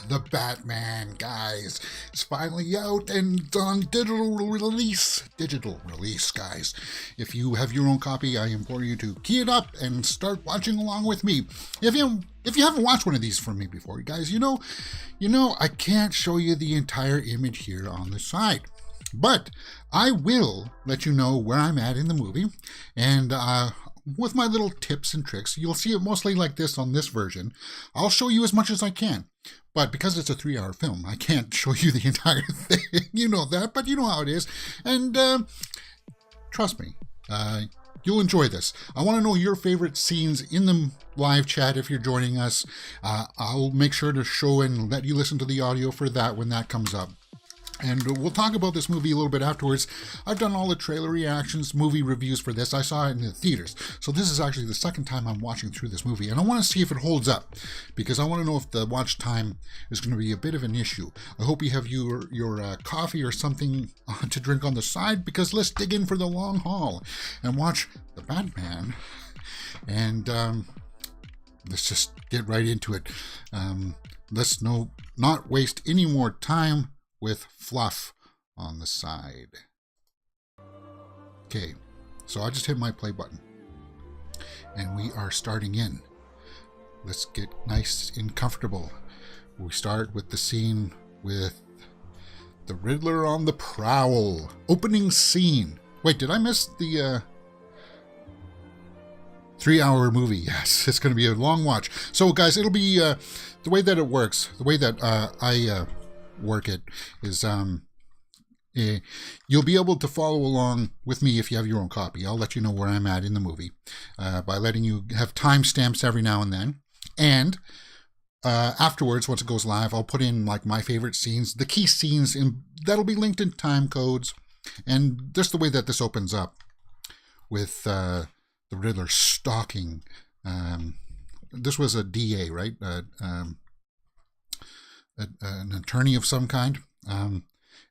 The Batman, guys. It's finally out and on digital release. Digital release, guys. If you have your own copy, I implore you to key it up and start watching along with me. If you haven't watched one of these from me before, guys, you know, I can't show you the entire image here on the side. But I will let you know where I'm at in the movie, and with my little tips and tricks, you'll see it mostly like this on this version. I'll show you as much as I can, but because it's a 3-hour film, I can't show you the entire thing. You know that, but you know how it is, and trust me, you'll enjoy this. I want to know your favorite scenes in the live chat if you're joining us. I'll make sure to show and let you listen to the audio for that when that comes up. And we'll talk about this movie a little bit afterwards. I've done all the trailer reactions, movie reviews for this. I saw it in the theaters. So this is actually the second time I'm watching through this movie. And I want to see if it holds up, because I want to know if the watch time is going to be a bit of an issue. I hope you have your coffee or something to drink on the side, because let's dig in for the long haul and watch The Batman. And let's just get right into it. Let's not waste any more time with fluff on the side. Okay, so I just hit my play button and we are starting in. Let's get nice and comfortable. We start with the scene with the Riddler on the prowl. Opening scene. Wait, did I miss the 3-hour movie? Yes, it's going to be a long watch. So guys, it'll be the way that it works, the way that I work it is you'll be able to follow along with me if you have your own copy. I'll let you know where I'm at in the movie by letting you have timestamps every now and then, and afterwards, once it goes live, I'll put in like my favorite scenes, the key scenes, and that'll be linked in time codes. And just the way that this opens up with the Riddler stalking, this was a DA, right? An attorney of some kind,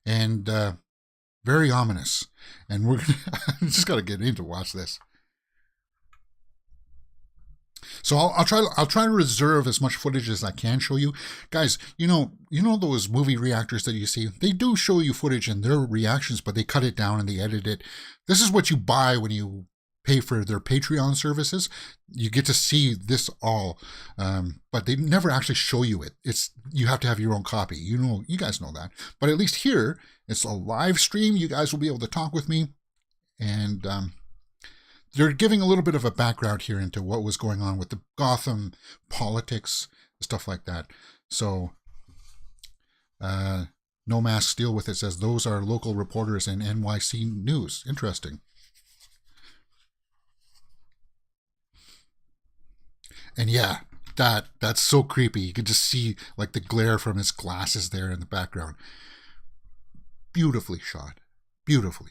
and very ominous. And we're just got to get in to watch this. So I'll try to reserve as much footage as I can show you, guys. You know those movie reactors that you see. They do show you footage and their reactions, but they cut it down and they edit it. This is what you buy when you pay for their Patreon services. You get to see this all, but they never actually show you it. You have to have your own copy. You guys know that. But at least here, it's a live stream. You guys will be able to talk with me, and they're giving a little bit of a background here into what was going on with the Gotham politics, stuff like that. So, No Masks Deal With It says those are local reporters in NYC News. Interesting. And yeah, that's so creepy. You can just see like the glare from his glasses there in the background. Beautifully shot. Beautifully.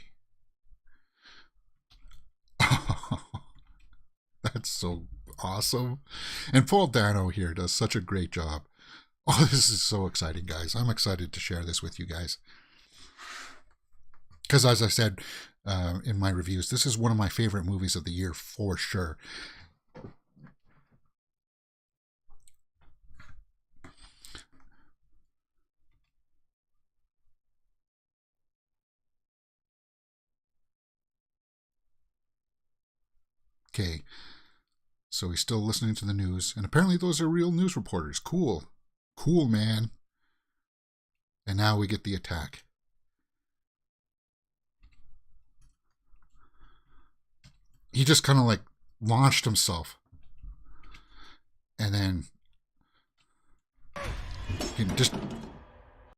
That's so awesome. And Paul Dano here does such a great job. Oh, this is so exciting, guys. I'm excited to share this with you guys. Because as I said in my reviews, this is one of my favorite movies of the year for sure. Okay, so he's still listening to the news, and apparently those are real news reporters. Cool, man. And now we get the attack. He just kind of like launched himself, and then just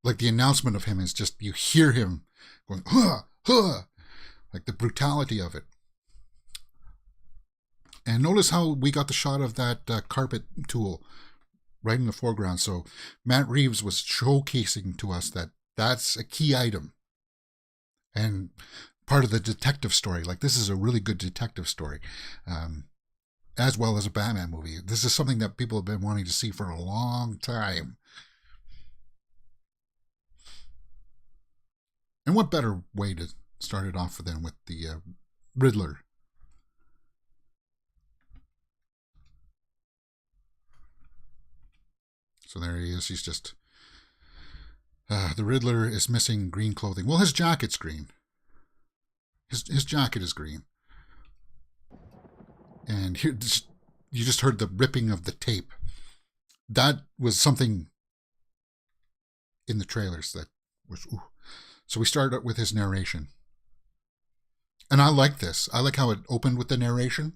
like the announcement of him is just, you hear him going, huh, huh, like the brutality of it. And notice how we got the shot of that carpet tool right in the foreground. So Matt Reeves was showcasing to us that that's a key item and part of the detective story. Like, this is a really good detective story, as well as a Batman movie. This is something that people have been wanting to see for a long time. And what better way to start it off than with the Riddler. So there he is. He's just The Riddler is missing green clothing. Well, his jacket's green. His jacket is green. And here, you just heard the ripping of the tape. That was something in the trailers that was... Ooh. So we start with his narration. And I like this. I like how it opened with the narration.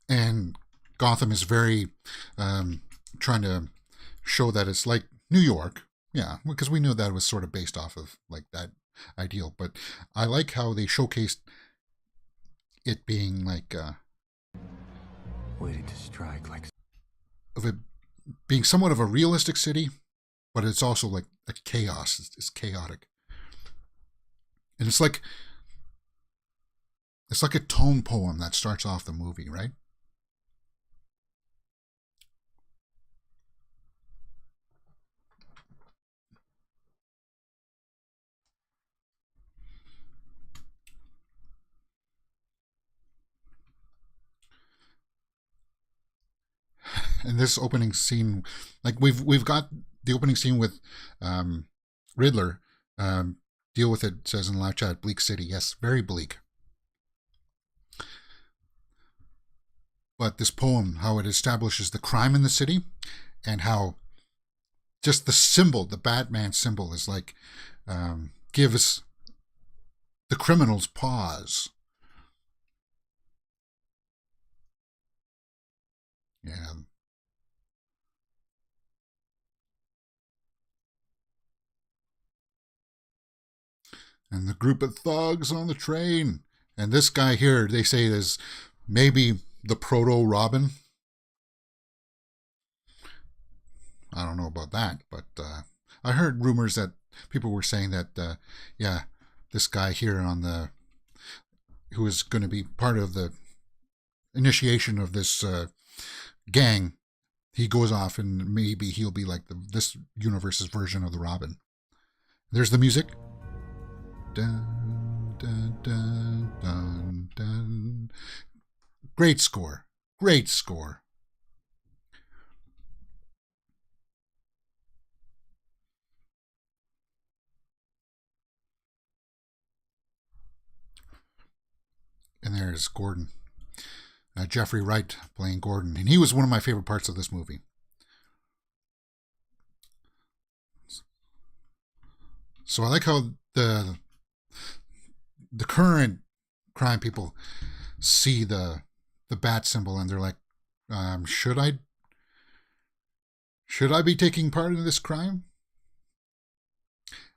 And Gotham is very trying to show that it's like New York. Yeah, because we knew that was sort of based off of like that ideal. But I like how they showcased it being like... waiting to strike like... of it being somewhat of a realistic city, but it's also like a chaos. It's chaotic. And it's like a tone poem that starts off the movie, right? And this opening scene, like we've got the opening scene with Riddler. Deal with it, says in live chat, bleak city. Yes, very bleak. But this poem, how it establishes the crime in the city, and how just the symbol, the Batman symbol, is like gives the criminals pause. Yeah. And the group of thugs on the train. And this guy here, they say, is maybe the proto-Robin. I don't know about that, but I heard rumors that people were saying that, yeah, this guy here who is going to be part of the initiation of this gang, he goes off and maybe he'll be like this universe's version of the Robin. There's the music. Dun, dun, dun, dun, dun. Great score. Great score. And there's Gordon. Jeffrey Wright playing Gordon. And he was one of my favorite parts of this movie. So I like how the current crime people see the bat symbol and they're like, should I be taking part in this crime?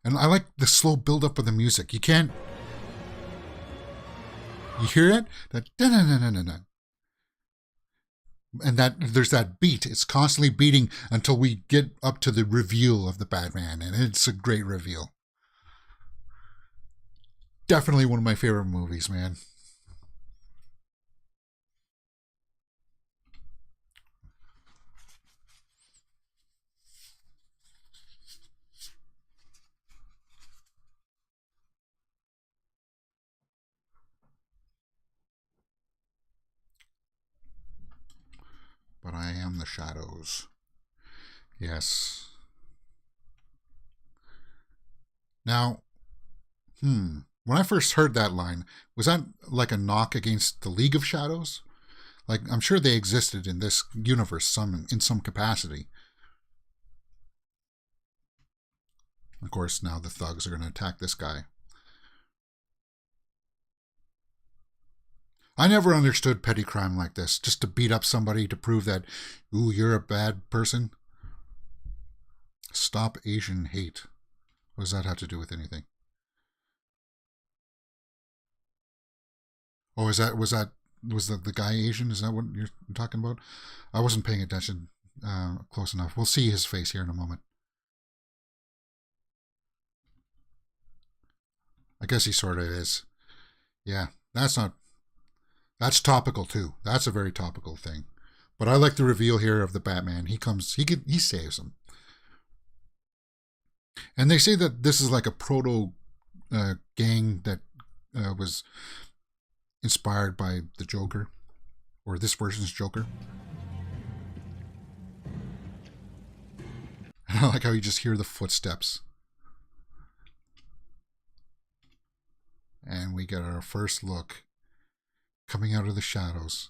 And I like the slow build up of the music. You hear it? That and that there's that beat. It's constantly beating until we get up to the reveal of the Batman, and it's a great reveal. Definitely one of my favorite movies, man. But I am the shadows. Yes. Now, when I first heard that line, was that like a knock against the League of Shadows? Like, I'm sure they existed in this universe in some capacity. Of course, now the thugs are going to attack this guy. I never understood petty crime like this, just to beat up somebody to prove that, ooh, you're a bad person. Stop Asian hate. What does that have to do with anything? Oh, was the guy Asian? Is that what you're talking about? I wasn't paying attention close enough. We'll see his face here in a moment. I guess he sort of is. Yeah, that's topical too. That's a very topical thing. But I like the reveal here of the Batman. He saves him. And they say that this is like a proto gang that was inspired by the Joker, or this version's Joker. I like how you just hear the footsteps. And we get our first look coming out of the shadows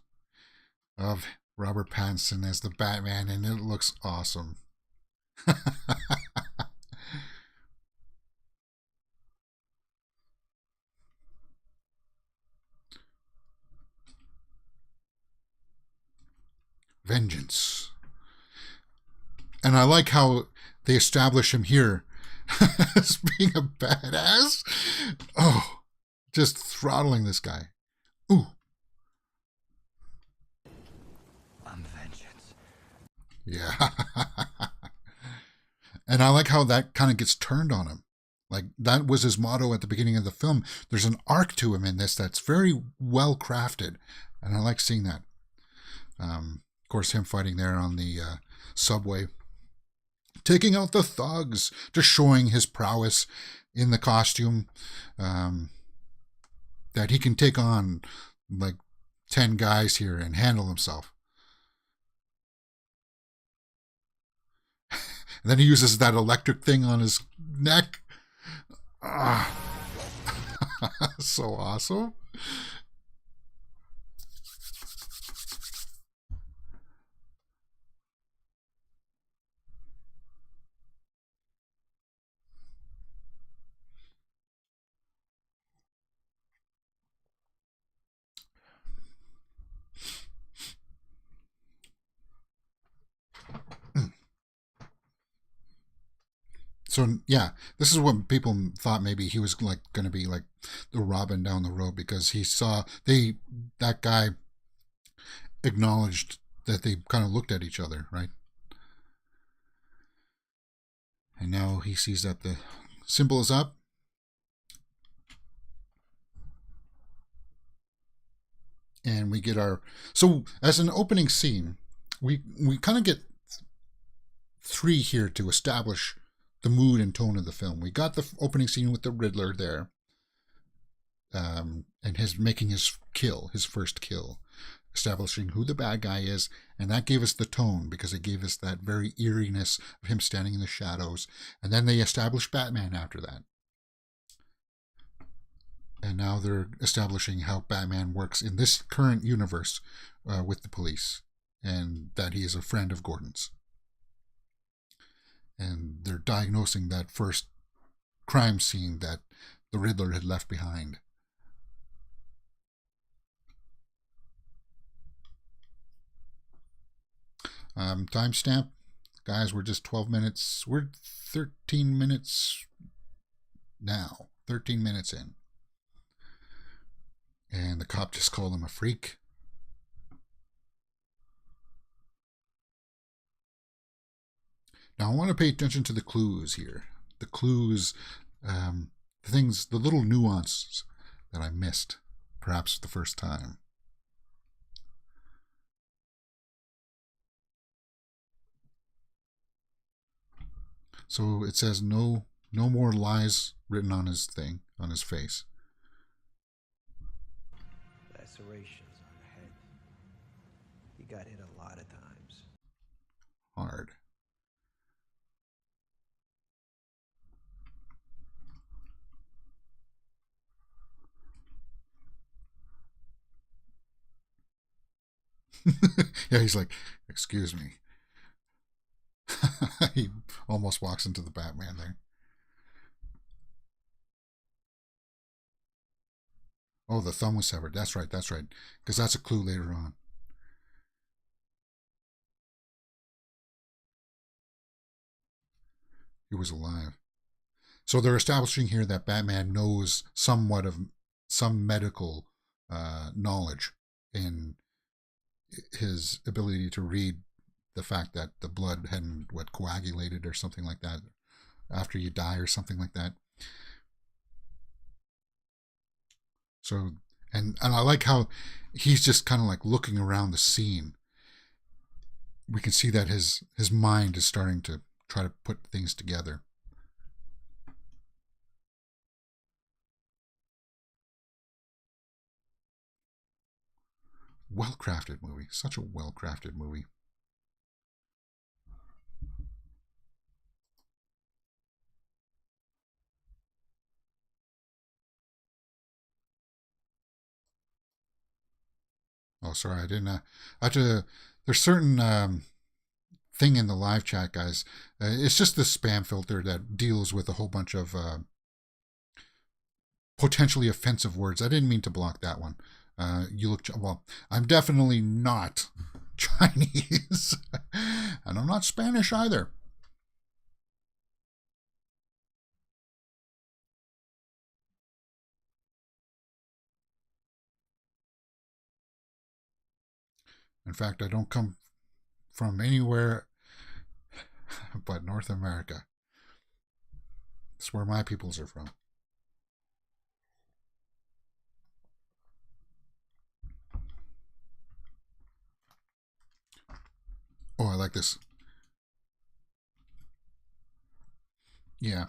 of Robert Pattinson as the Batman, and it looks awesome. Vengeance. And I like how they establish him here as being a badass. Oh, just throttling this guy. Ooh. I'm vengeance. Yeah. And I like how that kind of gets turned on him. Like, that was his motto at the beginning of the film. There's an arc to him in this that's very well crafted. And I like seeing that. Of course, him fighting there on the subway. Taking out the thugs. Just showing his prowess in the costume. That he can take on like 10 guys here and handle himself. And then he uses that electric thing on his neck. Ah. So awesome. So yeah, this is what people thought maybe he was like going to be like the Robin down the road, because he saw that guy acknowledged that they kind of looked at each other, right? And now he sees that the symbol is up. And we get our, so as an opening scene, we kind of get three here to establish the mood and tone of the film. We got the opening scene with the Riddler there, and his making his first kill, establishing who the bad guy is, and that gave us the tone because it gave us that very eeriness of him standing in the shadows. And then they established Batman after that. And now they're establishing how Batman works in this current universe with the police, and that he is a friend of Gordon's. And they're diagnosing that first crime scene that the Riddler had left behind. Timestamp, guys, we're just 12 minutes. We're 13 minutes now. 13 minutes in. And the cop just called him a freak. Now I want to pay attention to the clues here. The clues, the things, the little nuances that I missed, perhaps the first time. So it says no more lies written on his thing, on his face. Lacerations on the head. He got hit a lot of times. Hard. Yeah, he's like, excuse me. He almost walks into the Batman there. Oh, the thumb was severed. That's right. Because that's a clue later on. He was alive. So they're establishing here that Batman knows somewhat of some medical knowledge in his ability to read the fact that the blood hadn't coagulated or something like that after you die or something like that. So and I like how he's just kind of like looking around the scene. We can see that his mind is starting to try to put things together. Well-crafted movie. Such a well-crafted movie. Oh, sorry, I didn't. I had to. There's certain thing in the live chat, guys. It's just the spam filter that deals with a whole bunch of potentially offensive words. I didn't mean to block that one. You look well. I'm definitely not Chinese, and I'm not Spanish either. In fact, I don't come from anywhere but North America. It's where my peoples are from. Oh, I like this. Yeah.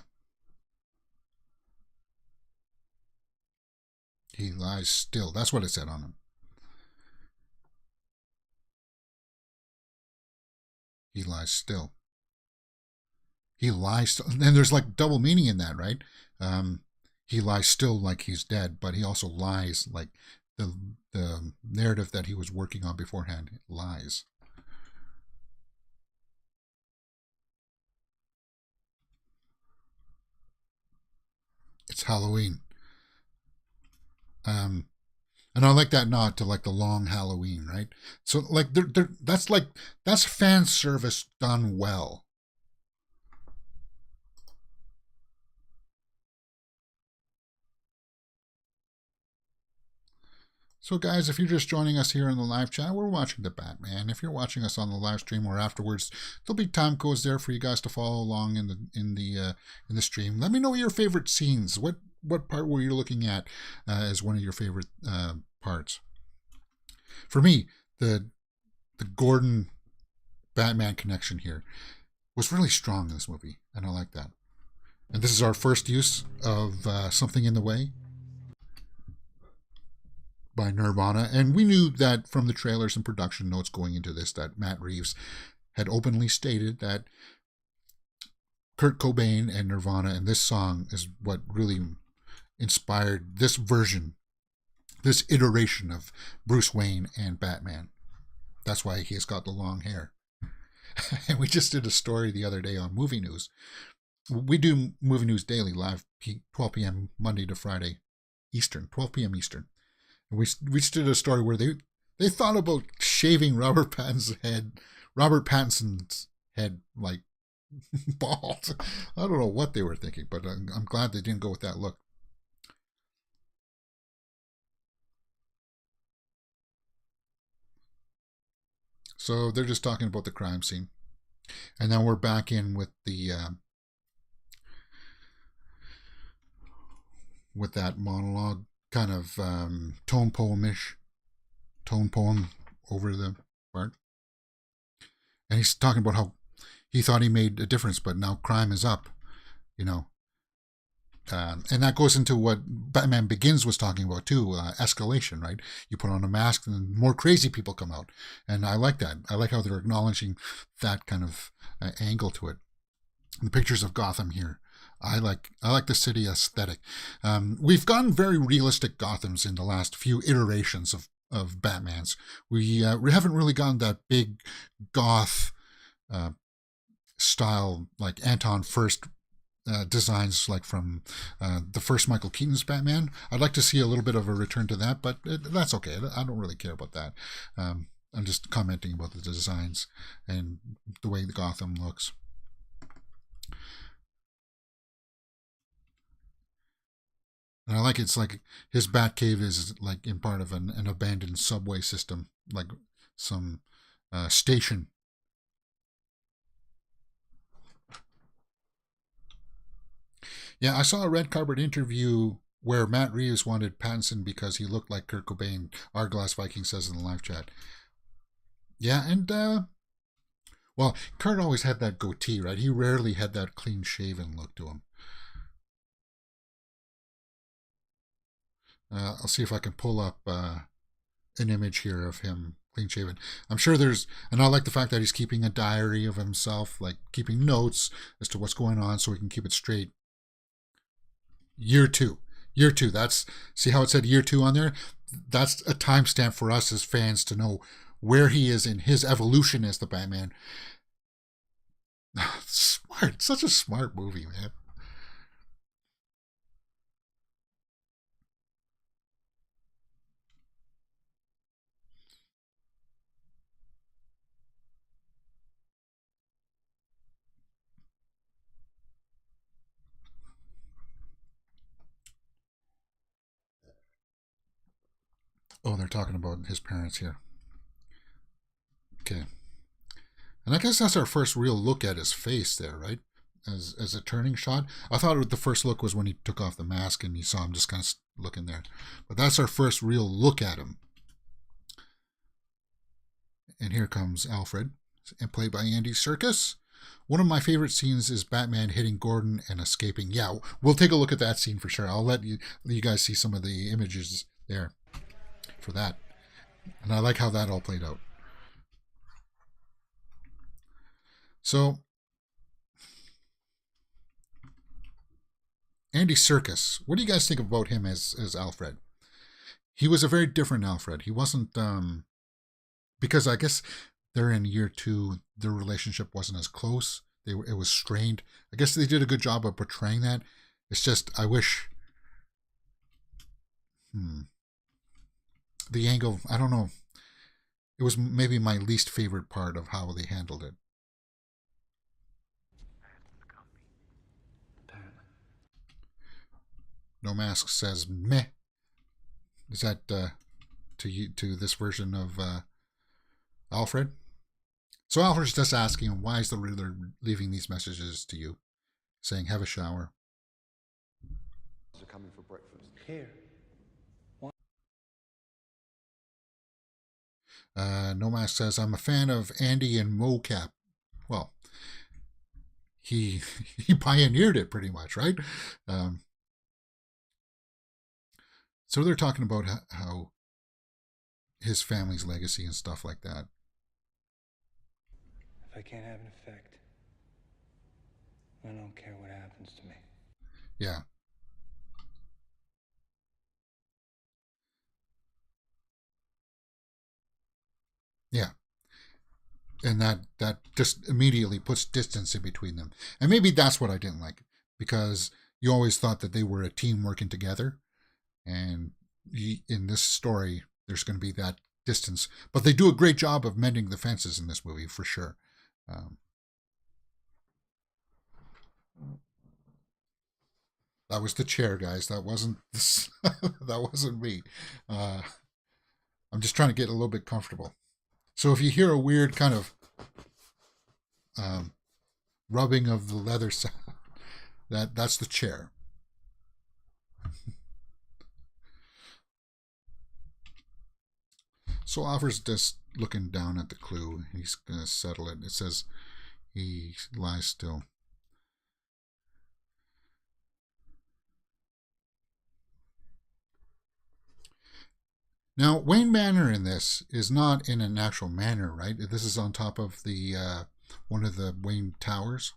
He lies still. That's what it said on him. He lies still. He lies still. And there's like double meaning in that, right? He lies still like he's dead, but he also lies like the narrative that he was working on beforehand lies. It's Halloween. And I like that nod to like the long Halloween, right? So like that's fan service done well. So guys, if you're just joining us here in the live chat, we're watching the Batman. If you're watching us on the live stream or afterwards, there'll be time codes there for you guys to follow along in the stream. Let me know your favorite scenes. What part were you looking at as one of your favorite parts? For me, the Gordon Batman connection here was really strong in this movie, and I like that. And this is our first use of Something in the Way by Nirvana, and we knew that from the trailers and production notes going into this that Matt Reeves had openly stated that Kurt Cobain and Nirvana and this song is what really inspired this version, this iteration of Bruce Wayne and Batman. That's why he has got the long hair. And we just did a story the other day on Movie News. We do Movie News daily, live 12 p.m. Monday to Friday Eastern, 12 p.m. Eastern. We just did a story where they thought about shaving Robert Pattinson's head like bald. I don't know what they were thinking, but I'm glad they didn't go with that look. So they're just talking about the crime scene, and then we're back in with that monologue, kind of tone poem over the part. And he's talking about how he thought he made a difference, but now crime is up, you know. And that goes into what Batman Begins was talking about too, escalation, right? You put on a mask and more crazy people come out. And I like that. I like how they're acknowledging that kind of angle to it. And the pictures of Gotham here. I like the city aesthetic. We've gotten very realistic Gothams in the last few iterations of Batmans. We haven't really gotten that big goth style like Anton First designs like from the first Michael Keaton's Batman. I'd like to see a little bit of a return to that, but that's okay. I don't really care about that. I'm just commenting about the designs and the way the Gotham looks. And I like it's like his Batcave is like in part of an abandoned subway system, like some station. Yeah, I saw a red carpet interview where Matt Reeves wanted Pattinson because he looked like Kurt Cobain. Our Glass Viking says in the live chat. Yeah, and well, Kurt always had that goatee, right? He rarely had that clean shaven look to him. I'll see if I can pull up an image here of him clean shaven. I'm sure there's, and I like the fact that he's keeping a diary of himself, like keeping notes as to what's going on so he can keep it straight. Year 2. Year 2. That's, see how it said year 2 on there? That's a timestamp for us as fans to know where he is in his evolution as the Batman. Smart. Such a smart movie, man. Oh, they're talking about his parents here. Okay. And I guess that's our first real look at his face there, right? As a turning shot. I thought the first look was when he took off the mask and you saw him just kind of looking there. But that's our first real look at him. And here comes Alfred, and played by Andy Serkis. One of my favorite scenes is Batman hitting Gordon and escaping. Yeah, we'll take a look at that scene for sure. I'll let you guys see some of the images there for that. And I like how that all played out. So, Andy Serkis, what do you guys think about him as Alfred? He was a very different Alfred. He wasn't, because I guess they're in year 2, their relationship wasn't as close. It was strained. I guess they did a good job of portraying that. It's just, I wish, the angle, I don't know. It was maybe my least favorite part of how they handled it. No Mask says meh. Is that to this version of Alfred? So Alfred's just asking him, why is the Riddler leaving these messages to you? Saying, have a shower. They're coming for breakfast. Here. No Mask says, I'm a fan of Andy and Mocap. Well, he pioneered it pretty much, right? So they're talking about how his family's legacy and stuff like that. If I can't have an effect, I don't care what happens to me. Yeah. Yeah. And that just immediately puts distance in between them. And maybe that's what I didn't like, because you always thought that they were a team working together. And in this story, there's going to be that distance. But they do a great job of mending the fences in this movie, for sure. That was the chair, guys. That wasn't that wasn't me. I'm just trying to get a little bit comfortable. So if you hear a weird kind of rubbing of the leather sound, that's the chair. So Alfred's just looking down at the clue. He's going to settle it. It says he lies still. Now, Wayne Manor in this is not in an actual manor, right? This is on top of the one of the Wayne Towers.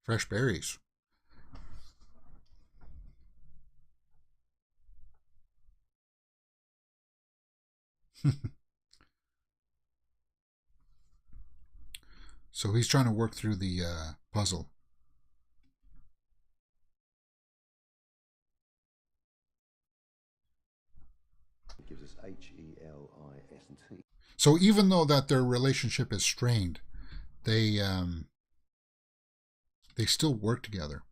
Fresh berries. So he's trying to work through the puzzle. It gives us HELIST. So even though that their relationship is strained, they still work together.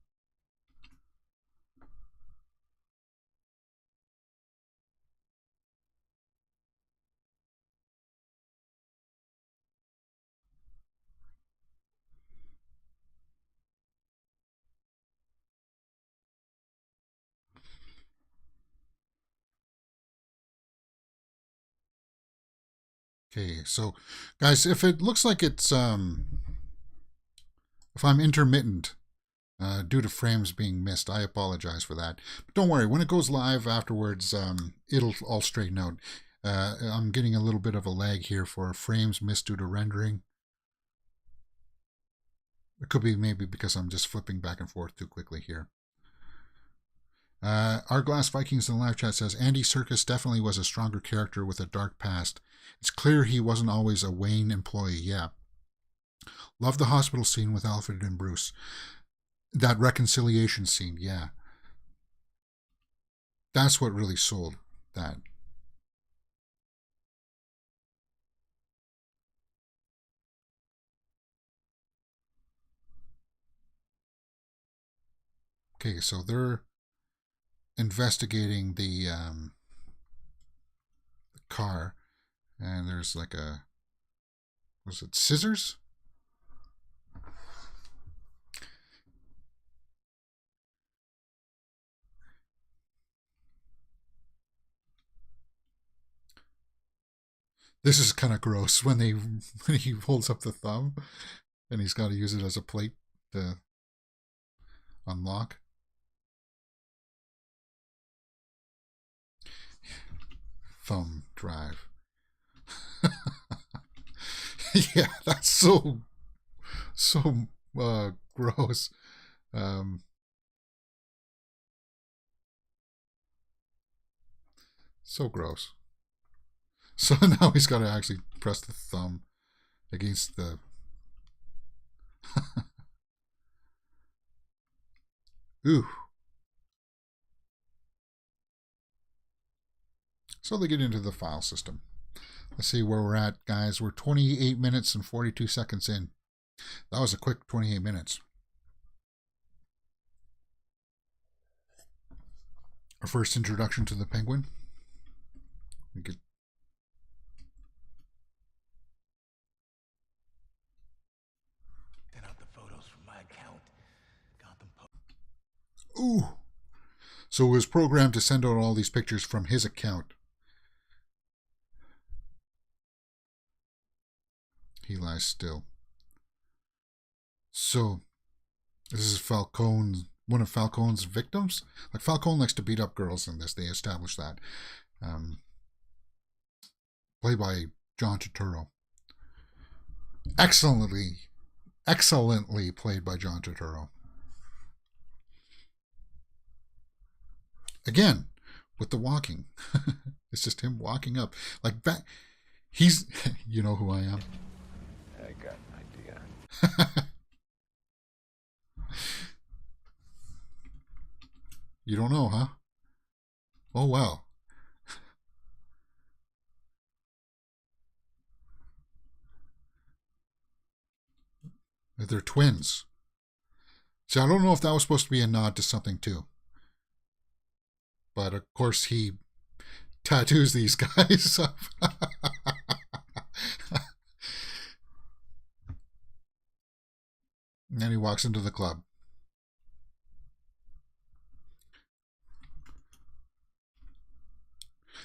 Okay, so guys, if it looks like it's if I'm intermittent due to frames being missed, I apologize for that. But don't worry, when it goes live afterwards, it'll all straighten out. I'm getting a little bit of a lag here for frames missed due to rendering. It could be maybe because I'm just flipping back and forth too quickly here. Our Glass Vikings in the live chat says, Andy Serkis definitely was a stronger character with a dark past. It's clear he wasn't always a Wayne employee. Yeah. Love the hospital scene with Alfred and Bruce. That reconciliation scene, yeah. That's what really sold that. Okay, so they're investigating the car, and there's like a, was it scissors? This is kind of gross when he holds up the thumb and he's got to use it as a plate to unlock. Thumb drive. Yeah, that's so gross. So gross. So now he's got to actually press the thumb against the... Ooh. So they get into the file system. Let's see where we're at, guys. We're 28 minutes and 42 seconds in. That was a quick 28 minutes. Our first introduction to the Penguin. We could... Send out the photos from my account. Gotham Post. Ooh. So it was programmed to send out all these pictures from his account. He lies still. So, this is Falcone, one of Falcone's victims? Like, Falcone likes to beat up girls in this. They established that. Played by John Turturro. Excellently played by John Turturro. Again, with the walking. It's just him walking up. Like, back. He's, you know who I am. I got an idea. You don't know, huh? Oh, well. They're twins. See, I don't know if that was supposed to be a nod to something, too. But, of course, he tattoos these guys up. And then he walks into the club.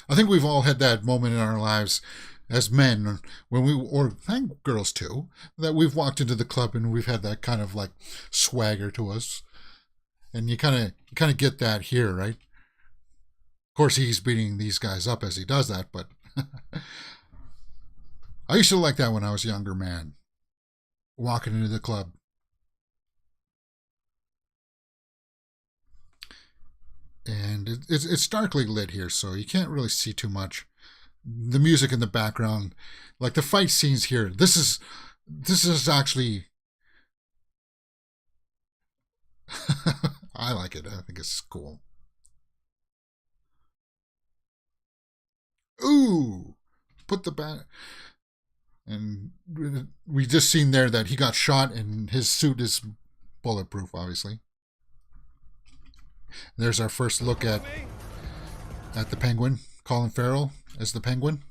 I think we've all had that moment in our lives as men, when we, or and girls too, that we've walked into the club and we've had that kind of like swagger to us. And you kind of get that here, right? Of course, he's beating these guys up as he does that, but I used to like that when I was a younger man, walking into the club. And it's darkly lit here, so you can't really see too much. The music in the background, like the fight scenes here, this is actually I like it. I think it's cool. Ooh, put the bat. And we just seen there that he got shot and his suit is bulletproof, obviously. There's our first look at the Penguin, Colin Farrell as the Penguin.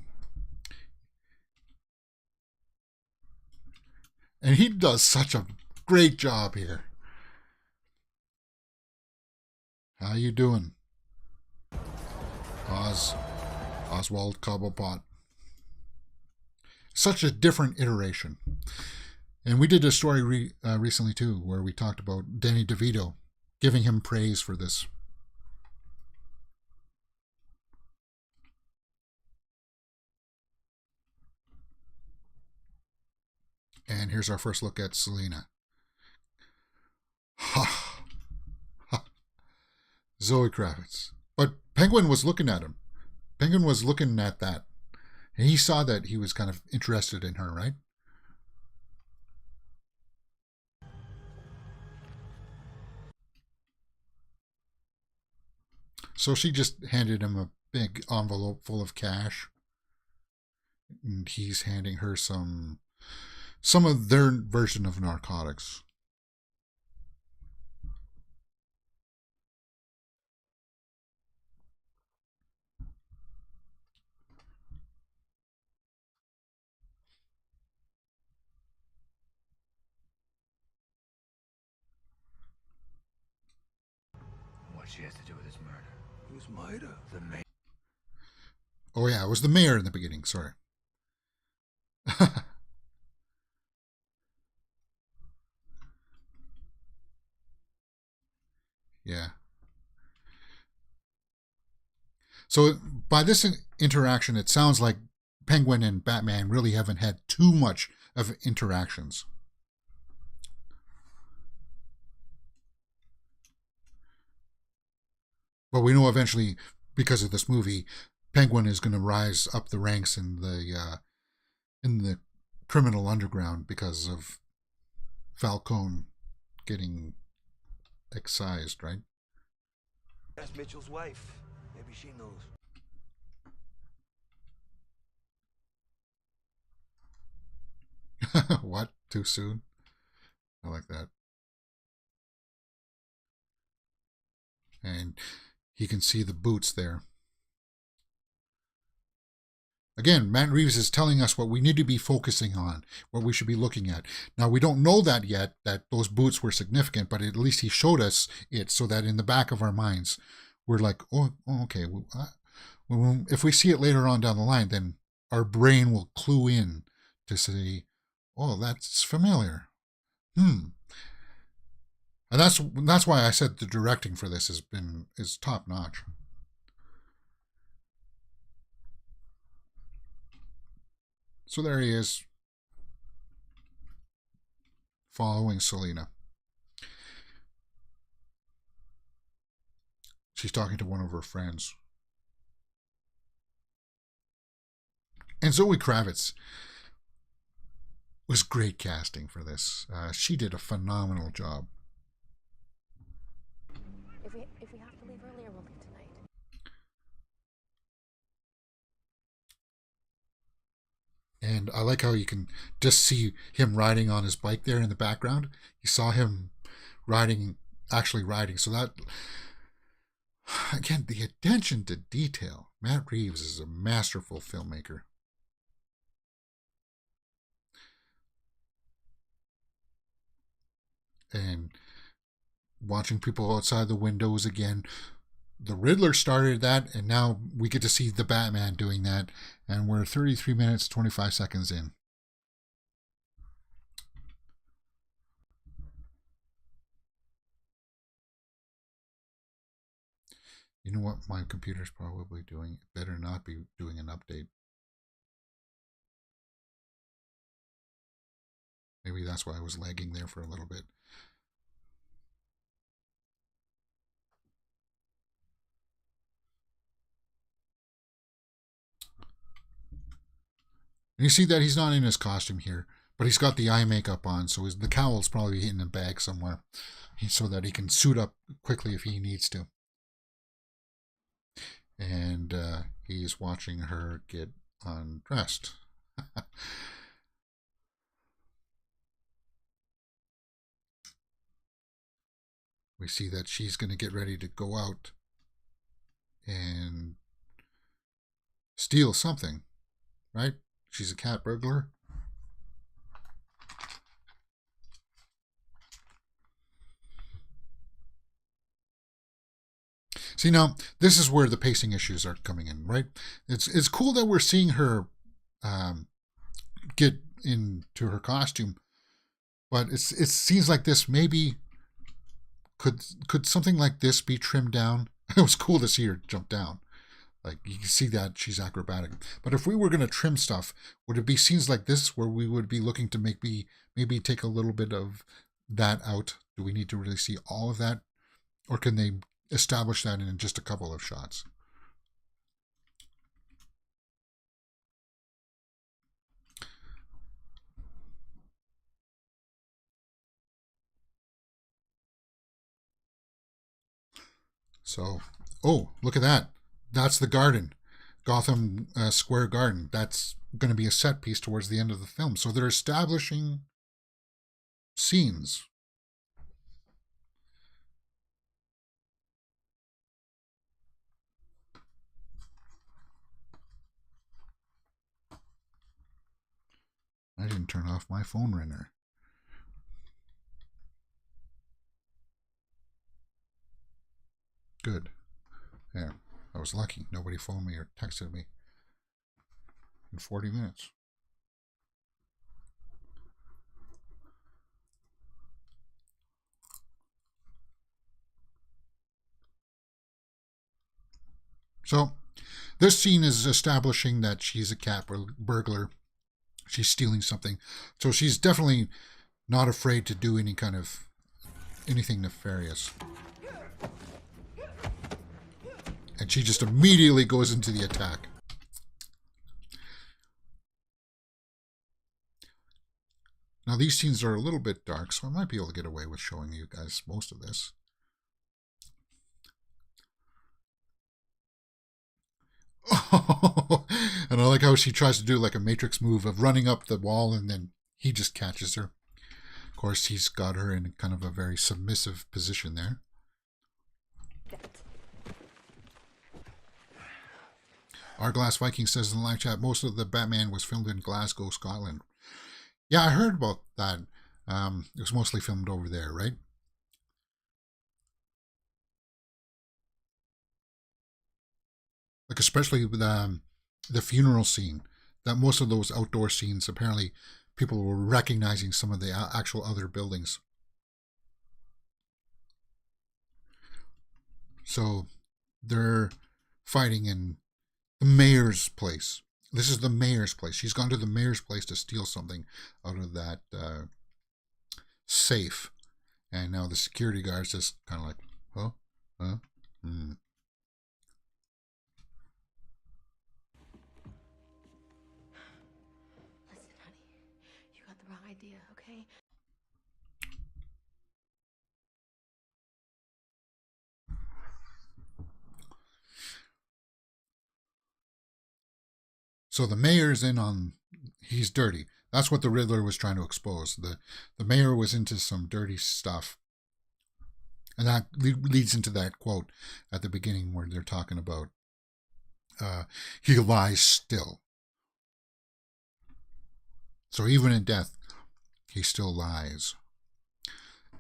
And he does such a great job here. How you doing? Oswald Cobblepot. Such a different iteration. And we did a story recently too, where we talked about Danny DeVito, giving him praise for this. And here's our first look at Selena. Ha! Ha! Zoe Kravitz. But Penguin was looking at him. Penguin was looking at that. And he saw that he was kind of interested in her, right? So she just handed him a big envelope full of cash. And he's handing her some of their version of narcotics. What she has to do with this murder? Whose murder? The mayor. Oh yeah, it was the mayor in the beginning, sorry. Yeah. So by this interaction, it sounds like Penguin and Batman really haven't had too much of interactions. But we know eventually, because of this movie, Penguin is going to rise up the ranks in the criminal underground because of Falcone getting excised, right? That's Mitchell's wife. Maybe she knows. What? Too soon? I like that. And he can see the boots there. Again, Matt Reeves is telling us what we need to be focusing on, what we should be looking at. Now, we don't know that yet, that those boots were significant, but at least he showed us it so that in the back of our minds, we're like, oh okay. If we see it later on down the line, then our brain will clue in to say, oh, that's familiar. And that's why I said the directing for this is top notch. So there he is, following Selena. She's talking to one of her friends. And Zoe Kravitz was great casting for this. She did a phenomenal job. If we have to leave earlier, we'll leave tonight. And I like how you can just see him riding on his bike there in the background. You saw him actually riding. So that, again, the attention to detail. Matt Reeves is a masterful filmmaker. And watching people outside the windows again. The Riddler started that, and now we get to see the Batman doing that. And we're 33 minutes, 25 seconds in. You know what my computer's probably doing? It better not be doing an update. Maybe that's why I was lagging there for a little bit. And you see that he's not in his costume here, but he's got the eye makeup on, so the cowl's probably in a bag somewhere so that he can suit up quickly if he needs to. And he's watching her get undressed. We see that she's going to get ready to go out and steal something, right? She's a cat burglar. See, now, this is where the pacing issues are coming in, right? It's cool that we're seeing her get into her costume, but it seems like this maybe could something like this be trimmed down? It was cool to see her jump down. Like, you can see that she's acrobatic. But if we were going to trim stuff, would it be scenes like this where we would be looking to maybe take a little bit of that out Do we need to really see all of that? Or can they establish that in just a couple of shots? So, oh, look at that. That's the garden. Gotham Square Garden. That's going to be a set piece towards the end of the film. So they're establishing scenes. I didn't turn off my phone ringer. Good. There. I was lucky. Nobody phoned me or texted me in 40 minutes. So, this scene is establishing that she's a cat burglar. She's stealing something. So she's definitely not afraid to do anything nefarious. And she just immediately goes into the attack. Now these scenes are a little bit dark, so I might be able to get away with showing you guys most of this. Oh, and I like how she tries to do like a Matrix move of running up the wall and then he just catches her. Of course, he's got her in kind of a very submissive position there. Our Glass Viking says in the live chat, most of the Batman was filmed in Glasgow, Scotland. Yeah, I heard about that. It was mostly filmed over there, right? Like especially with the funeral scene. That most of those outdoor scenes, apparently people were recognizing some of the actual other buildings. So they're fighting in the mayor's place. This is the mayor's place. She's gone to the mayor's place to steal something out of that safe. And now the security guard's just kind of like, huh? Listen, honey, you got the wrong idea, okay? So the mayor's in on, he's dirty. That's what the Riddler was trying to expose. The mayor was into some dirty stuff. And that leads into that quote at the beginning where they're talking about he lies still. So even in death, he still lies.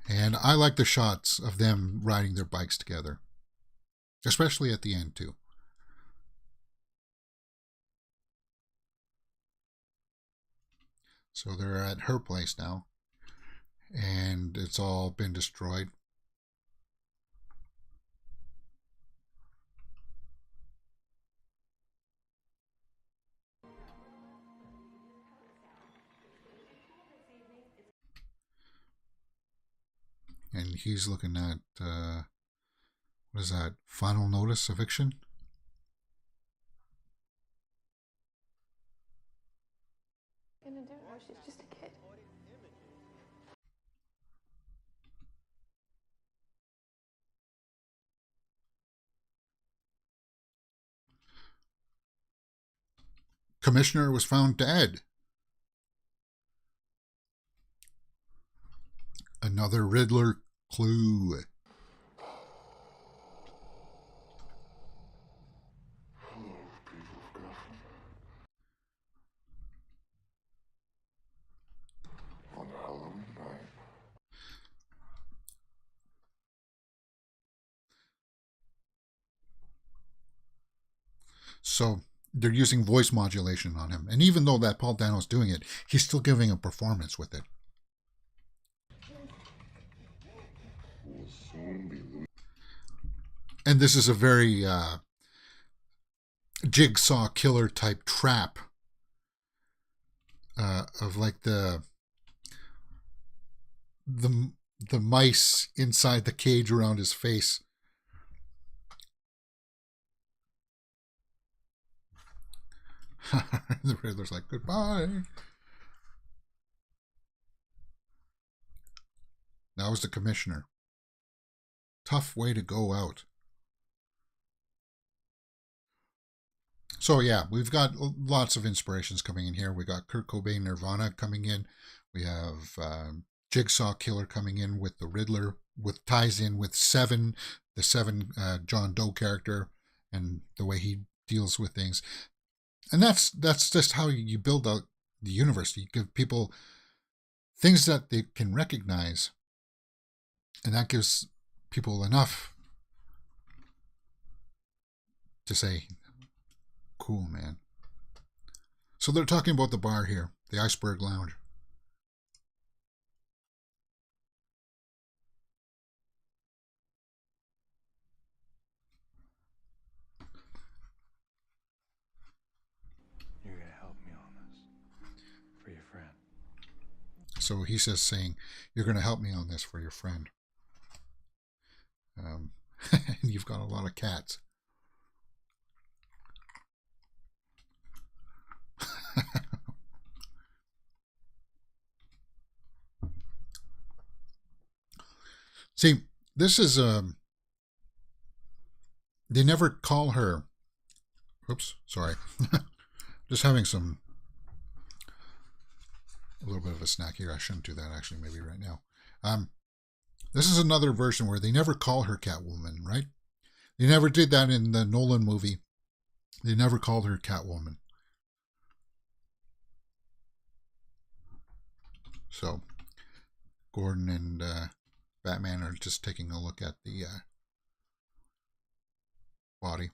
And I like the shots of them riding their bikes together. Especially at the end, too. So they're at her place now. And it's all been destroyed. And he's looking at, what is that, final notice eviction? Gonna do her, she's just a kid. Commissioner was found dead. Another Riddler clue. On Halloween night. So they're using voice modulation on him. And even though that Paul Dano's doing it, he's still giving a performance with it. And this is a very jigsaw killer type trap of like the the mice inside the cage around his face. The Riddler's like, goodbye. That was the commissioner. Tough way to go out. So yeah, we've got lots of inspirations coming in here. We got Kurt Cobain Nirvana coming in. We have Jigsaw Killer coming in with the Riddler, with ties in with Seven, the Seven John Doe character, and the way he deals with things. And that's just how you build out the universe. You give people things that they can recognize, and that gives people enough to say, cool, man. So they're talking about the bar here, the Iceberg Lounge. You're gonna help me on this for your friend. So he says, saying, you're going to help me on this for your friend. And you've got a lot of cats. See, this is they never call her. Oops, sorry. Just having a little bit of a snack here. I shouldn't do that actually, maybe right now. This is another version where they never call her Catwoman, right? They never did that in the Nolan movie. They never called her Catwoman. So, Gordon and Batman are just taking a look at the body.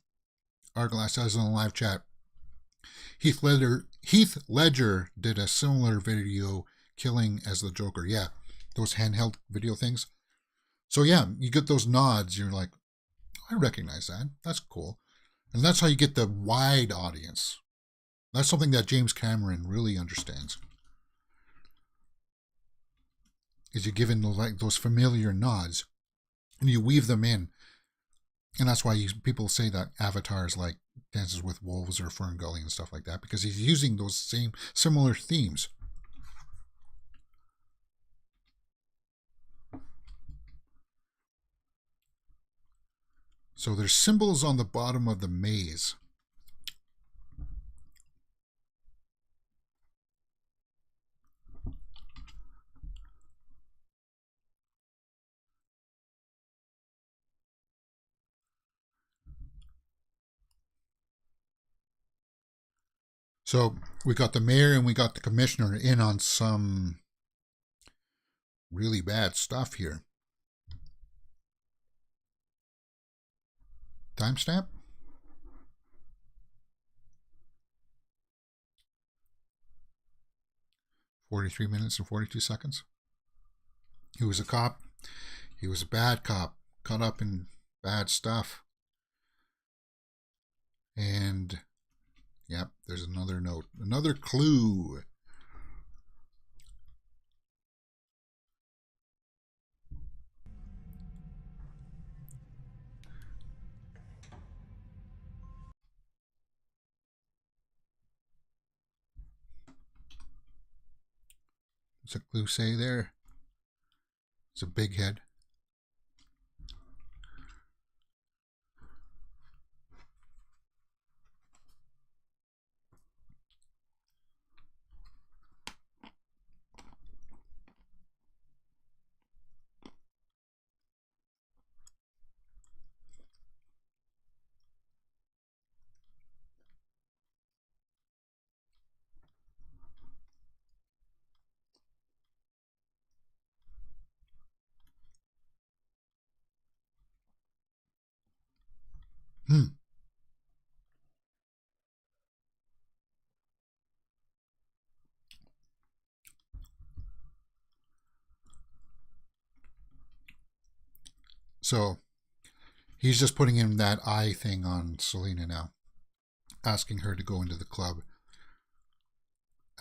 Arglass says in the live chat, Heath Ledger did a similar video killing as the Joker. Yeah, those handheld video things. So yeah, you get those nods. You're like, I recognize that. That's cool. And that's how you get the wide audience. That's something that James Cameron really understands. Is you give in those familiar nods and you weave them in. And that's why people say that Avatar is like Dances with Wolves or Fern Gully and stuff like that, because he's using those similar themes. So there's symbols on the bottom of the maze. So we got the mayor and we got the commissioner in on some really bad stuff here. Timestamp? 43 minutes and 42 seconds. He was a cop. He was a bad cop, caught up in bad stuff. And yep, there's another note, another clue. What's a clue say there? It's a big head. So he's just putting in that eye thing on Selena now, asking her to go into the club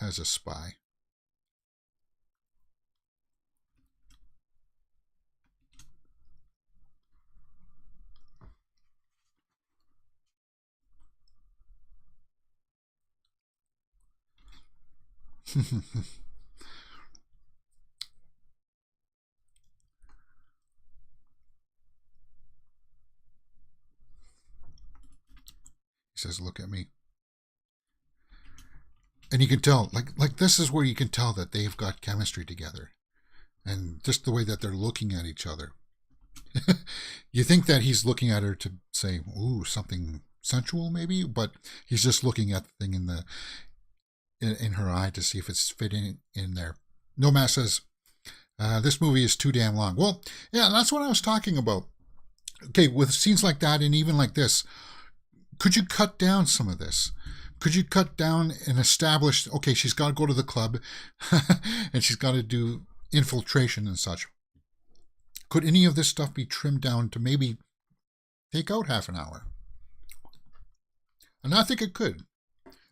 as a spy. He says, "Look at me." And you can tell, like this is where you can tell that they've got chemistry together. And just the way that they're looking at each other. You think that he's looking at her to say, ooh, something sensual maybe, but he's just looking at the thing in her eye to see if it's fitting in there. Nomad says, this movie is too damn long. Well, yeah, that's what I was talking about. Okay, with scenes like that and even like this, could you cut down some of this? Could you cut down and establish, okay, she's got to go to the club and she's got to do infiltration and such. Could any of this stuff be trimmed down to maybe take out half an hour? And I think it could.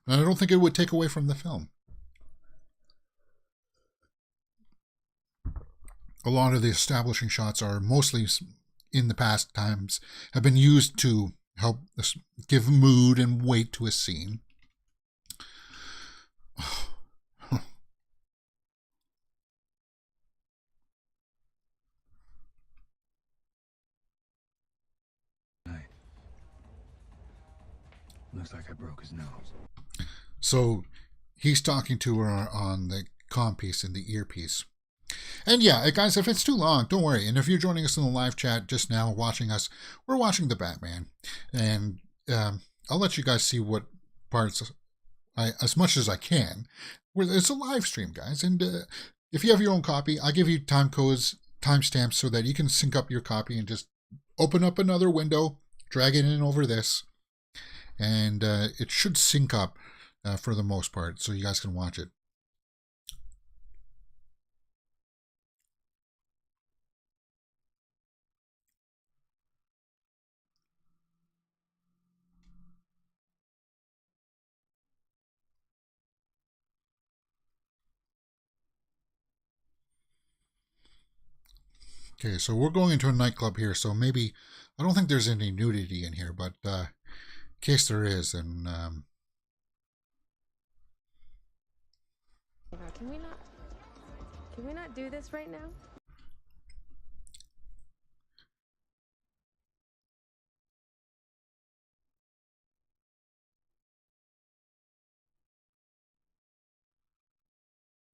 And I don't think it would take away from the film. A lot of the establishing shots are mostly in the past times have been used to help us give mood and weight to a scene. Looks like I broke his nose. So he's talking to her on the comm piece and the earpiece. And yeah, guys, if it's too long, don't worry. And if you're joining us in the live chat just now, watching us, we're watching the Batman. And I'll let you guys see what parts, as much as I can. It's a live stream, guys. And if you have your own copy, I'll give you time codes, timestamps, so that you can sync up your copy and just open up another window, drag it in over this. And it should sync up for the most part, so you guys can watch it. Okay, so we're going into a nightclub here, so maybe, I don't think there's any nudity in here, but in case there is, then... Can we not do this right now?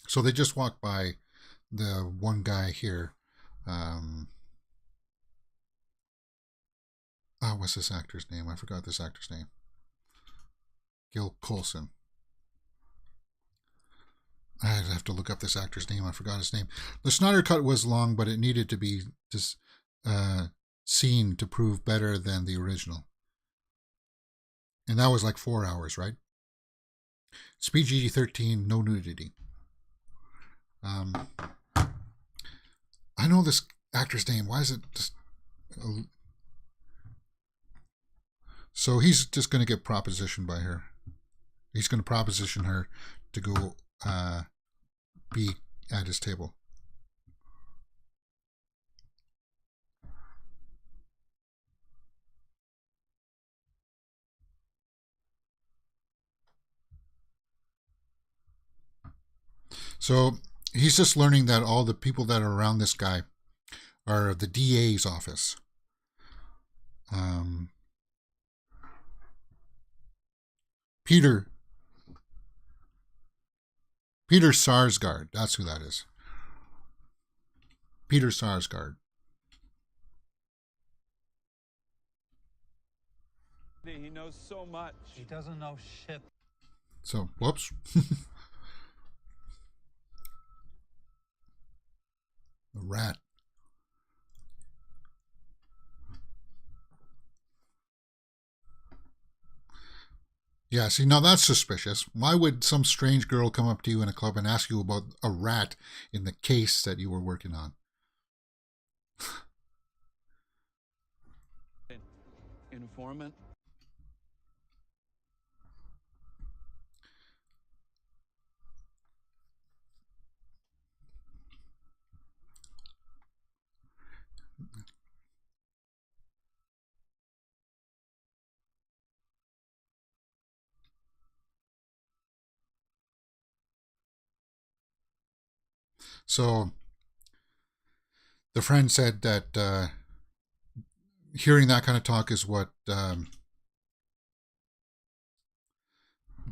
So they just walked by the one guy here. What's this actor's name? I forgot this actor's name. Gil Colson. I'd have to look up this actor's name. I forgot his name. The Snyder Cut was long, but it needed to be just seen to prove better than the original. And that was like 4 hours, right? It's PG-13, no nudity. I know this actor's name. Why is it just... So he's just going to get propositioned by her. He's going to proposition her to go be at his table. So he's just learning that all the people that are around this guy are the DA's office. Peter Sarsgaard, that's who that is. Peter Sarsgaard. He knows so much. He doesn't know shit. So, whoops. The rat. Yeah, see, now that's suspicious. Why would some strange girl come up to you in a club and ask you about a rat in the case that you were working on? Informant. So the friend said that hearing that kind of talk is what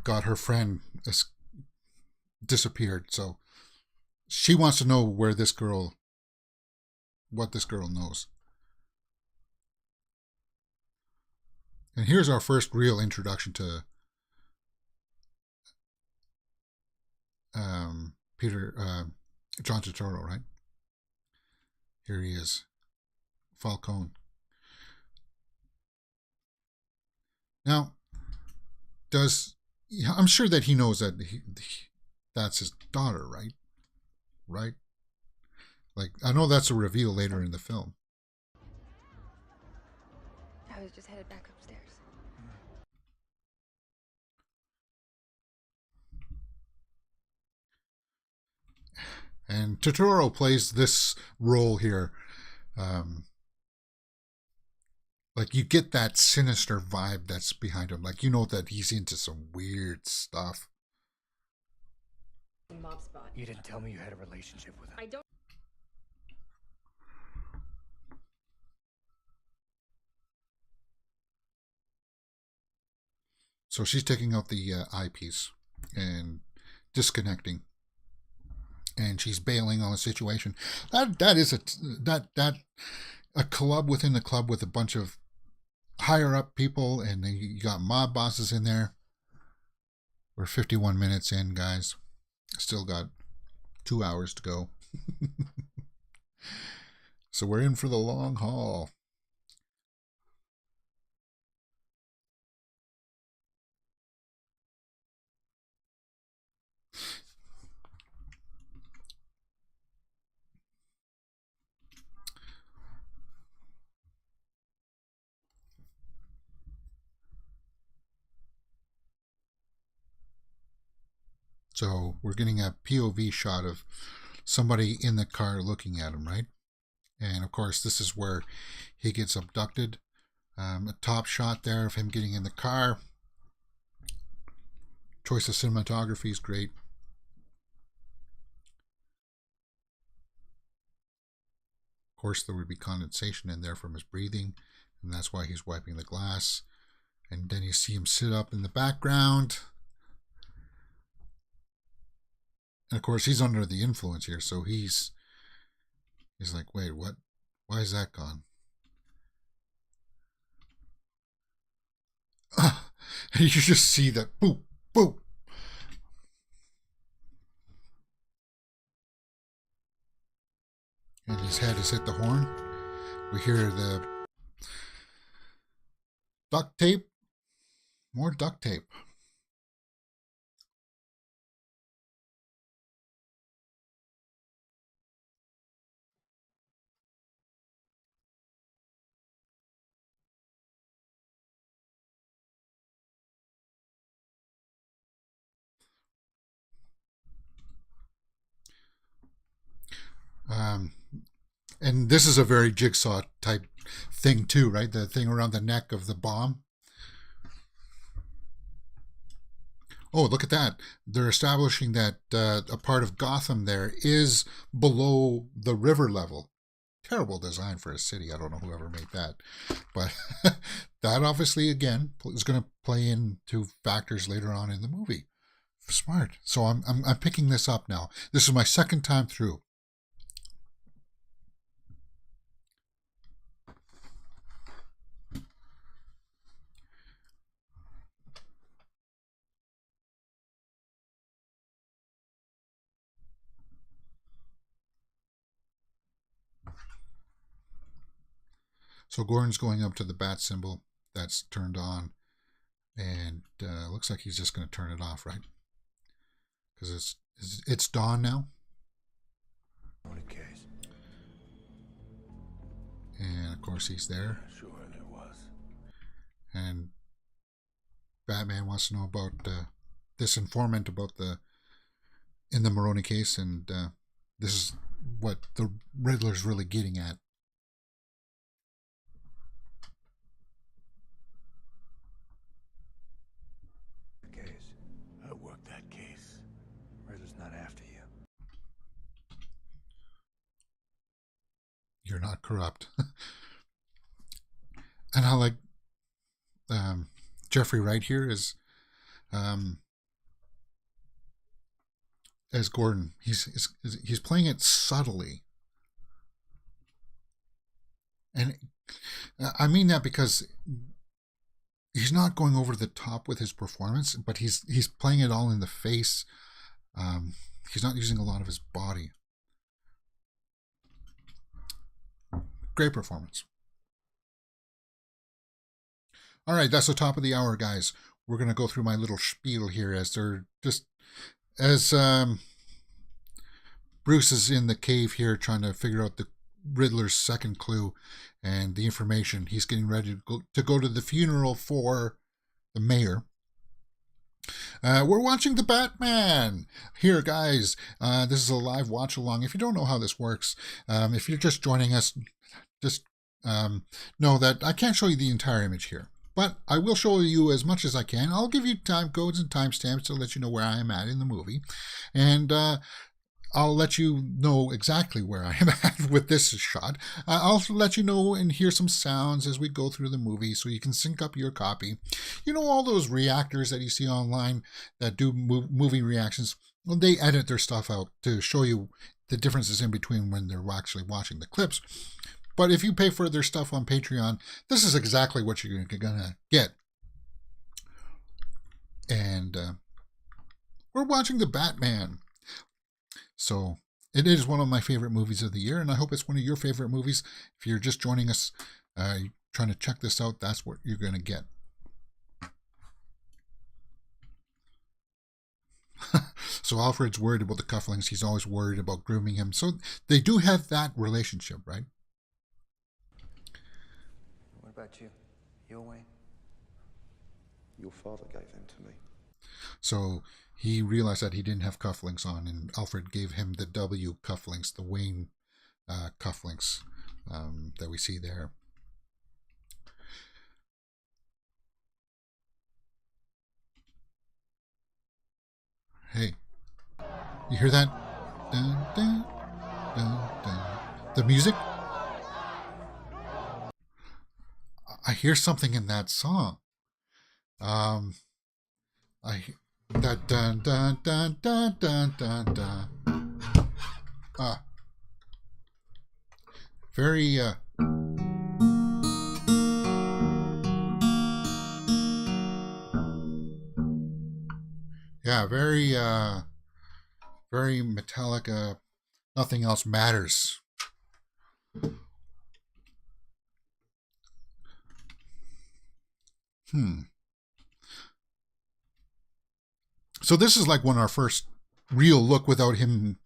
got her friend disappeared. So she wants to know what this girl knows. And here's our first real introduction to John Turturro, right? Here he is, Falcone. Now, I'm sure that he knows that that's his daughter, right? Right? Like, I know that's a reveal later in the film. I was just headed back upstairs. And Turturro plays this role here. Like, you get that sinister vibe that's behind him. Like, you know that he's into some weird stuff. Mob spot. You didn't tell me you had a relationship with him. I don't. So she's taking out the eyepiece and disconnecting, and she's bailing on the situation. That is a club within the club with a bunch of higher up people, and then you got mob bosses in there. We're 51 minutes in, guys. Still got 2 hours to go. So we're in for the long haul. So we're getting a POV shot of somebody in the car looking at him, right? And of course, this is where he gets abducted. A top shot there of him getting in the car. Choice of cinematography is great. Of course, there would be condensation in there from his breathing, and that's why he's wiping the glass. And then you see him sit up in the background. And of course, he's under the influence here, so he's like, wait, what? Why is that gone? And you just see that boop, boop. And his head has hit the horn. We hear the duct tape. More duct tape. And this is a very Jigsaw type thing too, right? The thing around the neck of the bomb. Oh, look at that. They're establishing that a part of Gotham there is below the river level. Terrible design for a city. I don't know whoever made that. But that obviously, again, is going to play into factors later on in the movie. Smart. So I'm picking this up now. This is my second time through. So Gordon's going up to the bat symbol that's turned on, and looks like he's just going to turn it off, right? Because it's dawn now. And of course he's there. Sure, there was. And Batman wants to know about this informant about in the Maroni case, and this is what the Riddler's really getting at. you're not corrupt. And I like Jeffrey Wright here as Gordon. He's playing it subtly, and I mean that because he's not going over the top with his performance, but he's playing it all in the face. He's not using a lot of his body. Great performance. All right, that's the top of the hour, guys. We're going to go through my little spiel here as Bruce is in the cave here trying to figure out the Riddler's second clue and the information. He's getting ready to go to the funeral for the mayor. We're watching the Batman here, guys. This is a live watch along. If you don't know how this works, if you're just joining us, just know that I can't show you the entire image here, but I will show you as much as I can. I'll give you time codes and timestamps to let you know where I am at in the movie, and I'll let you know exactly where I am at with this shot. I'll let you know and hear some sounds as we go through the movie so you can sync up your copy. You know, all those reactors that you see online that do movie reactions, well, they edit their stuff out to show you the differences in between when they're actually watching the clips. But if you pay for their stuff on Patreon, this is exactly what you're going to get. And we're watching the Batman. So it is one of my favorite movies of the year, and I hope it's one of your favorite movies. If you're just joining us, trying to check this out, that's what you're going to get. So Alfred's worried about the cufflinks. He's always worried about grooming him. So they do have that relationship, right? What about you? You away? Your father gave them to me. So he realized that he didn't have cufflinks on, and Alfred gave him the W cufflinks, the Wayne cufflinks that we see there. Hey, you hear that? Dun, dun, dun, dun. The music? I hear something in that song. That dun dun dun dun dun dun dun. Very yeah, very metallic. Nothing else matters. So this is like one of our first real look without him.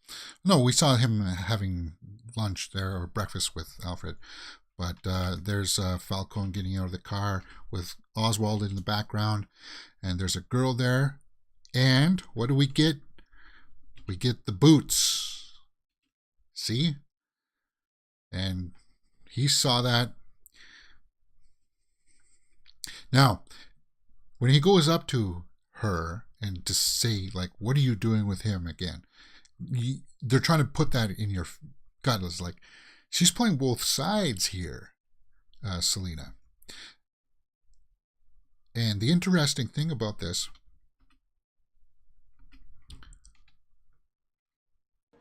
No, we saw him having lunch there or breakfast with Alfred. But there's Falcone getting out of the car with Oswald in the background. And there's a girl there. And what do we get? We get the boots. See? And he saw that. Now, when he goes up to her and to say, like, what are you doing with him again? They're trying to put that in your gut. It's like, she's playing both sides here, Selena. And the interesting thing about this,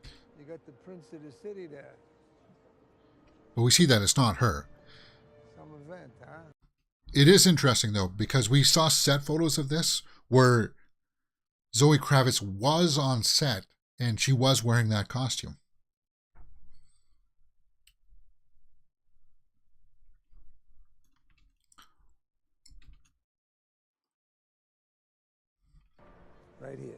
You got the prince of the city there. but we see that it's not her. Some event, huh? It is interesting, though, because we saw set photos of this where Zoe Kravitz was on set and she was wearing that costume. Right here.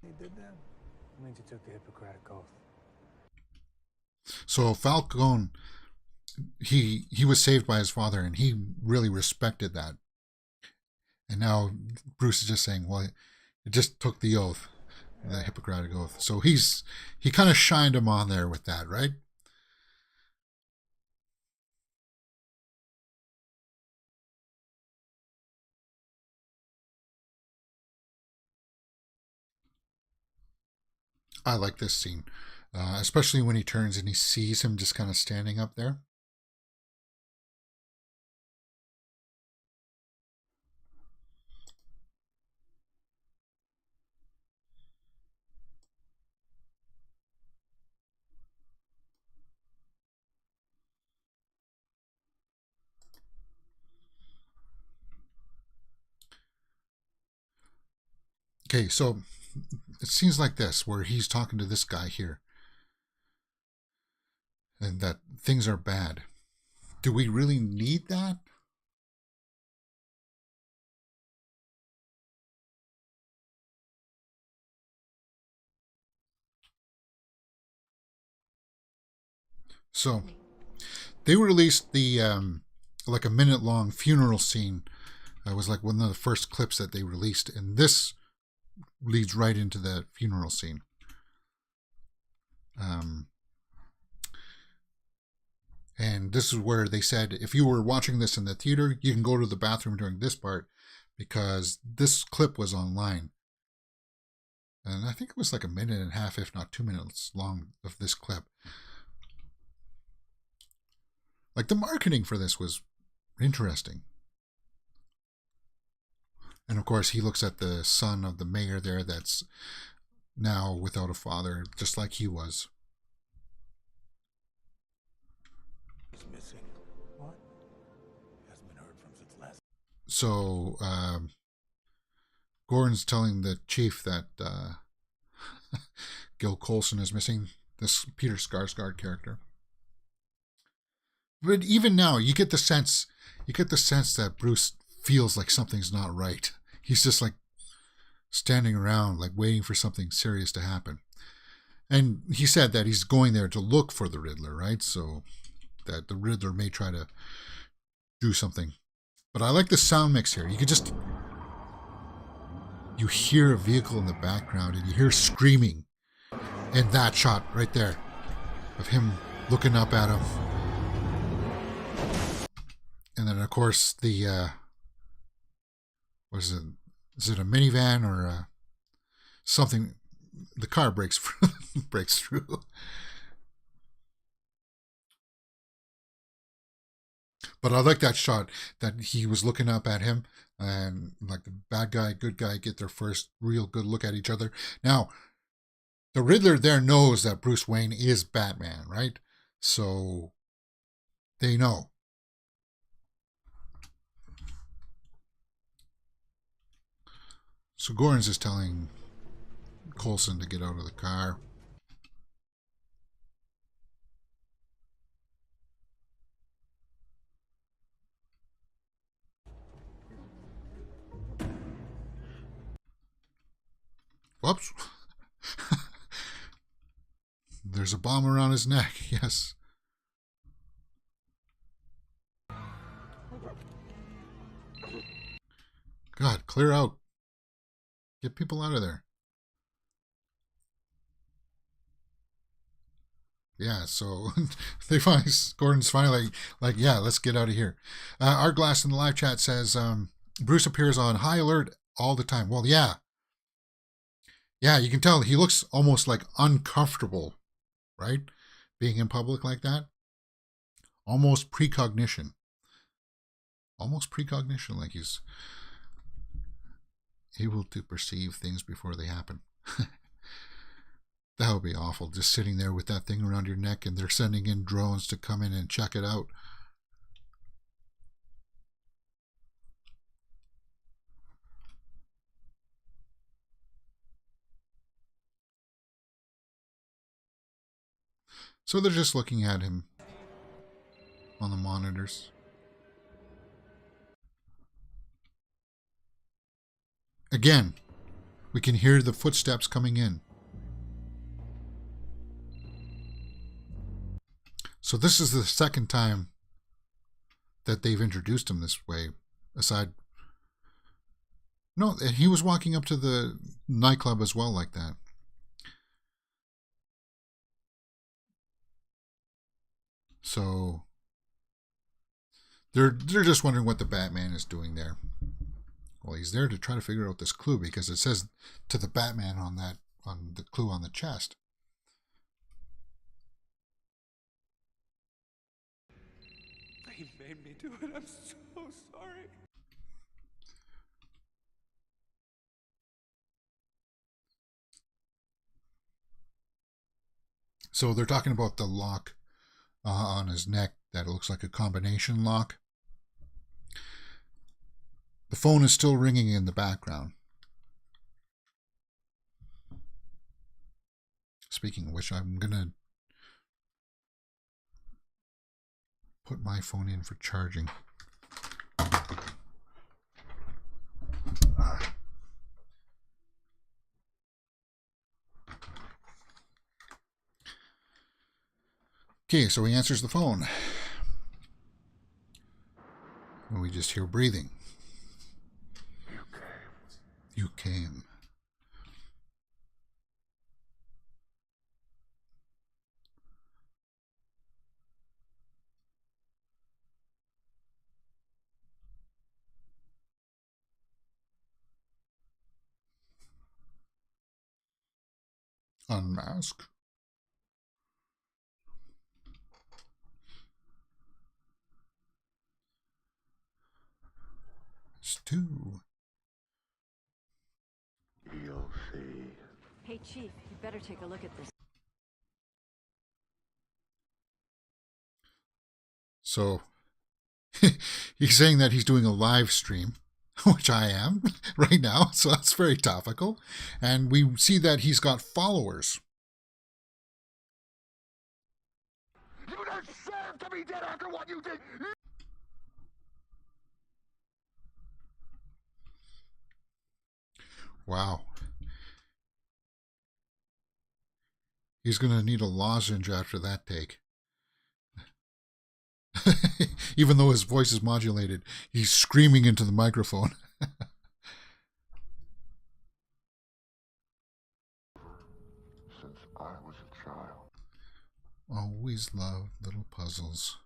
He did that? It means he took the Hippocratic Oath. So Falcone, he was saved by his father, and he really respected that. And now Bruce is just saying, well, it just took the oath. the Hippocratic Oath. So he kind of shined him on there with that, right? I like this scene, especially when he turns and he sees him just kind of standing up there. Okay, so it seems like this, where he's talking to this guy here, and that things are bad. Do we really need that? So they released the like a minute-long funeral scene. It was like one of the first clips that they released, and this leads right into the funeral scene. And this is where they said, if you were watching this in the theater, you can go to the bathroom during this part, because this clip was online. And I think it was like a minute and a half, if not 2 minutes long, of this clip. Like, the marketing for this was interesting. And of course, he looks at the son of the mayor there that's now without a father, just like he was. He's missing. What? Hasn't been heard from since last. So, Gordon's telling the chief that Gil Colson is missing, this Peter Skarsgård character. But even now, you get the sense that Bruce feels like something's not right. He's just like standing around, like waiting for something serious to happen. And he said that he's going there to look for the Riddler, right? So that the Riddler may try to do something. But I like the sound mix here. You hear a vehicle in the background and you hear screaming. And that shot right there of him looking up at him. And then, of course, the, what is it? Is it a minivan or something? The car breaks through. But I like that shot that he was looking up at him, and like the bad guy, good guy get their first real good look at each other. Now, the Riddler there knows that Bruce Wayne is Batman, right? So they know. So Gordon's just telling Colson to get out of the car. Whoops. There's a bomb around his neck, yes. God, clear out. Get people out of there. Yeah, so they finally, Gordon's finally like, yeah, let's get out of here. Our Glass in the live chat says, Bruce appears on high alert all the time. Well, yeah. Yeah, you can tell he looks almost like uncomfortable, right? Being in public like that. Almost precognition. Almost precognition, like he's able to perceive things before they happen. That would be awful, just sitting there with that thing around your neck and they're sending in drones to come in and check it out. So they're just looking at him on the monitors. Again, we can hear the footsteps coming in. So this is the second time that they've introduced him this way, aside... No, he was walking up to the nightclub as well like that. So they're just wondering what the Batman is doing there. Well, he's there to try to figure out this clue because it says to the Batman on the clue on the chest. He made me do it. I'm so sorry. So they're talking about the lock on his neck that looks like a combination lock. The phone is still ringing in the background. Speaking of which, I'm going to put my phone in for charging. Okay, so he answers the phone. And we just hear breathing. You came. Unmask. Stu. You'll see. Hey, Chief, you better take a look at this. So he's saying that he's doing a live stream, which I am right now, so that's very topical. And we see that he's got followers. You deserve to be dead after what you did. Wow. He's going to need a lozenge after that take. Even though his voice is modulated, he's screaming into the microphone. Since I was a child. Always loved little puzzles.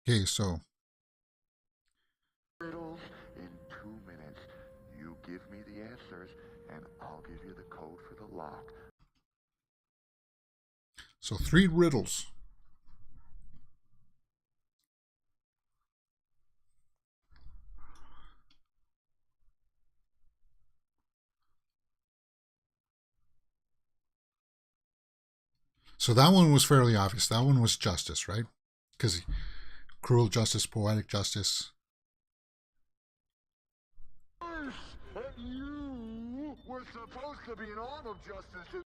Okay, so Riddles in 2 minutes. You give me the answers, and I'll give you the code for the lock. So 3 riddles. So that one was fairly obvious. That one was justice, right? Because cruel justice, poetic justice. You were supposed to be an arm of justice.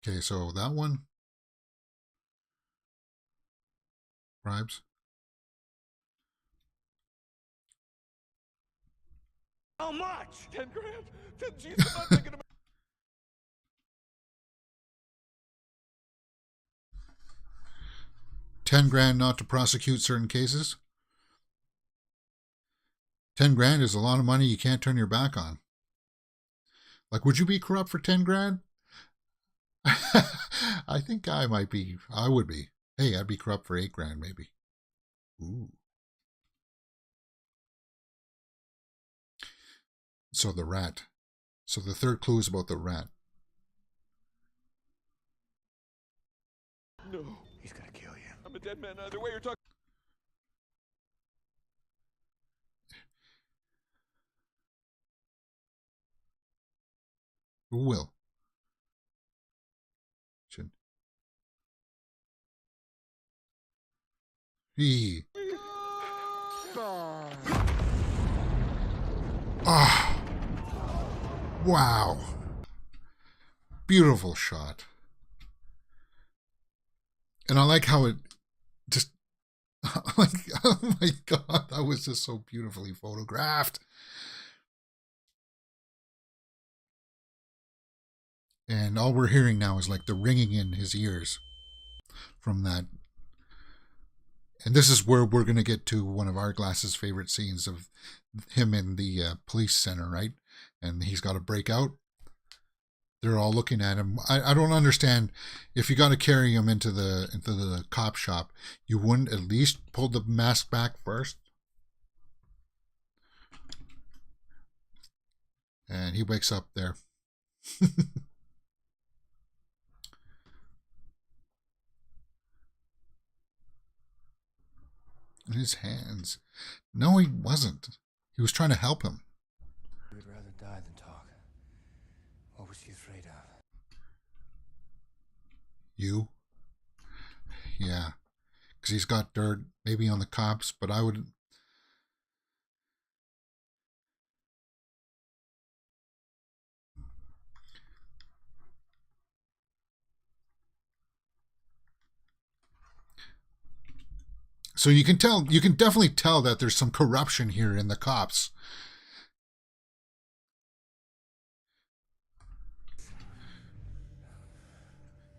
Okay, so that one. Bribes. How much? 10 grand? 10 G's, I'm not thinking about. 10 grand not to prosecute certain cases. 10 grand is a lot of money you can't turn your back on. Like, would you be corrupt for 10 grand? I think I might be. I would be. Hey, I'd be corrupt for 8 grand maybe. Ooh. So the rat. So the third clue is about the rat. No. He's gonna kill you. I'm a dead man either way you're talking. Who will? Should. He. Ah. Wow. Beautiful shot. And I like how it just I Oh my God, that was just so beautifully photographed. And all we're hearing now is like the ringing in his ears from that. And this is where we're going to get to one of our Glass's favorite scenes of him in the police center, right? And he's got to break out. They're all looking at him. I don't understand. If you got to carry him into the cop shop, you wouldn't at least pull the mask back first? And he wakes up there. In his hands. No, he wasn't. He was trying to help him. You would rather die than talk. What was she afraid of? You? Yeah. Because he's got dirt, maybe on the cops, but I would... So you can definitely tell that there's some corruption here in the cops.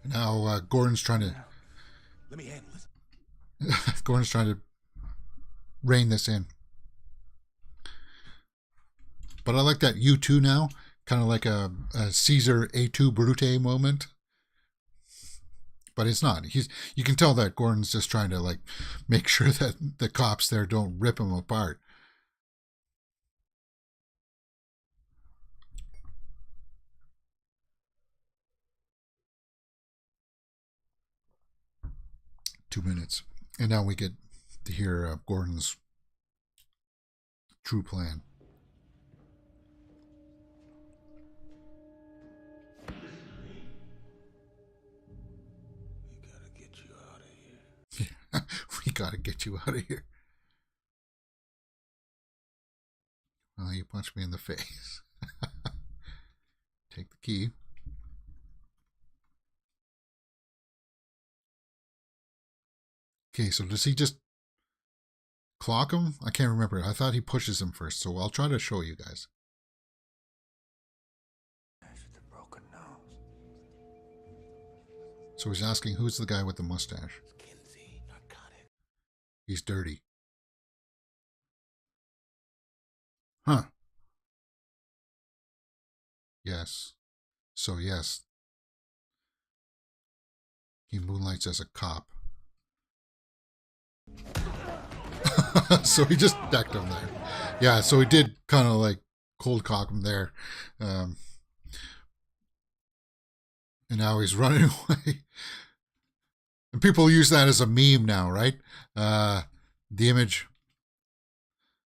Now Gordon's trying to... Let me handle this. Gordon's trying to rein this in. But I like that U2 now. Kind of like a Caesar A2 Brute moment. But it's not. You can tell that Gordon's just trying to like make sure that the cops there don't rip him apart. Two minutes. And now we get to hear Gordon's true plan. We gotta get you out of here. Well, you punched me in the face. Take the key. Okay, so does he just clock him? I can't remember. I thought he pushes him first, so I'll try to show you guys. The broken nose. So he's asking, who's the guy with the mustache? He's dirty. Huh. Yes. So yes. He moonlights as a cop. So he just decked him there. Yeah, so he did kind of like cold cock him there. And now he's running away. And people use that as a meme now, right? The image.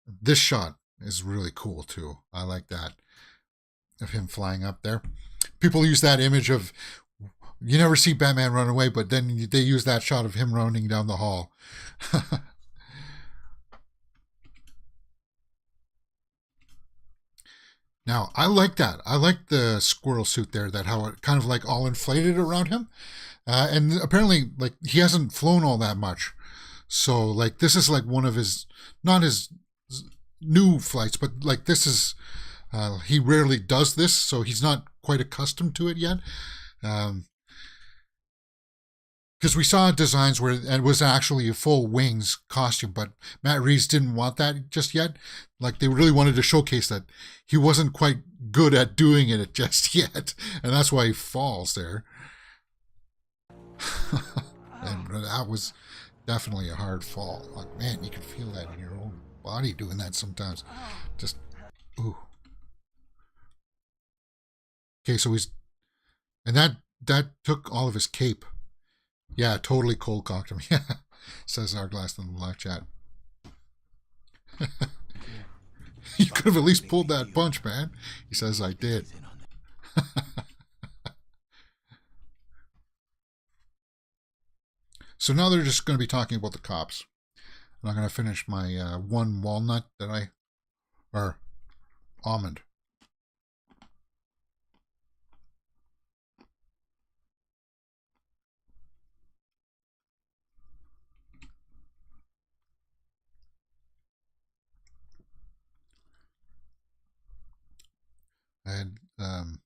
This shot is really cool too. I like that. Of him flying up there. People use that image of, you never see Batman run away, but then they use that shot of him running down the hall. Now, I like that. I like the squirrel suit there, that how it kind of like all inflated around him. And apparently, like, he hasn't flown all that much. So, like, this is like one of his, not his new flights, but like this is, he rarely does this, so he's not quite accustomed to it yet. Because we saw designs where it was actually a full wings costume, but Matt Reeves didn't want that just yet. Like, they really wanted to showcase that he wasn't quite good at doing it just yet, and that's why he falls there. And that was definitely a hard fall. Like, man, you can feel that in your own body doing that sometimes. Just, ooh. Okay, so he's, and that took all of his cape. Yeah, totally cold cocked him. Yeah, says Hourglass in the live chat. You could have at least pulled that punch, man. He says, I did. So now they're just going to be talking about the cops. And I'm going to finish my one walnut that or almond. I had an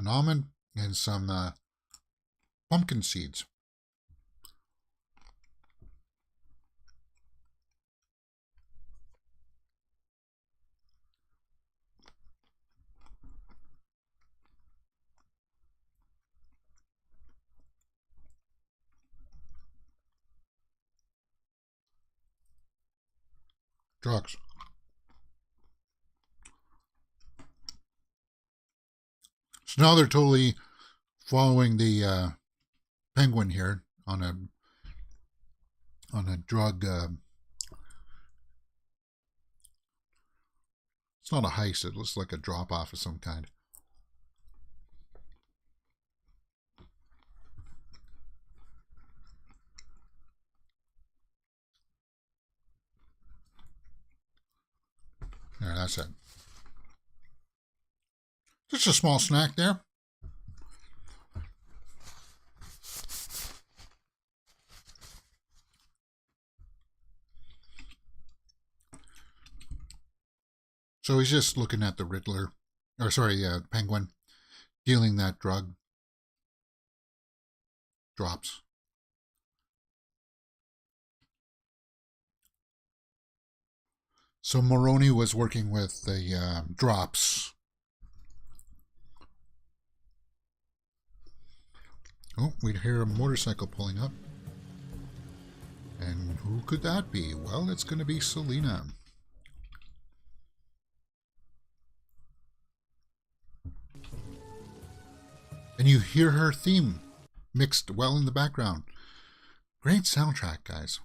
almond and some pumpkin seeds. Drugs. So now they're totally following the penguin here on a drug. It's not a heist. It looks like a drop off of some kind. There, that's it. Just a small snack there. So he's just looking at the Riddler, or sorry, Penguin, dealing that drug. Drops. So Moroni was working with the drops. Oh, we'd hear a motorcycle pulling up. And who could that be? Well, it's going to be Selena. And you hear her theme mixed well in the background. Great soundtrack, guys.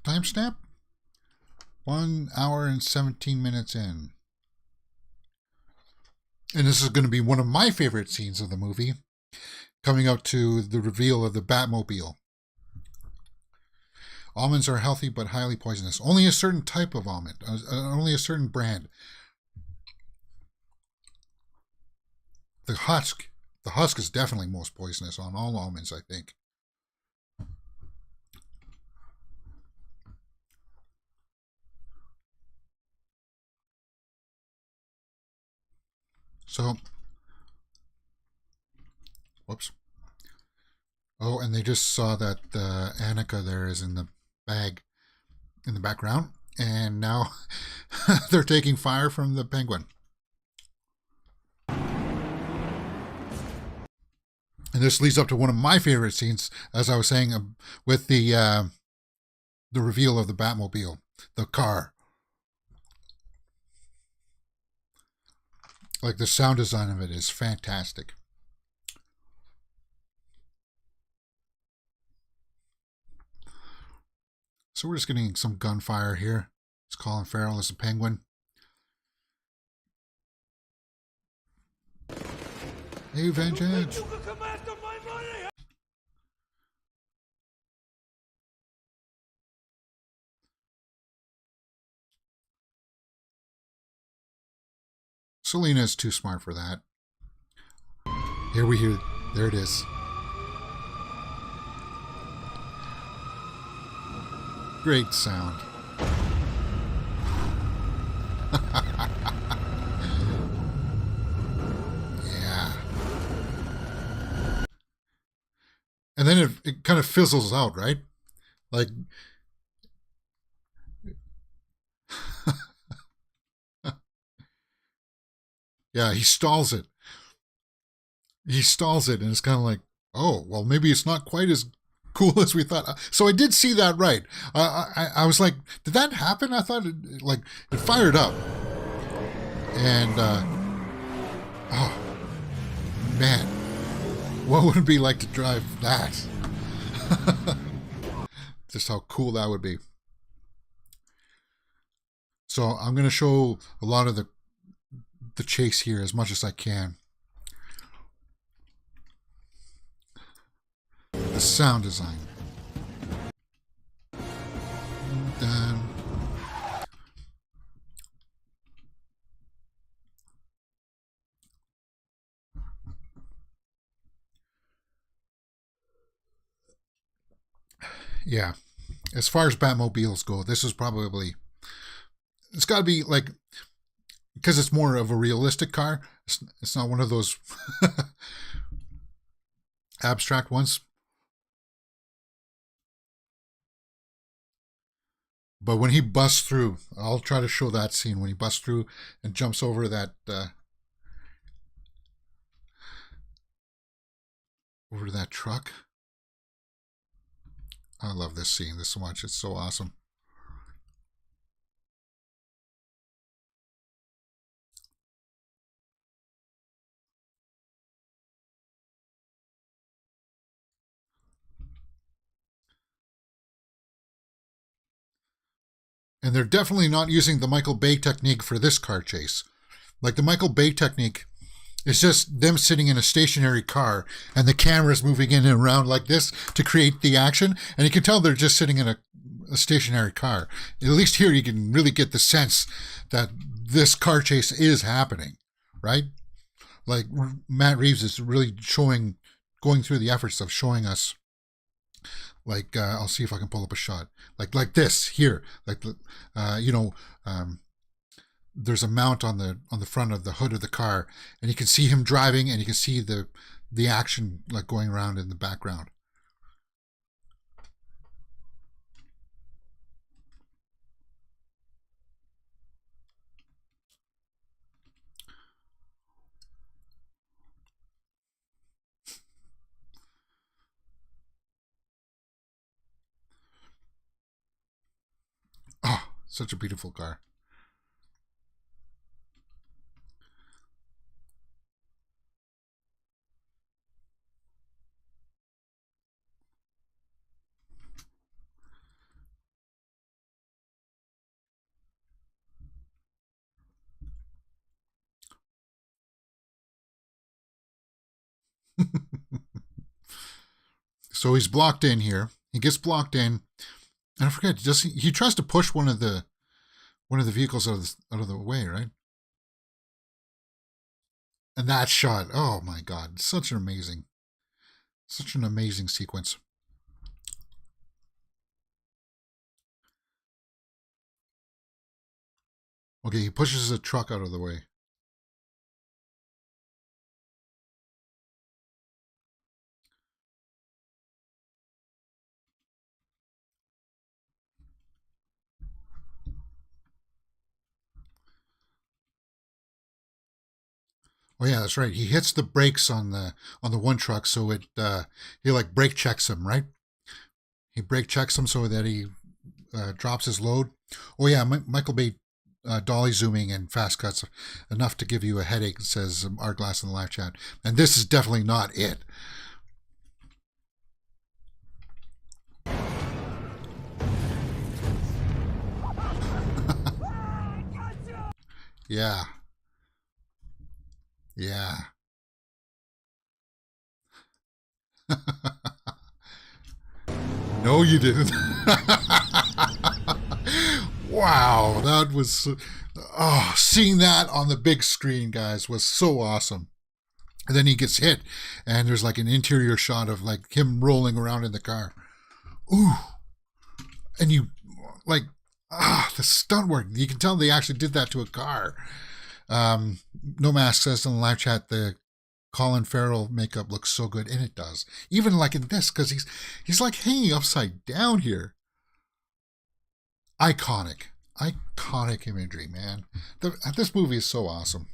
Timestamp? 1 hour and 17 minutes in. And this is going to be one of my favorite scenes of the movie, coming up to the reveal of the Batmobile. Almonds are healthy but highly poisonous. Only a certain type of almond, only a certain brand. The husk is definitely most poisonous on all almonds, I think. So, whoops. Oh, and they just saw that Annika there is in the bag in the background, and now they're taking fire from the penguin. And this leads up to one of my favorite scenes, as I was saying, with the reveal of the Batmobile, the car. Like, the sound design of it is fantastic. So we're just getting some gunfire here. It's Colin Farrell as the Penguin. Hey, vengeance! Selena is too smart for that. Here we hear, there it is. Great sound. Yeah. And then it kind of fizzles out, right? Like, yeah, he stalls it. He stalls it, and it's kind of like, oh, well, maybe it's not quite as cool as we thought. So I did see that right. I was like, did that happen? I thought it fired up. And, oh, man, what would it be like to drive that? Just how cool that would be. So I'm going to show a lot of the chase here as much as I can. The sound design. Yeah. as far as Batmobiles go, this is probably, it's got to be like, because it's more of a realistic car. It's not one of those abstract ones. But when he busts through, I'll try to show that scene when he busts through and jumps over that truck. I love this scene this much. It's so awesome. And they're definitely not using the Michael Bay technique for this car chase. Like the Michael Bay technique, it's just them sitting in a stationary car and the camera's moving in and around like this to create the action. And you can tell they're just sitting in a stationary car. At least here you can really get the sense that this car chase is happening, right? Like Matt Reeves is really going through the efforts of showing us. Like I'll see if I can pull up a shot like this here, like there's a mount on the front of the hood of the car, and you can see him driving, and you can see the action like going around in the background. Oh, such a beautiful car. So he's blocked in here. He gets blocked in, and I forget. He tries to push one of the vehicles out of the way, right? And that shot, oh my God, such an amazing sequence. Okay, he pushes a truck out of the way. Oh yeah, that's right. He hits the brakes on the one truck, so it he like brake checks him, right? He brake checks him so that he drops his load. Oh yeah, Michael Bay dolly zooming and fast cuts enough to give you a headache, says Art Glass in the live chat. And this is definitely not it. Yeah. Yeah. No, you didn't. Wow, that was... Oh, seeing that on the big screen, guys, was so awesome. And then he gets hit, and there's like an interior shot of like him rolling around in the car. Ooh. And you, like, the stunt work. You can tell they actually did that to a car. No Mask says in the live chat, the Colin Farrell makeup looks so good, and it does. Even like in this, because he's like hanging upside down here. Iconic imagery, man. This movie is so awesome.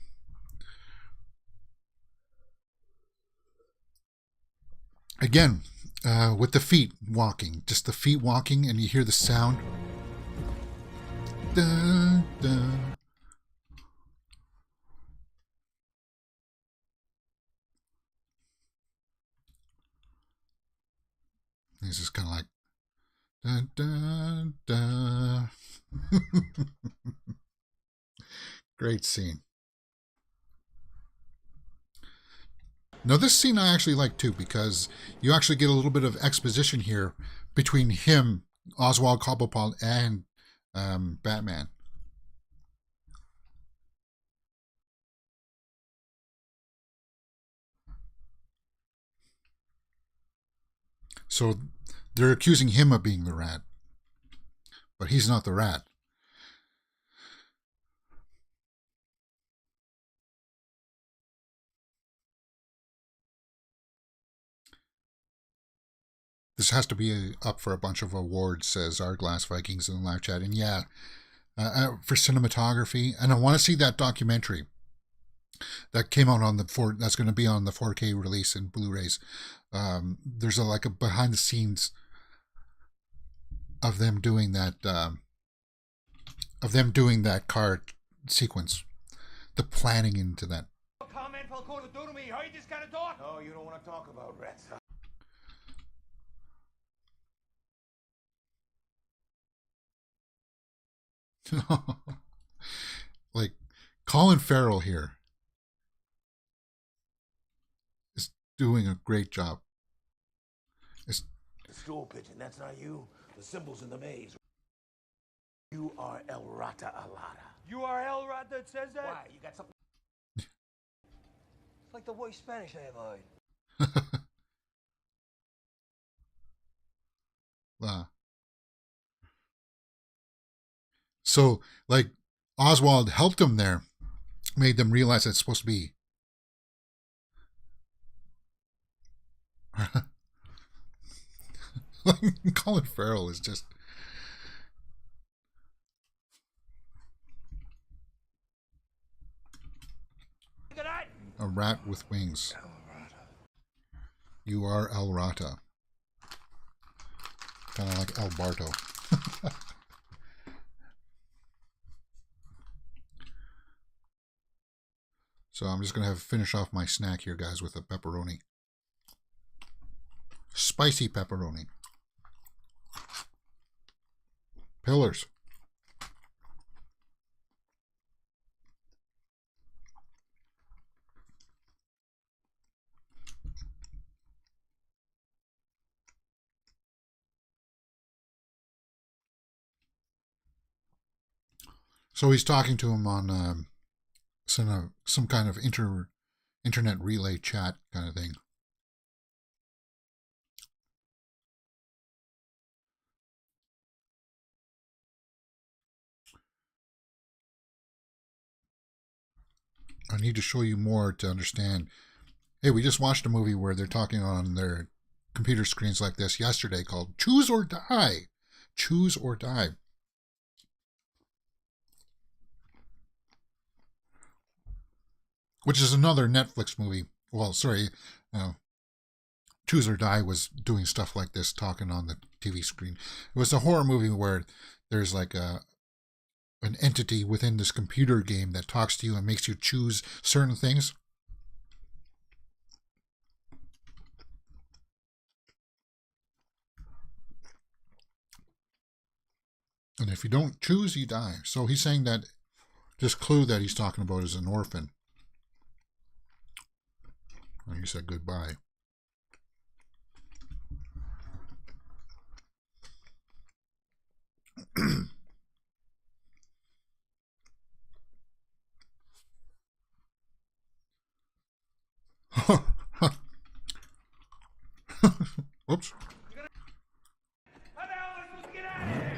Again, with the feet walking, just the feet walking, and you hear the sound. Dun, dun. He's just kind of like, dun, dun, dun. Great scene. Now, this scene I actually like too, because you actually get a little bit of exposition here between him, Oswald Cobblepot, and Batman. So they're accusing him of being the rat. but he's not the rat. This has to be up for a bunch of awards, says our Glass Vikings in the live chat. And yeah, for cinematography. And I want to see that documentary that came out on that's going to be on the 4K release and Blu-rays. There's a behind the scenes of them doing that car sequence, the planning into that. Comment Falcone do to me. How you just gotta talk? No, you don't want to talk about rats. Like Colin Farrell here is doing a great job. The stool pigeon, that's not you. The symbols in the maze. You are El Rata Alada. You are El Rat that says that? Why? You got something? It's like the worst Spanish I ever heard. So, like, Oswald helped him there, made them realize it's supposed to be. Colin Farrell is just. A rat with wings. You are El Rata. Kind of like El Barto. So I'm just going to finish off my snack here, guys, with a pepperoni. Spicy pepperoni. Pillars. So he's talking to him on some kind of internet relay chat kind of thing. I need to show you more to understand. Hey, we just watched a movie where they're talking on their computer screens like this yesterday called Choose or Die. Choose or Die. Which is another Netflix movie. Well, sorry, Choose or Die was doing stuff like this, talking on the TV screen. It was a horror movie where there's like an entity within this computer game that talks to you and makes you choose certain things. And if you don't choose, you die. So he's saying that this clue that he's talking about is an orphan. And he said goodbye. Oops. How the hell am I supposed to get out of here?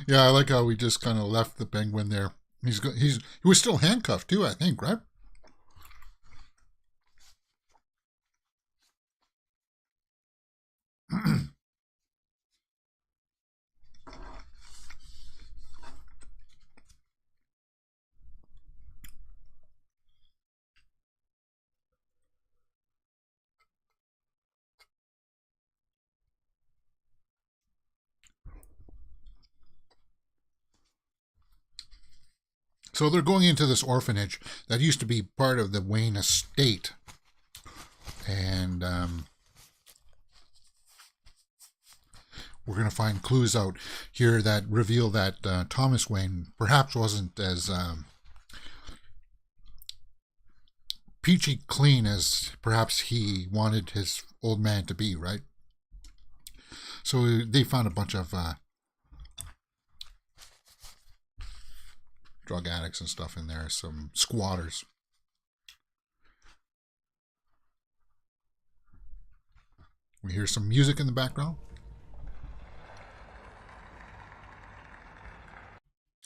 Yeah, I like how we just kind of left the penguin there. He was still handcuffed too, I think, right? So they're going into this orphanage that used to be part of the Wayne estate. And we're going to find clues out here that reveal that Thomas Wayne perhaps wasn't as peachy clean as perhaps he wanted his old man to be, right? So they found a bunch of drug addicts and stuff in there, some squatters. We hear some music in the background.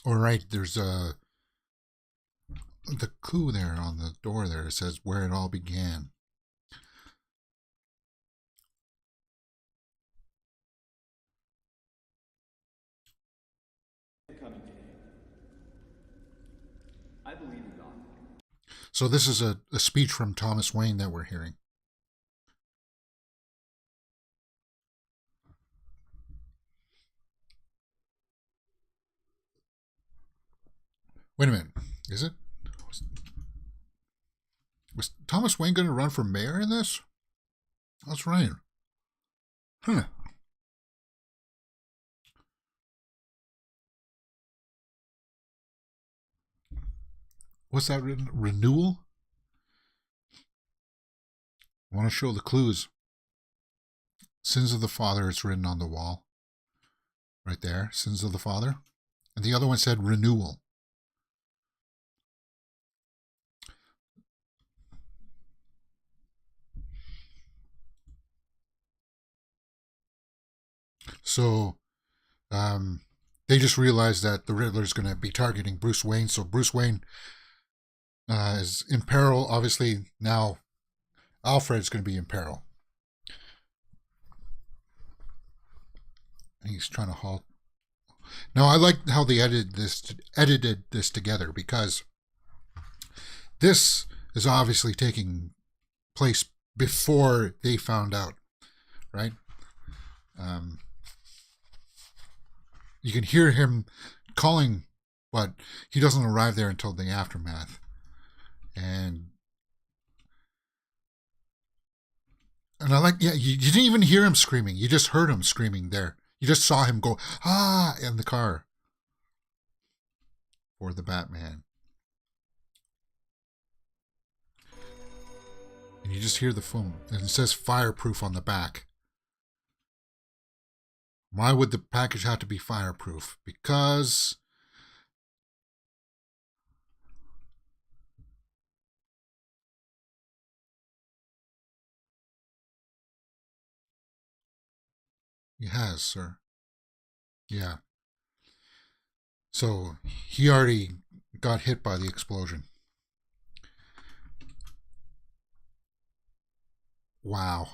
All right, there's the clue there on the door there. It says where it all began. I believe in God. So this is a speech from Thomas Wayne that we're hearing. Wait a minute. Is it? Was Thomas Wayne going to run for mayor in this? That's right. Huh. What's that written? Renewal? I want to show the clues. Sins of the Father is written on the wall. Right there. Sins of the Father. And the other one said renewal. So, they just realized that the Riddler is going to be targeting Bruce Wayne. So Bruce Wayne is in peril. Obviously, now Alfred's going to be in peril. He's trying to halt. Now, I like how they edited this together, because this is obviously taking place before they found out, right? You can hear him calling, but he doesn't arrive there until the aftermath. And I like, yeah, you didn't even hear him screaming. You just heard him screaming there. You just saw him go, ah, in the car for the Batman. And you just hear the phone. And it says fireproof on the back. Why would the package have to be fireproof? Because he has, sir. Yeah. So he already got hit by the explosion. Wow.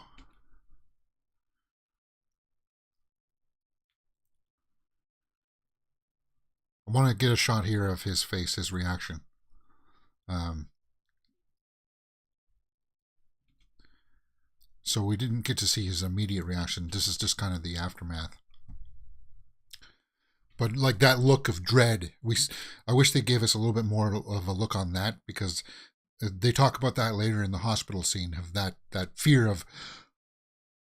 I want to get a shot here of his face, his reaction. So we didn't get to see his immediate reaction. This is just kind of the aftermath. But like that look of dread, I wish they gave us a little bit more of a look on that, because they talk about that later in the hospital scene, of that fear of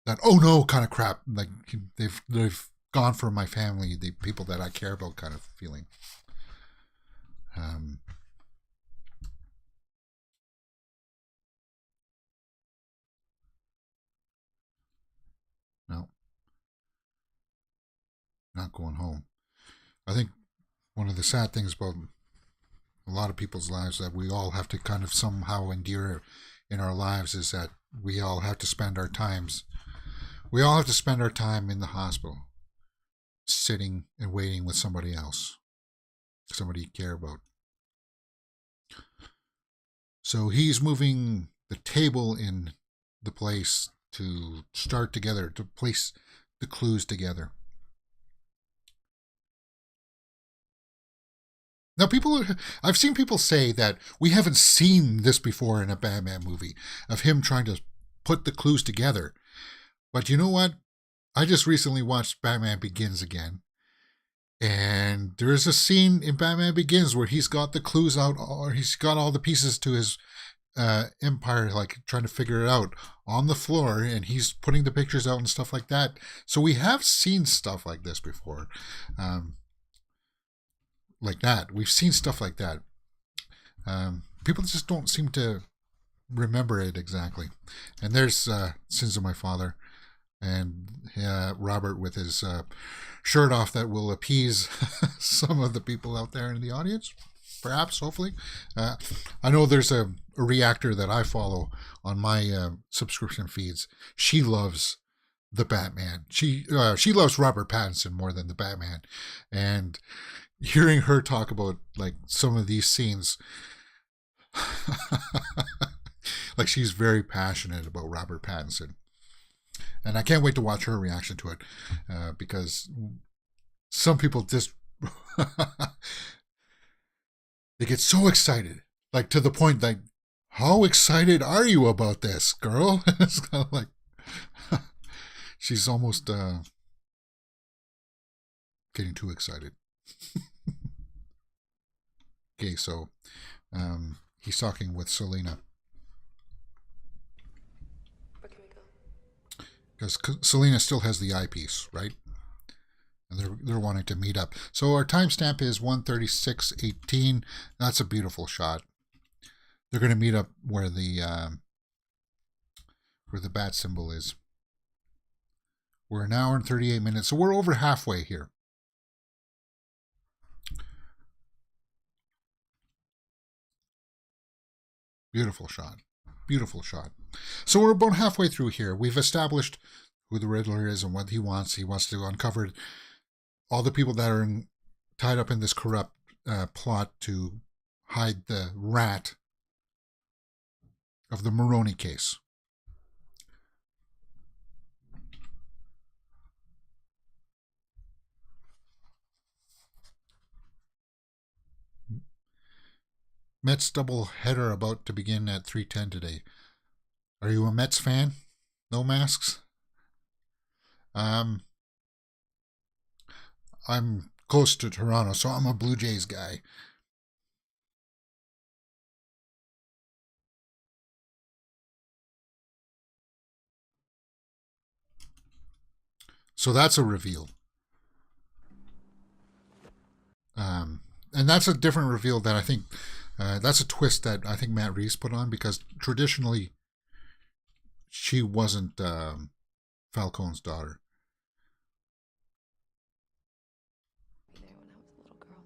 that, oh no, kind of crap. Like they've gone for my family, the people that I care about, kind of feeling. No, not going home. I think one of the sad things about a lot of people's lives that we all have to kind of somehow endure in our lives is that we all have to spend our time in the hospital, sitting and waiting with somebody else, somebody you care about. So he's moving the table in the place to start together, to place the clues together. Now, I've seen people say that we haven't seen this before in a Batman movie, of him trying to put the clues together. But you know what? I just recently watched Batman Begins again. And there is a scene in Batman Begins where he's got the clues out, or he's got all the pieces to his empire, like trying to figure it out on the floor, and he's putting the pictures out and stuff like that. So we have seen stuff like this before. Like that. We've seen stuff like that. People just don't seem to remember it exactly. And there's Sins of My Father, and Robert with his shirt off that will appease some of the people out there in the audience, perhaps, hopefully. I know there's a reactor that I follow on my subscription feeds. She loves the Batman. She loves Robert Pattinson more than the Batman. And hearing her talk about like some of these scenes, like she's very passionate about Robert Pattinson. And I can't wait to watch her reaction to it, because some people just they get so excited, like to the point like, how excited are you about this, girl? It's kind of like she's almost getting too excited. Okay, so he's talking with Selena. Where can we go? Because Selena still has the eyepiece, right? And they're wanting to meet up. So our timestamp is 1:36:18. That's a beautiful shot. They're going to meet up where the bat symbol is. We're an hour and 38 minutes, so we're over halfway here. Beautiful shot. Beautiful shot. So we're about halfway through here. We've established who the Riddler is and what he wants. He wants to uncover all the people that are tied up in this corrupt plot to hide the rat of the Maroney case. Mets double header about to begin at 3:10 today. Are you a Mets fan? No masks? I'm close to Toronto, so I'm a Blue Jays guy. So that's a reveal. And that's a different reveal that I think, that's a twist that I think Matt Reeves put on, because traditionally she wasn't Falcone's daughter. There when I was a little girl.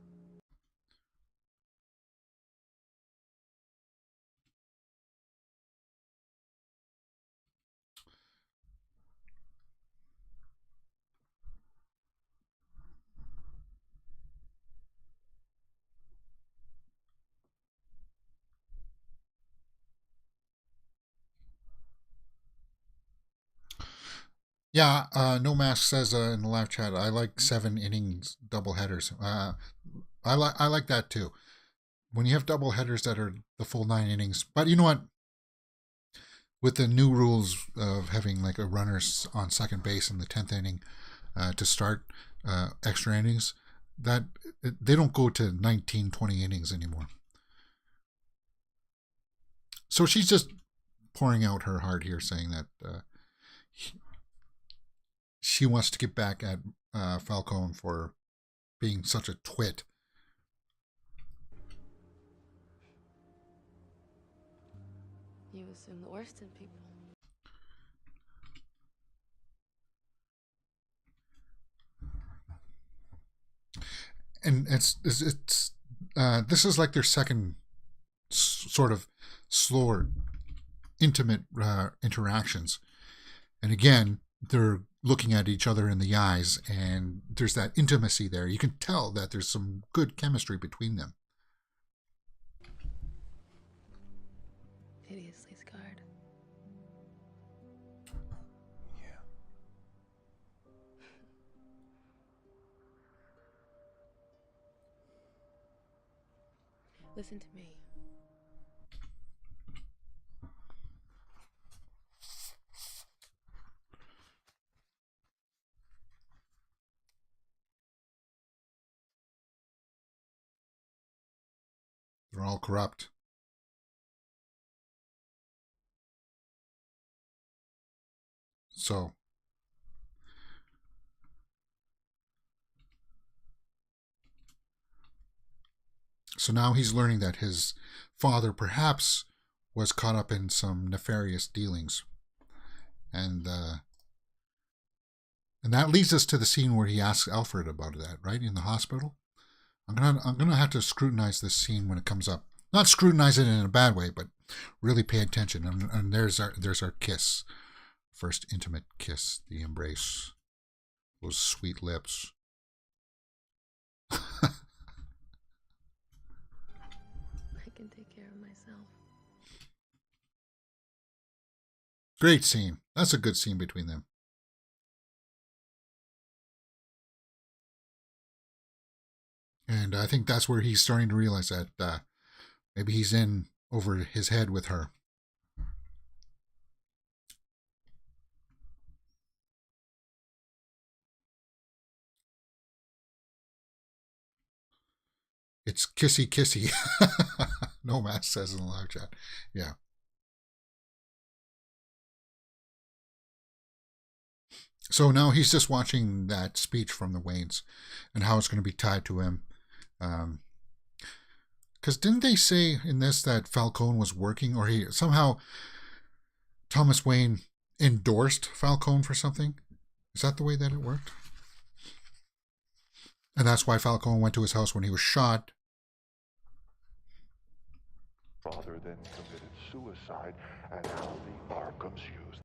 Yeah, No Mask says in the live chat, I like 7 innings double headers. I like that too. When you have double headers that are the full 9 innings. But you know what? With the new rules of having like a runner on second base in the 10th inning to start extra innings, that they don't go to 19, 20 innings anymore. So she's just pouring out her heart here, saying that she wants to get back at Falcone for being such a twit. You assume the worst in people. And it's this is like their second sort of slower, intimate interactions. And again, they're looking at each other in the eyes, and there's that intimacy there. You can tell that there's some good chemistry between them. Hideously scarred. Yeah. Listen to me. They're all corrupt. So now he's learning that his father perhaps was caught up in some nefarious dealings. And that leads us to the scene where he asks Alfred about that, right? In the hospital. I'm gonna have to scrutinize this scene when it comes up. Not scrutinize it in a bad way, but really pay attention. And there's our kiss First intimate kiss, the embrace, those sweet lips. I can take care of myself. Great scene. That's a good scene between them. And I think that's where he's starting to realize that maybe he's in over his head with her. It's kissy kissy. No Matt says in the live chat. Yeah. So now he's just watching that speech from the Waynes and how it's going to be tied to him. Because didn't they say in this that Falcone was working, or he somehow Thomas Wayne endorsed Falcone for something? Is that the way that it worked? And that's why Falcone went to his house when he was shot. Father then committed suicide, and how the Arkhams used.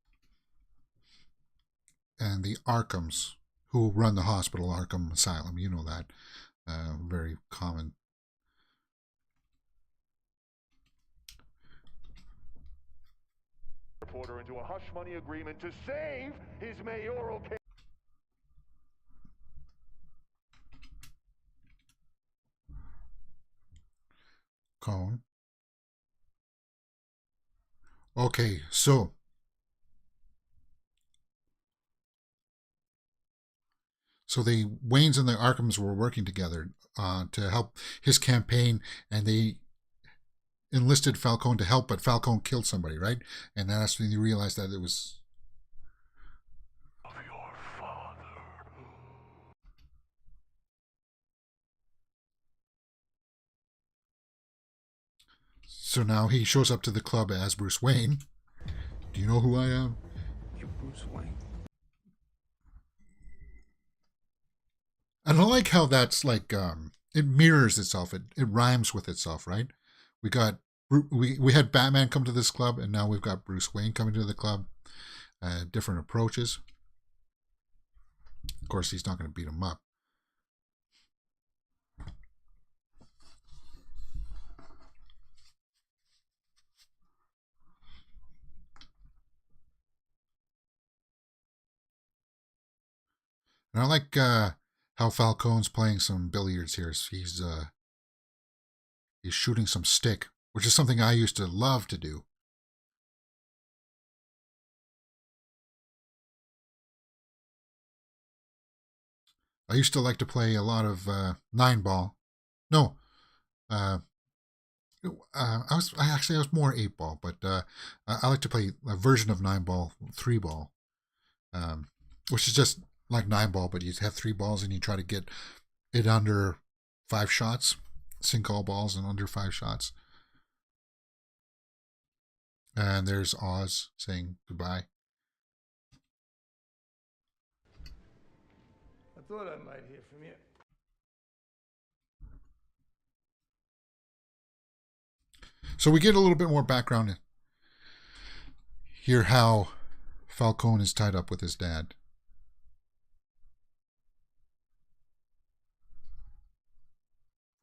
And the Arkhams, who run the hospital, Arkham Asylum, you know that. Very common. Reporter into a hush money agreement to save his mayoral case. Cone. Okay, so the Waynes and the Arkhams were working together to help his campaign, and they enlisted Falcone to help, but Falcone killed somebody, right? And that's when you realized that it was Of your father. So now he shows up to the club as Bruce Wayne. Do you know who I am? You're Bruce Wayne. And I like how that's like it mirrors itself. It rhymes with itself, right? We had Batman come to this club, and now we've got Bruce Wayne coming to the club. Different approaches. Of course, he's not going to beat him up. And I like how Falcone's playing some billiards here. He's shooting some stick, which is something I used to love to do. I used to like to play a lot of 9-ball. No, I was more 8-ball, but I like to play a version of 9-ball, 3-ball, which is just like 9-ball, but you have 3 balls and you try to get it under 5 shots, sink all balls in under 5 shots. And there's Oz saying goodbye. I thought I might hear from you. So we get a little bit more background here, how Falcone is tied up with his dad.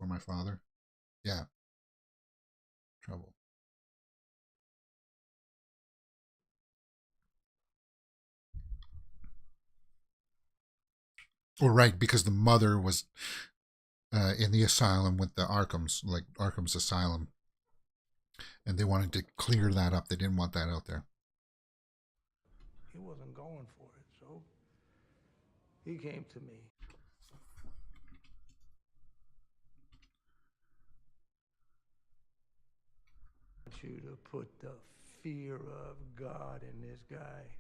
For my father? Yeah. Trouble. Oh, right, because the mother was in the asylum with the Arkhams, like Arkham's asylum. And they wanted to clear that up. They didn't want that out there. He wasn't going for it, so he came to me. I want you to put the fear of God in this guy.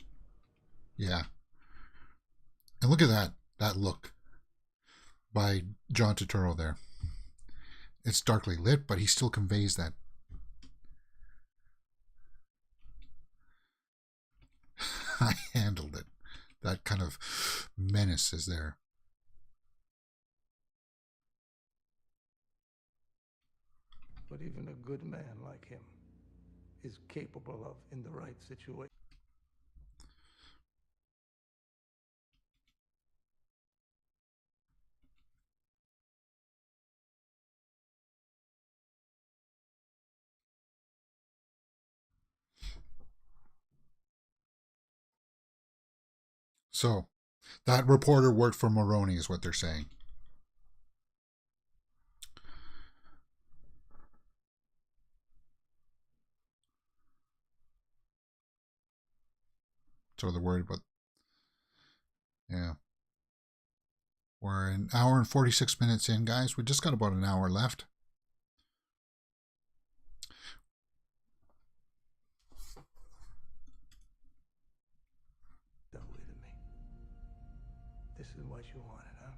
Yeah. And look at that look by John Turturro there. It's darkly lit, but he still conveys that. I handled it. That kind of menace is there. But even a good man like him is capable of in the right situation. So that reporter worked for Moroni is what they're saying. So they're worried about, yeah. We're an hour and 46 minutes in, guys. We just got about an hour left. Zoe to me. This is what you wanted, huh?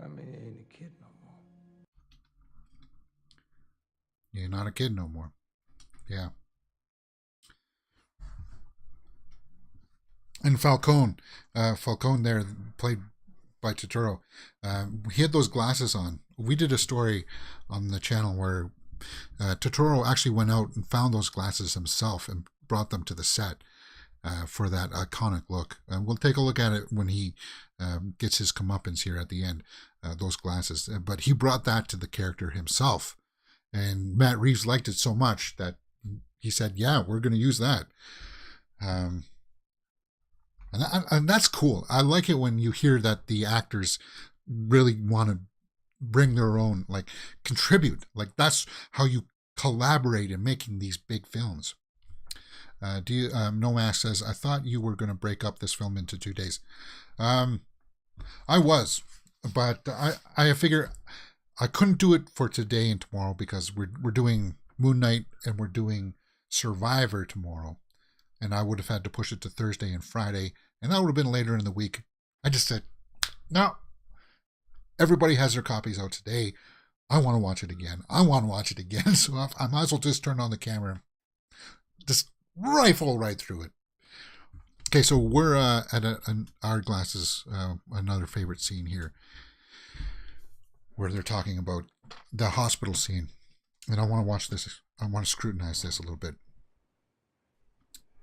I mean, you ain't a kid no more. You're not a kid no more. Yeah. And Falcone there, played by Turturro, he had those glasses on. We did a story on the channel where Turturro actually went out and found those glasses himself and brought them to the set for that iconic look. And we'll take a look at it when he gets his comeuppance here at the end, those glasses. But he brought that to the character himself. And Matt Reeves liked it so much that he said, yeah, we're going to use that. And that's cool. I like it when you hear that the actors really want to bring their own, like, contribute. Like, that's how you collaborate in making these big films. Nomask says, I thought you were going to break up this film into 2 days. I was, but I figure I couldn't do it for today and tomorrow because we're doing Moon Knight and we're doing Survivor tomorrow. And I would have had to push it to Thursday and Friday, and that would have been later in the week. I just said, no, everybody has their copies out today. I want to watch it again. So I might as well just turn on the camera, just rifle right through it. Okay, so we're at an Hourglass's another favorite scene here, where they're talking about the hospital scene. And I want to watch this. I want to scrutinize this a little bit.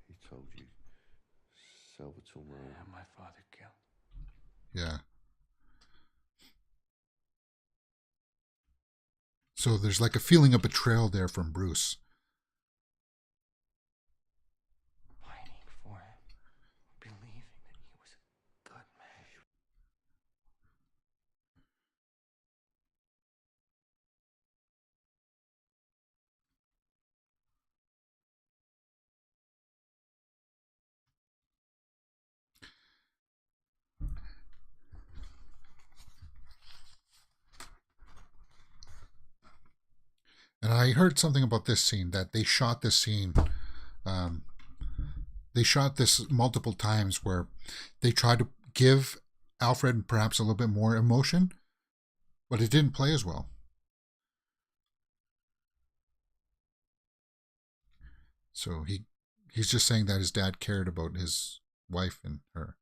He told you Salvatore Marone. My father killed. Yeah. So there's like a feeling of betrayal there from Bruce. Fighting for him. Believing that he was a good man. And I heard something about this scene, that they shot this scene. They shot this multiple times where they tried to give Alfred perhaps a little bit more emotion, but it didn't play as well. So he's just saying that his dad cared about his wife and her.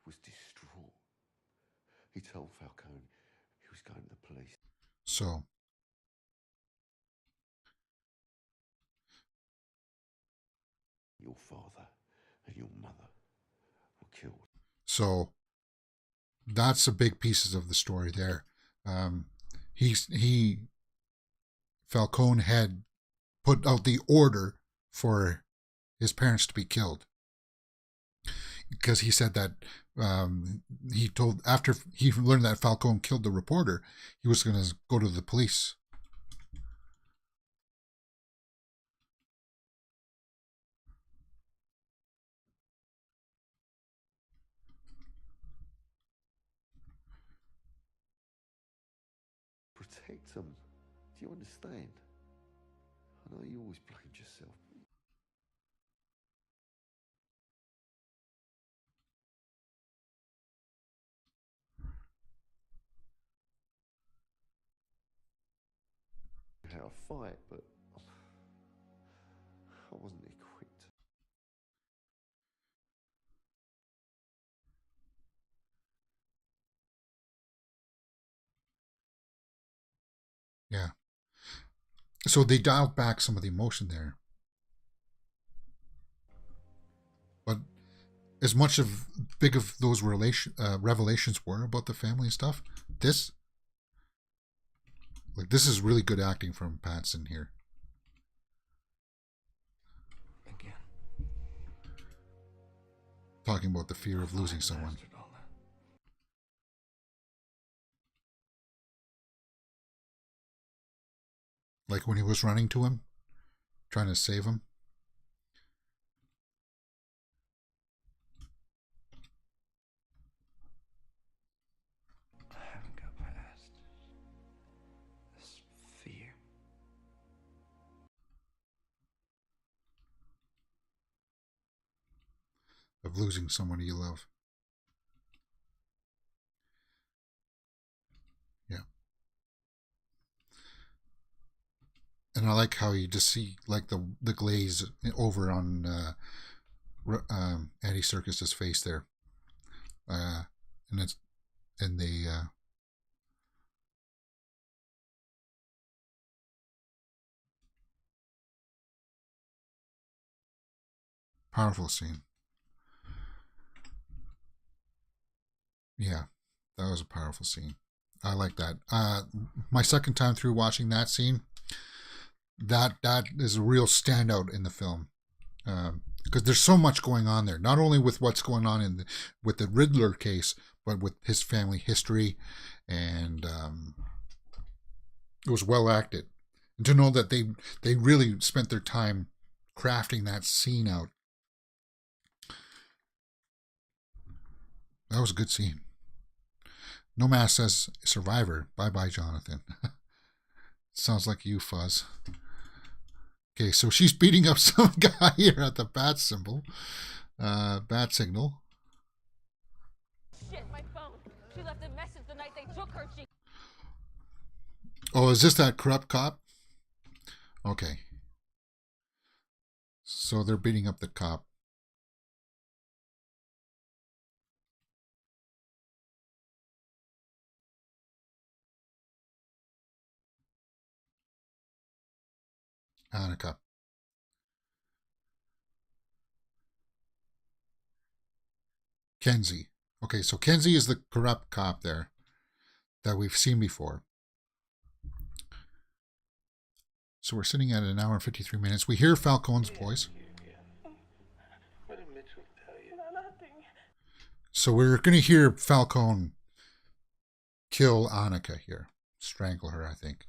Was distraught. He told Falcone he was going to the police. So Your father and your mother were killed. So that's the big pieces of the story there. Falcone had put out the order for his parents to be killed, because he said that he told, after he learned that Falcone killed the reporter, he was going to go to the police. Protect them. Do you understand? I know you always blamed yourself. How to fight, but I wasn't equipped. So they dialed back some of the emotion there. But as much of big of those revelations were about the family and stuff, this is really good acting from Pattinson here. Again. Talking about the fear of losing someone. Like when he was running to him, trying to save him. I haven't got past this fear. Of losing someone you love. Yeah. And I like how you just see like the glaze over on Andy Serkis's face there. And it's and they powerful scene. Yeah, that was a powerful scene. I like that. My second time through watching that scene, that is a real standout in the film, because there's so much going on there. Not only with what's going on with the Riddler case, but with his family history, and it was well acted. And to know that they really spent their time crafting that scene out. That was a good scene. No Mask says, Survivor. Bye-bye, Jonathan. Sounds like you, Fuzz. Okay, so she's beating up some guy here at the bat signal. Shit, my phone. She left a message the night they took her. Oh, is this that corrupt cop? Okay. So they're beating up the cop. Annika. Kenzie. Okay, so Kenzie is the corrupt cop there that we've seen before. So we're sitting at 1 hour and 53 minutes. We hear Falcone's voice. What did Mitchell tell you? Nothing. So we're going to hear Falcone kill Annika here. Strangle her, I think.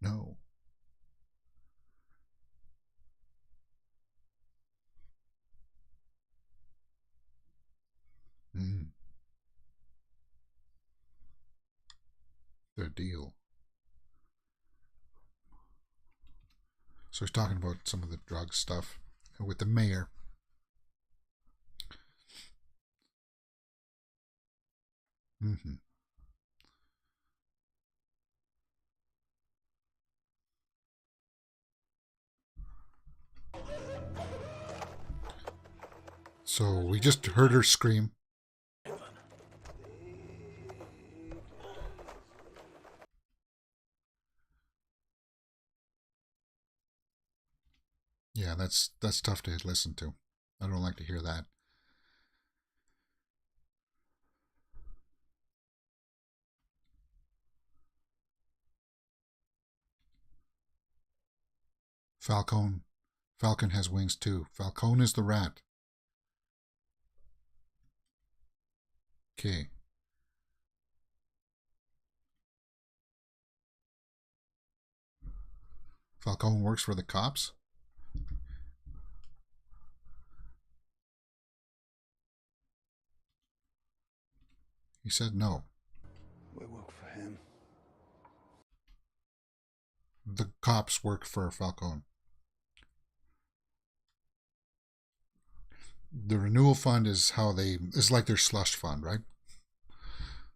No. Their deal. So he's talking about some of the drug stuff with the mayor. Mm-hmm. So we just heard her scream. Yeah, that's tough to listen to. I don't like to hear that. Falcone Falcon has wings too. Falcone is the rat. Okay. Falcone works for the cops? He said no. We work for him. The cops work for Falcone. The renewal fund is it's like their slush fund, right?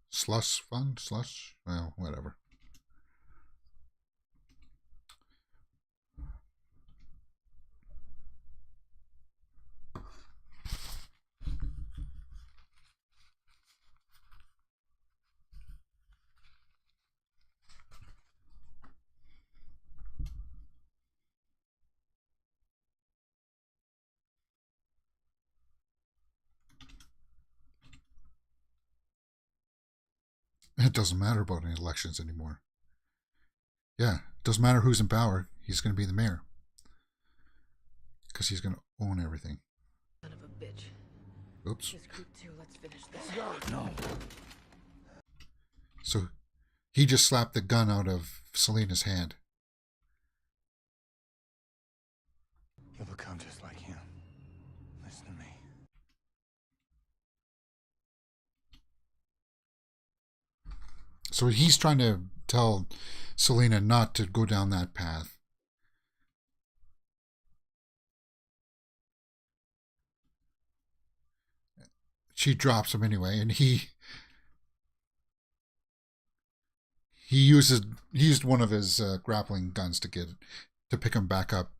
Slush fund? Slush? Well, whatever. It doesn't matter about any elections anymore. Yeah, it doesn't matter who's in power. He's going to be the mayor. Because he's going to own everything. Son of a bitch. Oops. This group too. Let's finish this. No. So he just slapped the gun out of Selena's hand. You'll become just like him. Listen to me. So he's trying to tell Selena not to go down that path. She drops him anyway, and he used one of his grappling guns to pick him back up,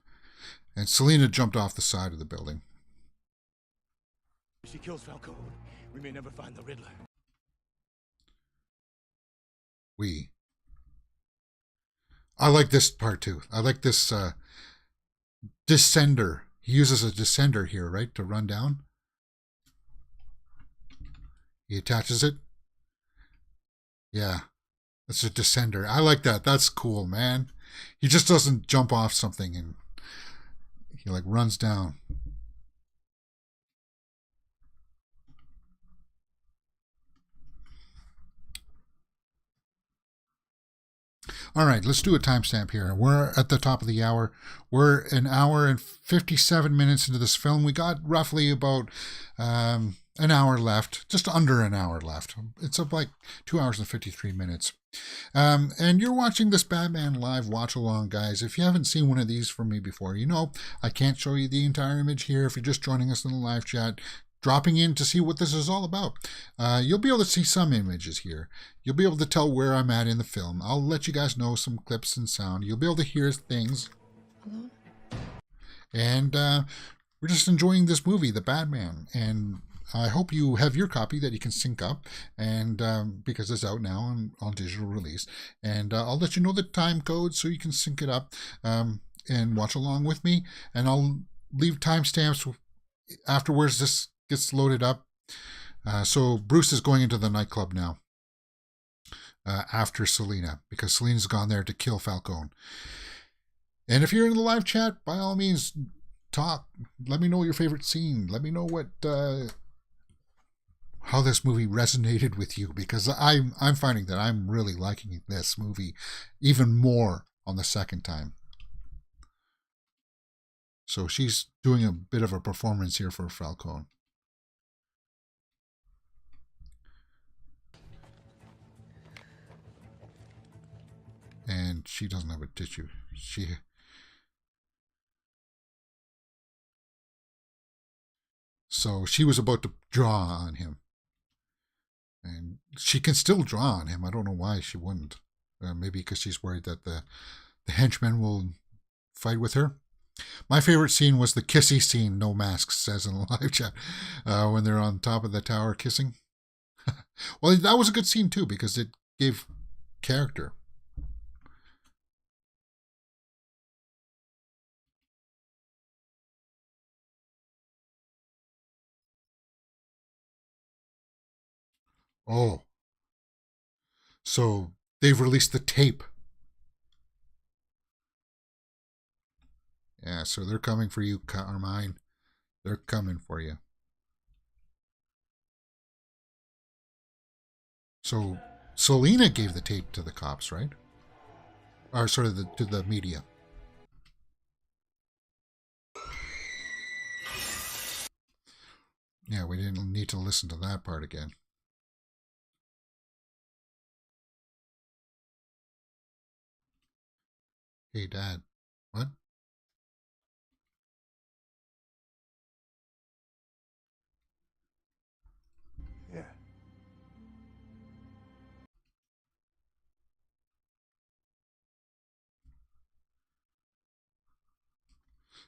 and Selena jumped off the side of the building. If she kills Falcone, we may never find the Riddler. I like this part too. I like this descender. He uses a descender here, right, to run down. He attaches it. Yeah, it's a descender. I like that. That's cool, man. He just doesn't jump off something and he like runs down. All right, let's do a timestamp here. We're at the top of the hour. We're an hour and 57 minutes into this film. We got roughly about an hour left, just under an hour left. It's like 2 hours and 53 minutes. And you're watching this Batman Live watch along, guys. If you haven't seen one of these from me before, you know I can't show you the entire image here. If you're just joining us in the live chat, dropping in to see what this is all about, you'll be able to see some images here. You'll be able to tell where I'm at in the film. I'll let you guys know some clips and sound. You'll be able to hear things. Alone? And we're just enjoying this movie, The Batman. And I hope you have your copy that you can sync up, and because it's out now on digital release. And I'll let you know the time code so you can sync it up and watch along with me. And I'll leave timestamps afterwards. This gets loaded up. So Bruce is going into the nightclub now after Selena, because Selena's gone there to kill Falcone. And if you're in the live chat, by all means, talk. Let me know your favorite scene. Let me know what how this movie resonated with you, because I'm finding that I'm really liking this movie even more on the second time. So she's doing a bit of a performance here for Falcone. And she doesn't have a tissue. So she was about to draw on him. And she can still draw on him. I don't know why she wouldn't. Maybe because she's worried that the henchmen will fight with her. My favorite scene was the kissy scene, No Masks says in the live chat, when they're on top of the tower kissing. Well, that was a good scene too, because it gave character. Oh. So they've released the tape. Yeah, so they're coming for you, Carmine. They're coming for you. So Selena gave the tape to the cops, right? Or sort of to the media. Yeah, we didn't need to listen to that part again. Hey, Dad. What? Yeah.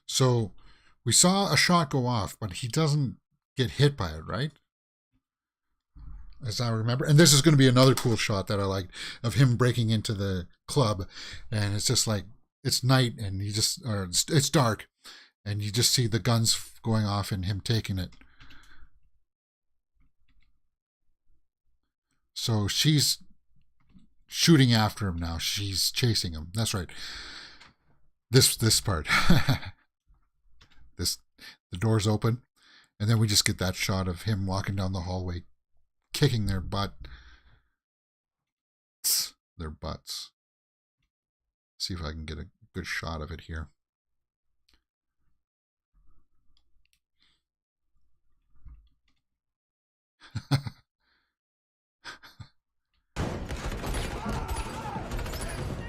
So we saw a shot go off, but he doesn't get hit by it, right? As I remember. And this is going to be another cool shot that I like of him breaking into the club. And it's just like, it's night and it's dark. And you just see the guns going off and him taking it. So she's shooting after him now. She's chasing him. That's right. This part. The door's open, and then we just get that shot of him walking down the hallway, kicking their butt. Their butts. See if I can get a good shot of it here.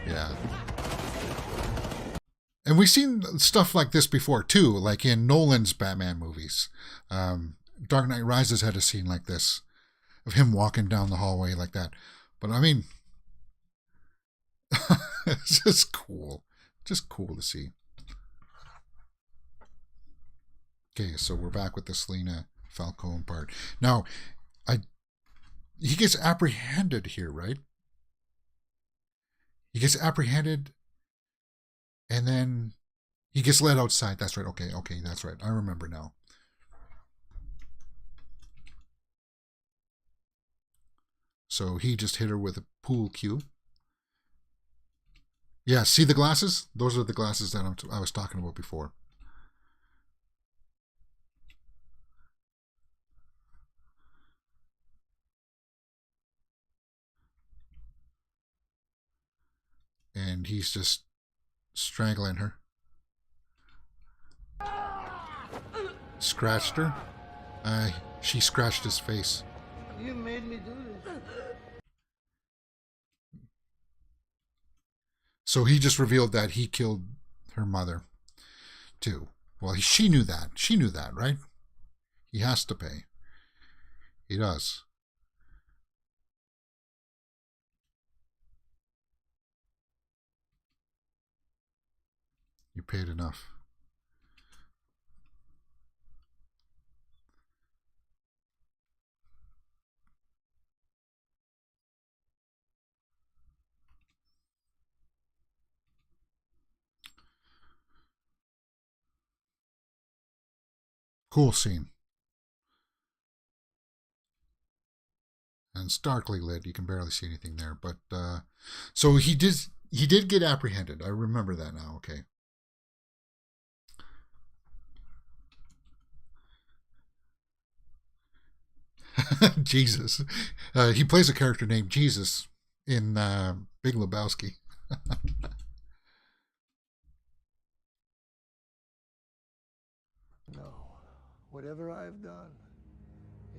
Yeah. And we've seen stuff like this before too, like in Nolan's Batman movies. Dark Knight Rises had a scene like this, of him walking down the hallway like that. But I mean, it's just cool. Just cool to see. Okay, so we're back with the Selena Falcone part. Now, he gets apprehended here, right? He gets apprehended, and then he gets led outside. That's right. Okay, that's right. I remember now. So he just hit her with a pool cue. Yeah, see the glasses? Those are the glasses that I was talking about before. And he's just strangling her. Scratched her. She scratched his face. You made me do this. So he just revealed that he killed her mother, too. Well, she knew that. She knew that, right? He has to pay. He does. You paid enough. Cool scene. And starkly lit. You can barely see anything there. But so he did get apprehended. I remember that now. Okay. Jesus. He plays a character named Jesus in Big Lebowski. No. Whatever I've done,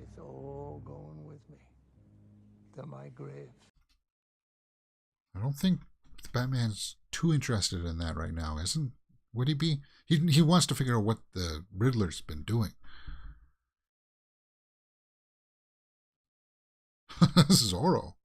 it's all going with me to my grave. I don't think Batman's too interested in that right now, isn't? Would he be? He wants to figure out what the Riddler's been doing. This is Zorro.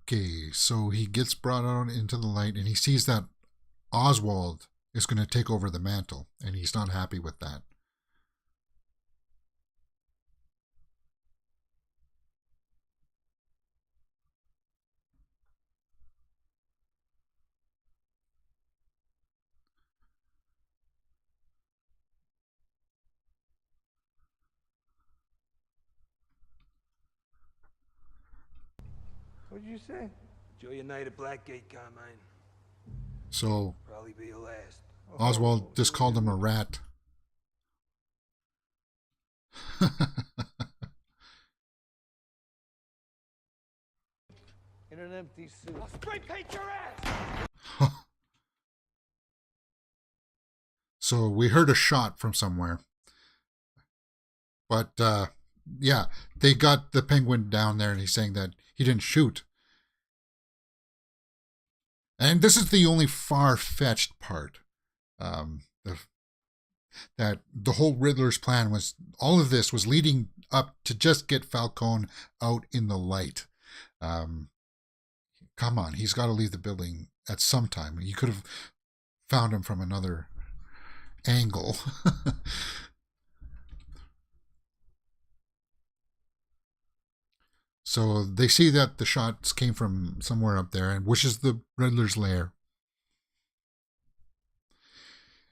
Okay, so he gets brought out into the light and he sees that Oswald is going to take over the mantle, and he's not happy with that. What'd you say? Enjoy your night at Blackgate, Carmine. So Probably be your last. Oswald just called him a rat. In an empty suit. I'll spray paint your ass! So we heard a shot from somewhere. But yeah, they got the Penguin down there and he's saying that he didn't shoot. And this is the only far-fetched part. That the whole Riddler's plan was, all of this was leading up to just get Falcone out in the light. Come on, he's got to leave the building at some time. You could have found him from another angle. So they see that the shots came from somewhere up there, and which is the Riddler's lair.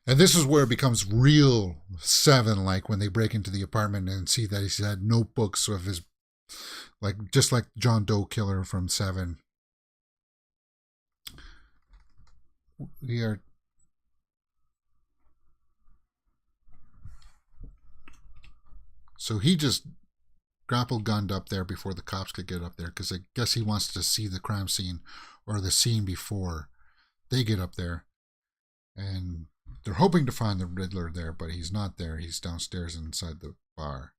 And this is where it becomes real Seven, like when they break into the apartment and see that he's had notebooks of his, like just like John Doe killer from Seven. We are. So he just grapple gunned up there before the cops could get up there, because I guess he wants to see the crime scene or the scene before they get up there. And they're hoping to find the Riddler there, but he's not there. He's downstairs inside the bar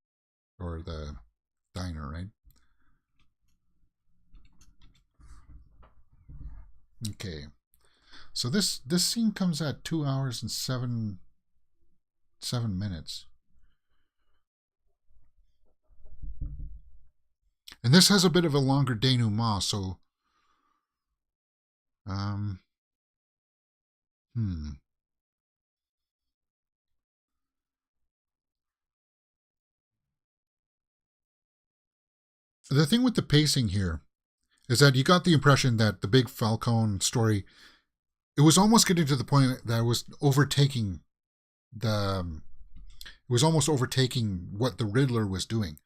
or the diner, right? Okay. So this scene comes at 2 hours and 7 minutes. And this has a bit of a longer denouement, so The thing with the pacing here is that you got the impression that the big Falcone story, it was almost getting to the point that it was overtaking what the Riddler was doing.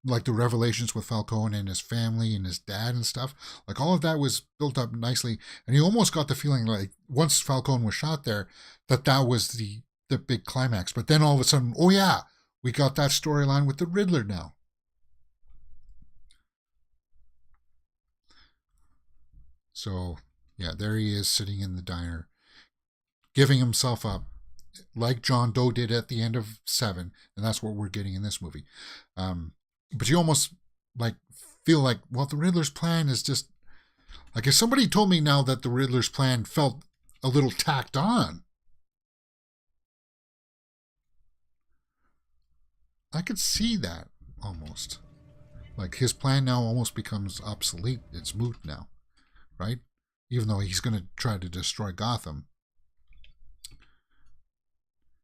Like the revelations with Falcone and his family and his dad and stuff. Like all of that was built up nicely. And you almost got the feeling like once Falcone was shot there, that was the big climax. But then all of a sudden, oh yeah, we got that storyline with the Riddler now. So, yeah, there he is sitting in the diner, giving himself up, like John Doe did at the end of Seven, and that's what we're getting in this movie. But you almost like feel like, well, the Riddler's plan is just like, if somebody told me now that the Riddler's plan felt a little tacked on, I could see that almost. Like his plan now almost becomes obsolete. It's moot now. Right? Even though he's going to try to destroy Gotham.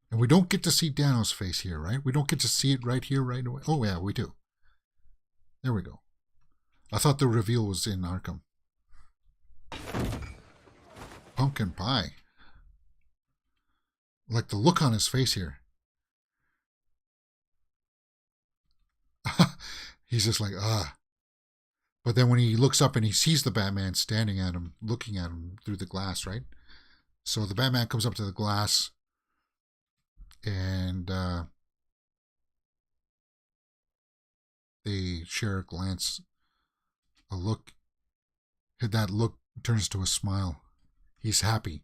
And we don't get to see Dano's face here, right? We don't get to see it right here, right away. Oh, yeah, we do. There we go. I thought the reveal was in Arkham. Pumpkin pie. Like the look on his face here. He's just like, ah. But then when he looks up and he sees the Batman standing at him, looking at him through the glass, right? So the Batman comes up to the glass and they share a glance, a look. That look turns to a smile. He's happy.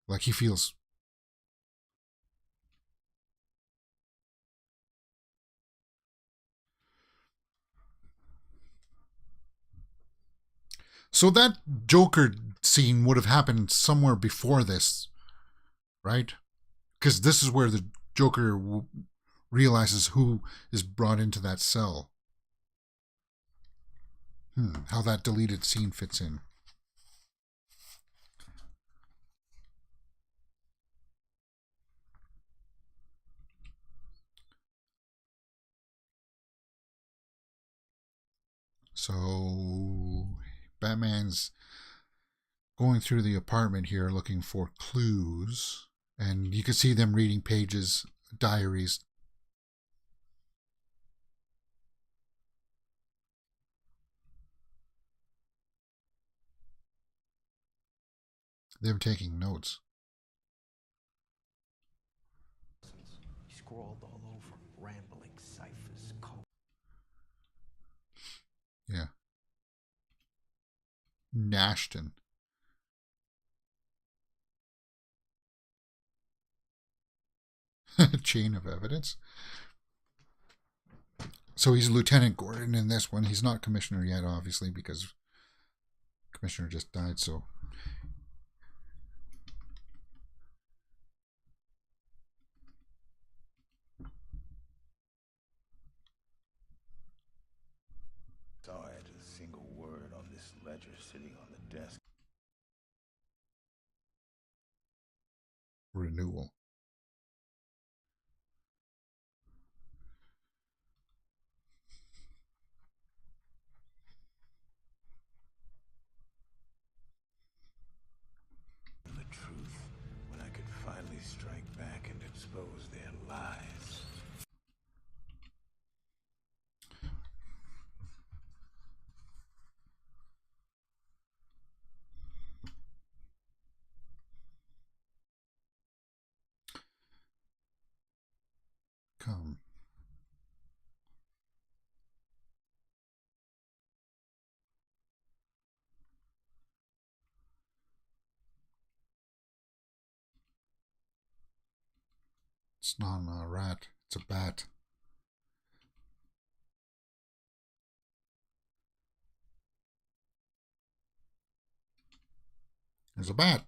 Like he feels. So that Joker scene would have happened somewhere before this, right? Because this is where the Joker realizes who is brought into that cell. How that deleted scene fits in. So Batman's going through the apartment here looking for clues, and you can see them reading pages, diaries. They're taking notes. He scrawled all over, rambling ciphers, code. Yeah. Nashton. Chain of evidence. So he's Lieutenant Gordon in this one. He's not Commissioner yet, obviously, because Commissioner just died, so... Saw it a single word on this ledger sitting on the desk. Renewal. Arkham. It's not a rat, it's a bat. There's a bat.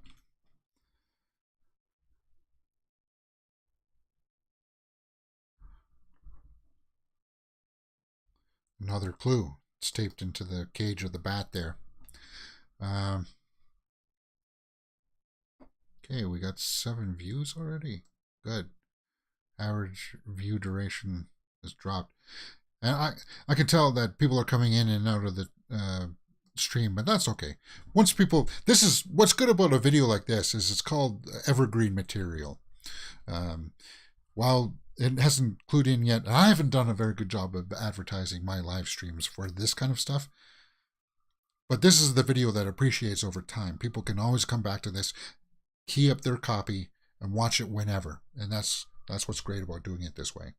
Another clue. It's taped into the cage of the bat there. Okay, we got 7 views already. Good. Average view duration has dropped. And I can tell that people are coming in and out of the stream, but that's okay. Once people, this is what's good about a video like this is it's called evergreen material. While it hasn't clued in yet, I haven't done a very good job of advertising my live streams for this kind of stuff. But this is the video that appreciates over time. People can always come back to this, key up their copy, and watch it whenever. And that's what's great about doing it this way.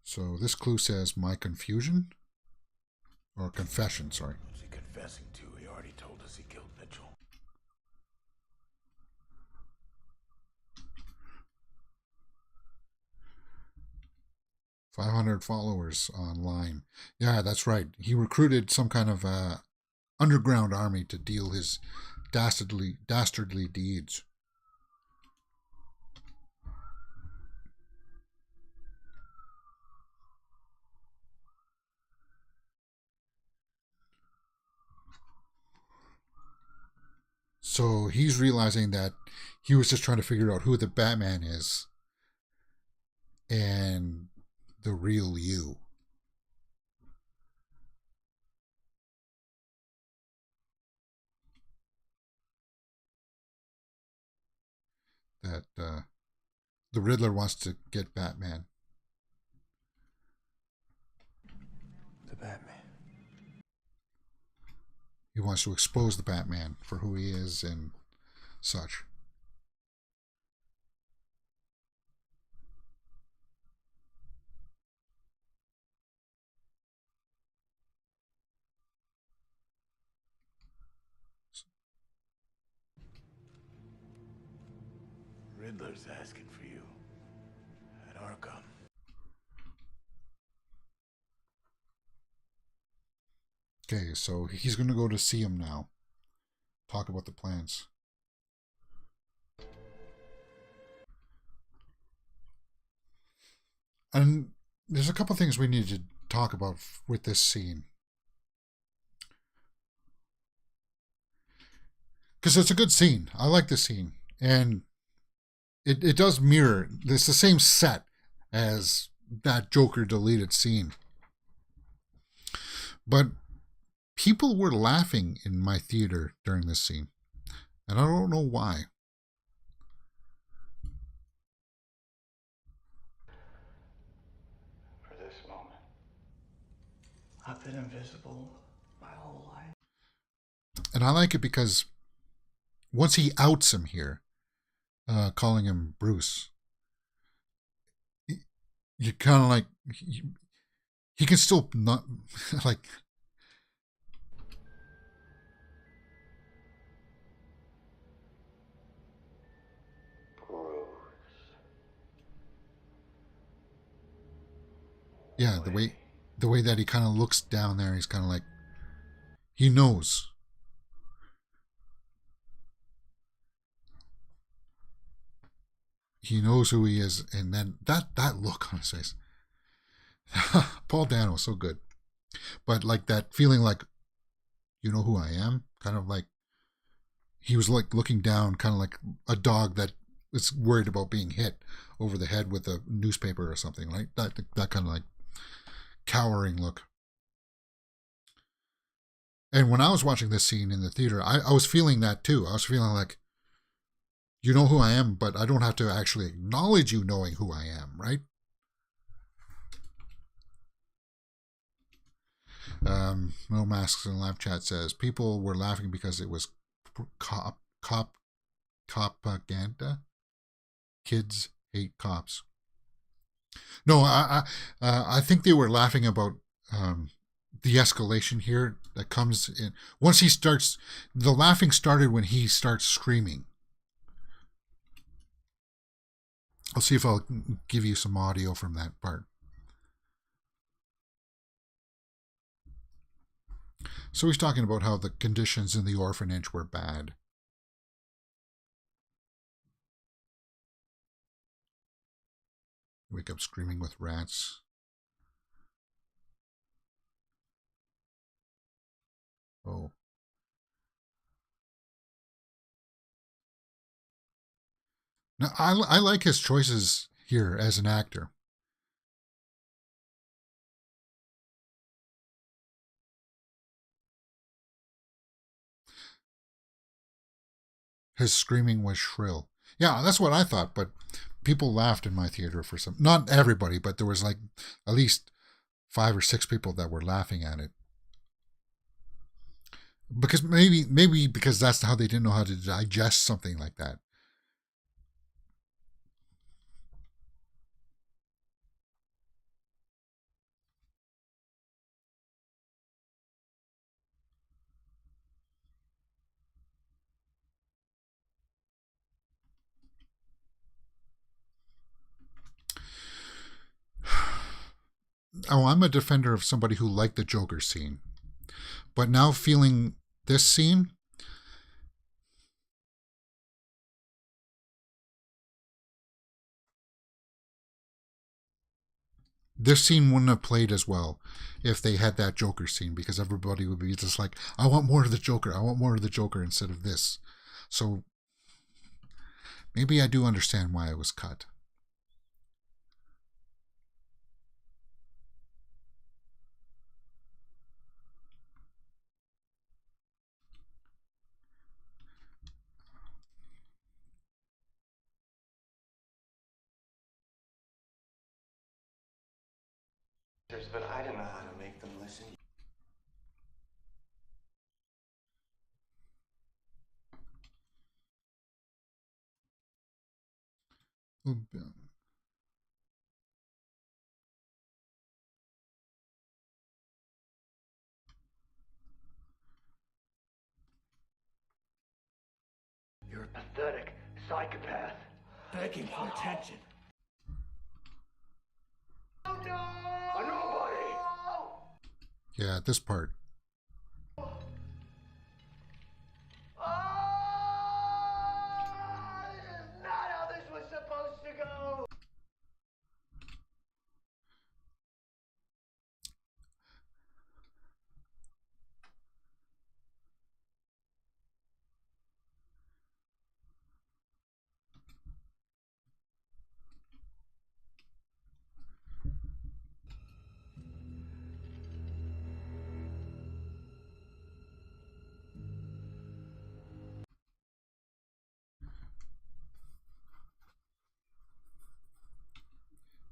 So this clue says my confusion or confession, sorry. What's he confessing to? He already told us he killed Mitchell. 500 followers online. Yeah, that's right. He recruited some kind of underground army to deal his dastardly deeds. So he's realizing that he was just trying to figure out who the Batman is and the real you. That the Riddler wants to get Batman. The Batman. He wants to expose the Batman for who he is and such. Riddler's asking for you at Arkham. Okay, so he's going to go to see him now. Talk about the plans. And there's a couple things we need to talk about with this scene. Because it's a good scene. I like this scene. And it does mirror. It's the same set as that Joker deleted scene. But people were laughing in my theater during this scene. And I don't know why. For this moment. I've been invisible my whole life. And I like it because once he outs him here, calling him Bruce, you kind of like, he can still not, like, yeah, the way that he kind of looks down there, he's kind of like, he knows. He knows who he is, and then that look on his face. Paul Dano, so good. But like that feeling like, you know who I am? Kind of like, he was like looking down, kind of like a dog that is worried about being hit over the head with a newspaper or something, like that kind of like cowering look. And when I was watching this scene in the theater, I was feeling that too. I was feeling like, you know who I am, but I don't have to actually acknowledge you knowing who I am, right? No Masks in live chat says people were laughing because it was cop propaganda. Kids hate cops. No, I think they were laughing about the escalation here that comes in. Once he starts, the laughing started when he starts screaming. I'll see if I'll give you some audio from that part. So he's talking about how the conditions in the orphanage were bad. Wake up screaming with rats. Oh. Now, I like his choices here as an actor. His screaming was shrill. Yeah, that's what I thought, but people laughed in my theater for some, not everybody, but there was like at least 5 or 6 people that were laughing at it. Because maybe because that's how they didn't know how to digest something like that. Oh, I'm a defender of somebody who liked the Joker scene. But now feeling this scene, this scene wouldn't have played as well if they had that Joker scene, because everybody would be just like, I want more of the Joker. I want more of the Joker instead of this. So maybe I do understand why it was cut. But I don't know how to make them listen. You're a pathetic psychopath. Begging for attention. Oh no! A nobody! Yeah, this part. This is not how this was supposed to go!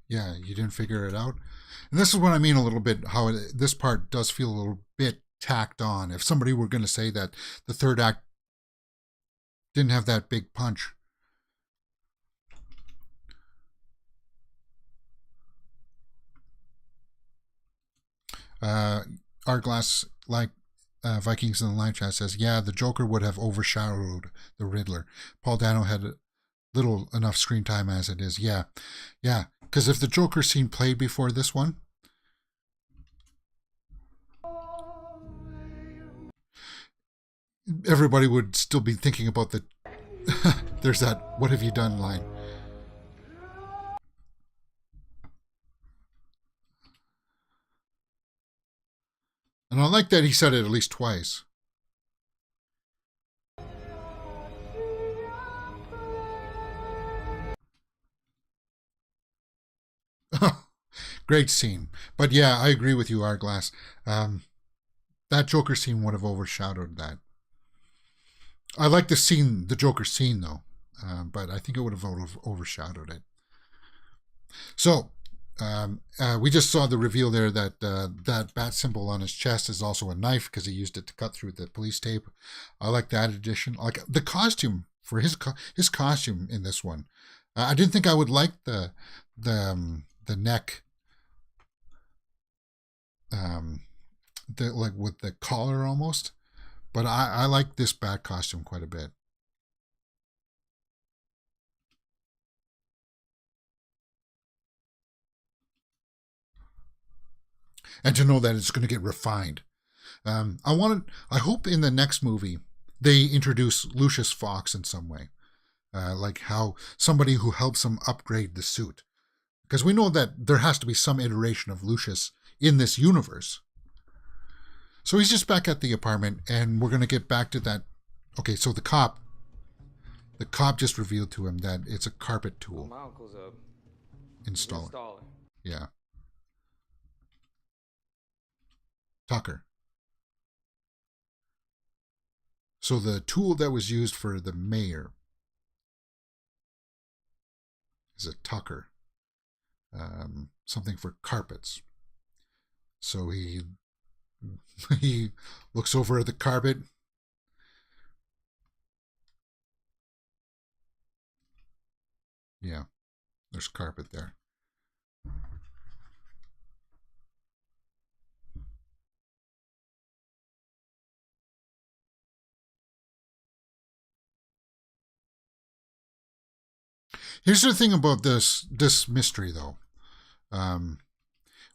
Yeah, you didn't figure it out. And this is what I mean a little bit, how this part does feel a little bit tacked on. If somebody were going to say that the third act didn't have that big punch. Arglass, like Vikings in the live chat, says, yeah, the Joker would have overshadowed the Riddler. Paul Dano had little enough screen time as it is. Yeah, because if the Joker scene played before this one, everybody would still be thinking about the there's that "what have you done" line. And I like that he said it at least twice. Great scene. But yeah, I agree with you, Arglass. That Joker scene would have overshadowed that. I like the scene, the Joker scene, though. But I think it would have overshadowed it. So, we just saw the reveal there that that bat symbol on his chest is also a knife because he used it to cut through the police tape. I like that addition. Like the costume for his costume in this one. I didn't think I would like the neck, like with the collar almost, but I like this bat costume quite a bit. And to know that it's going to get refined. I hope in the next movie they introduce Lucius Fox in some way, like how somebody who helps him upgrade the suit, because we know that there has to be some iteration of Lucius in this universe. So he's just back at the apartment, and we're going to get back to that. Okay, so the cop just revealed to him that it's a carpet tool. My uncle's a installer. Yeah. Tucker. So the tool that was used for the mayor is a Tucker. Something for carpets. So he looks over at the carpet. Yeah, there's carpet there. Here's the thing about this mystery, though.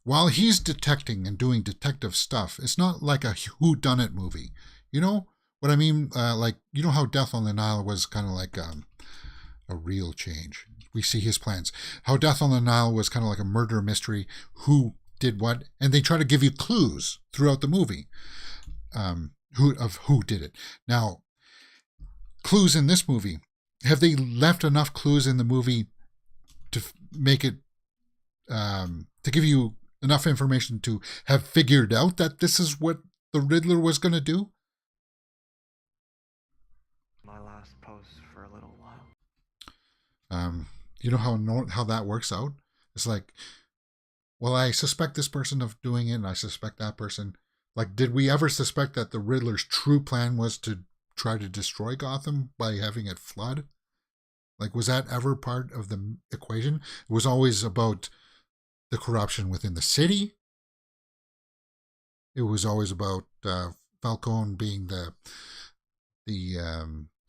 While he's detecting and doing detective stuff, it's not like a whodunit movie. You know what I mean? Like, you know how Death on the Nile was kind of like a real change. We see his plans. How Death on the Nile was kind of like a murder mystery. Who did what? And they try to give you clues throughout the movie. Who did it. Now, clues in this movie. Have they left enough clues in the movie to make it, to give you enough information to have figured out that this is what the Riddler was going to do? My last post for a little while. You know how that works out? It's like, well, I suspect this person of doing it, and I suspect that person. Like, did we ever suspect that the Riddler's true plan was to try to destroy Gotham by having it flood? Like, was that ever part of the equation? It was always about the corruption within the city. It was always about Falcone being the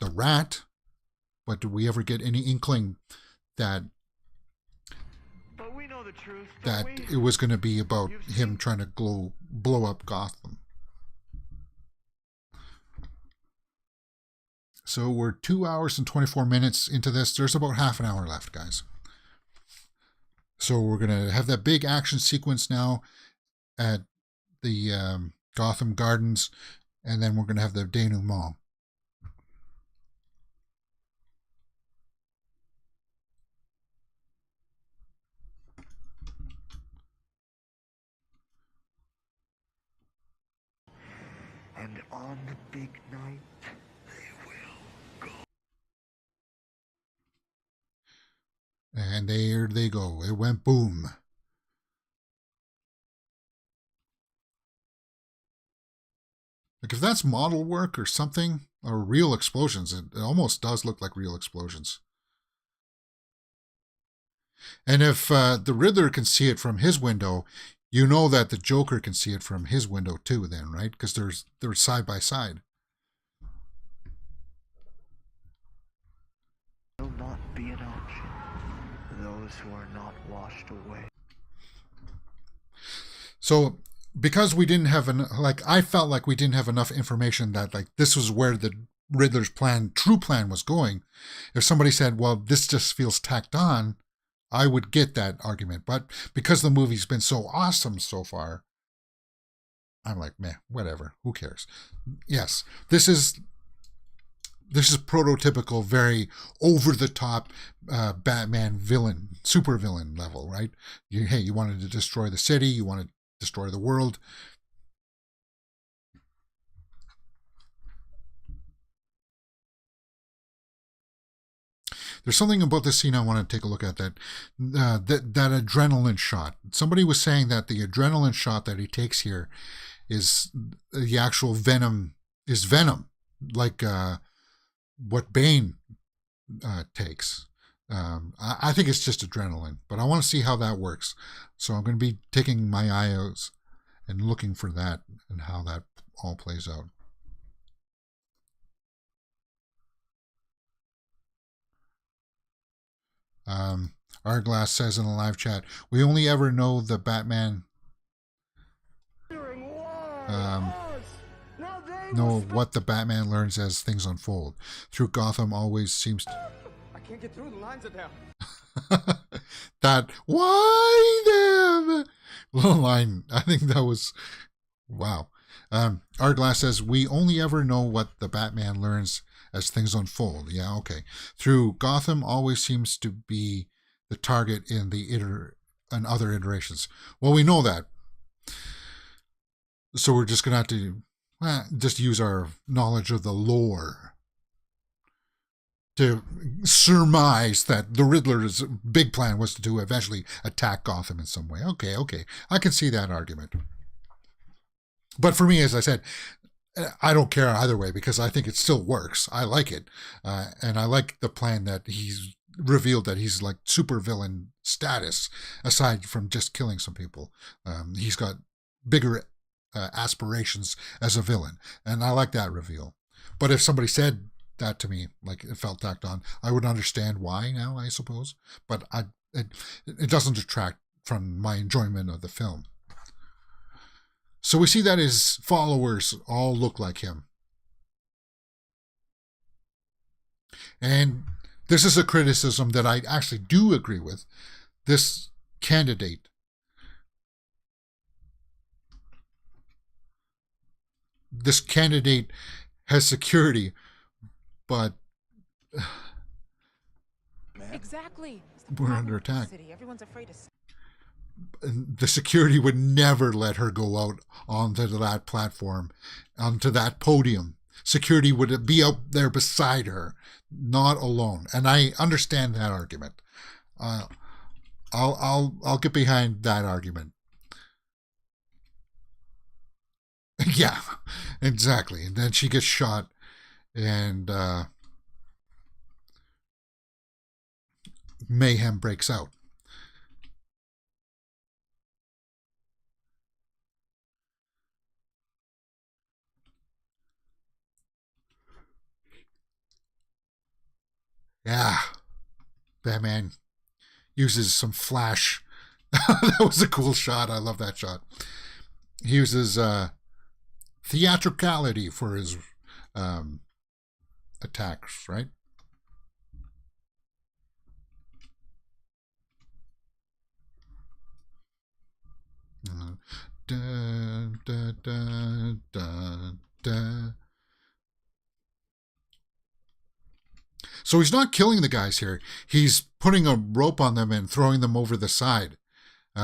rat. But did we ever get any inkling that but we know the truth, that it was going to be about him trying to blow up Gotham? So we're 2 hours and 24 minutes into this. There's about half an hour left, guys. So we're going to have that big action sequence now at the Gotham Gardens, and then we're going to have the denouement. And on the big night, and there they go. It went boom. Like, if that's model work or something, or real explosions, it almost does look like real explosions. And if the Riddler can see it from his window, you know that the Joker can see it from his window too then, right? Because they're side by side. will not be an option for those who are not washed away. So, because we didn't have I felt like we didn't have enough information that this was where the Riddler's true plan was going. If somebody said, well, this just feels tacked on, I would get that argument. But because the movie's been so awesome so far, I'm like, meh, whatever, who cares? Yes, this is prototypical, very over-the-top Batman villain, super villain level, right? You wanted to destroy the city, you want to destroy the world. There's something about this scene I want to take a look at, that adrenaline shot. Somebody was saying that the adrenaline shot that he takes here is the actual Venom, like what Bane takes. I think it's just adrenaline, but I want to see how that works. So I'm going to be taking my eye out and looking for that and how that all plays out. Arglass says in the live chat, we only ever know the Batman know what the Batman learns as things unfold. Through Gotham always seems to... I can't get through the lines of them. That, why them? Little line, I think that was, wow. Arglass says, we only ever know what the Batman learns as things unfold. Yeah, okay. Through Gotham always seems to be the target in other iterations. Well, we know that. So we're just going to have to just use our knowledge of the lore to surmise that the Riddler's big plan was to eventually attack Gotham in some way. Okay. I can see that argument. But for me, as I said, I don't care either way because I think it still works. I like it. And I like the plan that he's revealed that he's like supervillain status aside from just killing some people. He's got bigger aspirations as a villain. And I like that reveal. But if somebody said that to me, like it felt tacked on, I would understand why now, I suppose. But it doesn't detract from my enjoyment of the film. So we see that his followers all look like him. And this is a criticism that I actually do agree with. This candidate has security, but exactly. We're under attack. Everyone's afraid to... The security would never let her go out onto that platform, onto that podium. Security would be out there beside her, not alone. And I understand that argument. I'll get behind that argument. Yeah, exactly. And then she gets shot, and mayhem breaks out. Yeah, Batman uses some flash. That was a cool shot. I love that shot. He uses theatricality for his attacks, right? Da, da, da, da, da. So he's not killing the guys here. He's putting a rope on them and throwing them over the side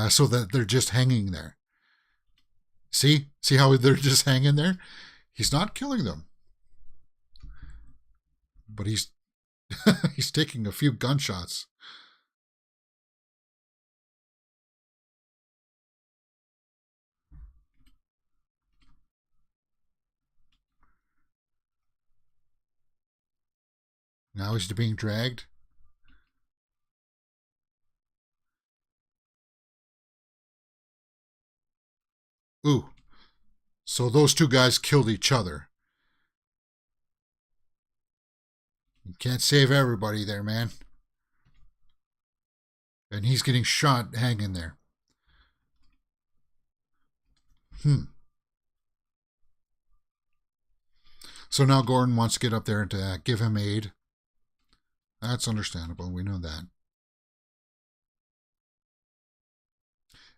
so that they're just hanging there. See how they're just hanging there? He's not killing them. But he's he's taking a few gunshots. Now he's being dragged. Ooh. So those two guys killed each other. You can't save everybody there, man. And he's getting shot hanging there. So now Gordon wants to get up there to give him aid. That's understandable. We know that.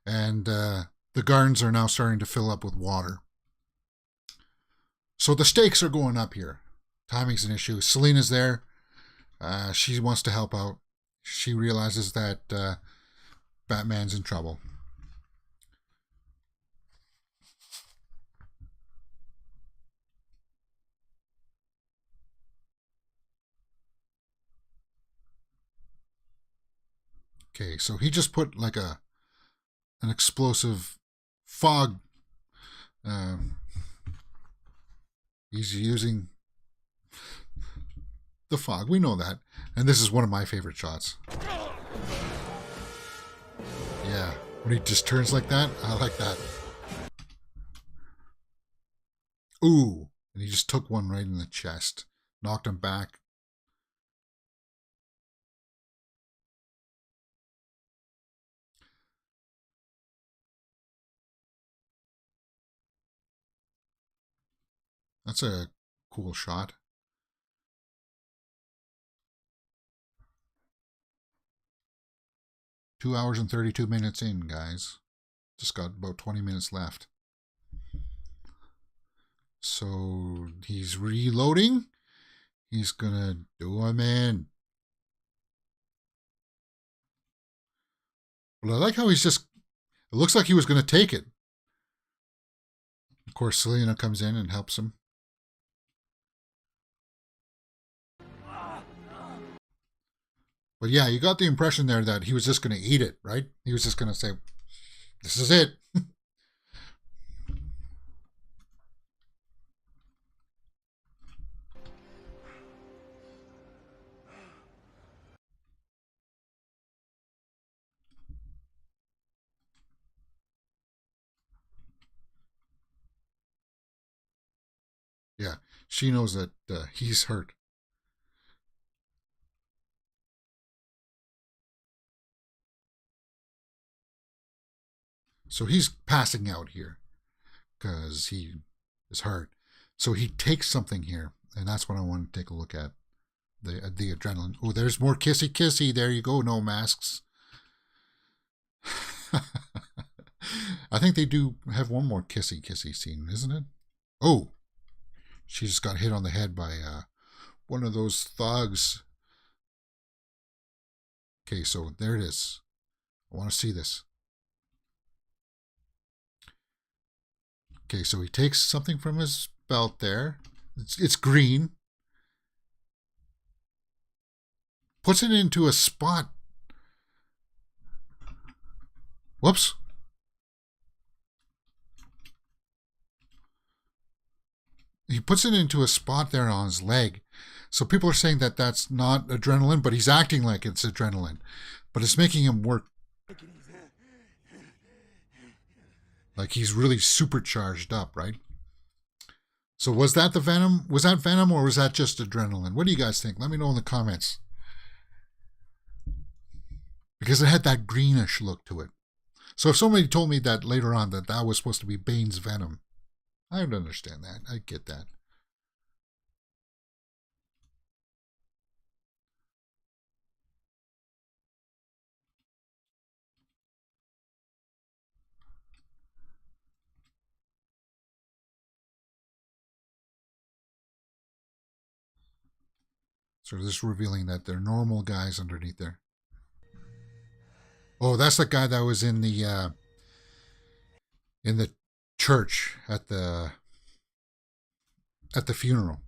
And the gardens are now starting to fill up with water. So the stakes are going up here. Timing's an issue. Selena's there. She wants to help out. She realizes that Batman's in trouble. Okay, so he just put like an explosive fog. He's using the fog. We know that. And this is one of my favorite shots. Yeah, when he just turns like that, I like that. Ooh, and he just took one right in the chest. Knocked him back. That's a cool shot. Two hours and 32 minutes in, guys. Just got about 20 minutes left. So he's reloading. He's gonna do him in. But I like how he's just, it looks like he was gonna take it. Of course, Selena comes in and helps him. But yeah, you got the impression there that he was just going to eat it, right? He was just going to say, this is it. Yeah, she knows that he's hurt. So he's passing out here because he is hurt. So he takes something here, and that's what I want to take a look at. The adrenaline. Oh, there's more kissy kissy. There you go. No masks. I think they do have one more kissy kissy scene, isn't it? Oh, she just got hit on the head by one of those thugs. Okay, so there it is. I want to see this. Okay, so he takes something from his belt there. It's green. Puts it into a spot. Whoops. He puts it into a spot there on his leg. So people are saying that that's not adrenaline, but he's acting like it's adrenaline. But it's making him work. Like he's really supercharged up, right? So was that the Venom? Was that Venom or was that just adrenaline? What do you guys think? Let me know in the comments. Because it had that greenish look to it. So if somebody told me that later on that was supposed to be Bane's Venom, I would understand that. I get that. So this revealing that they're normal guys underneath there. Oh, that's the guy that was in the church at the funeral.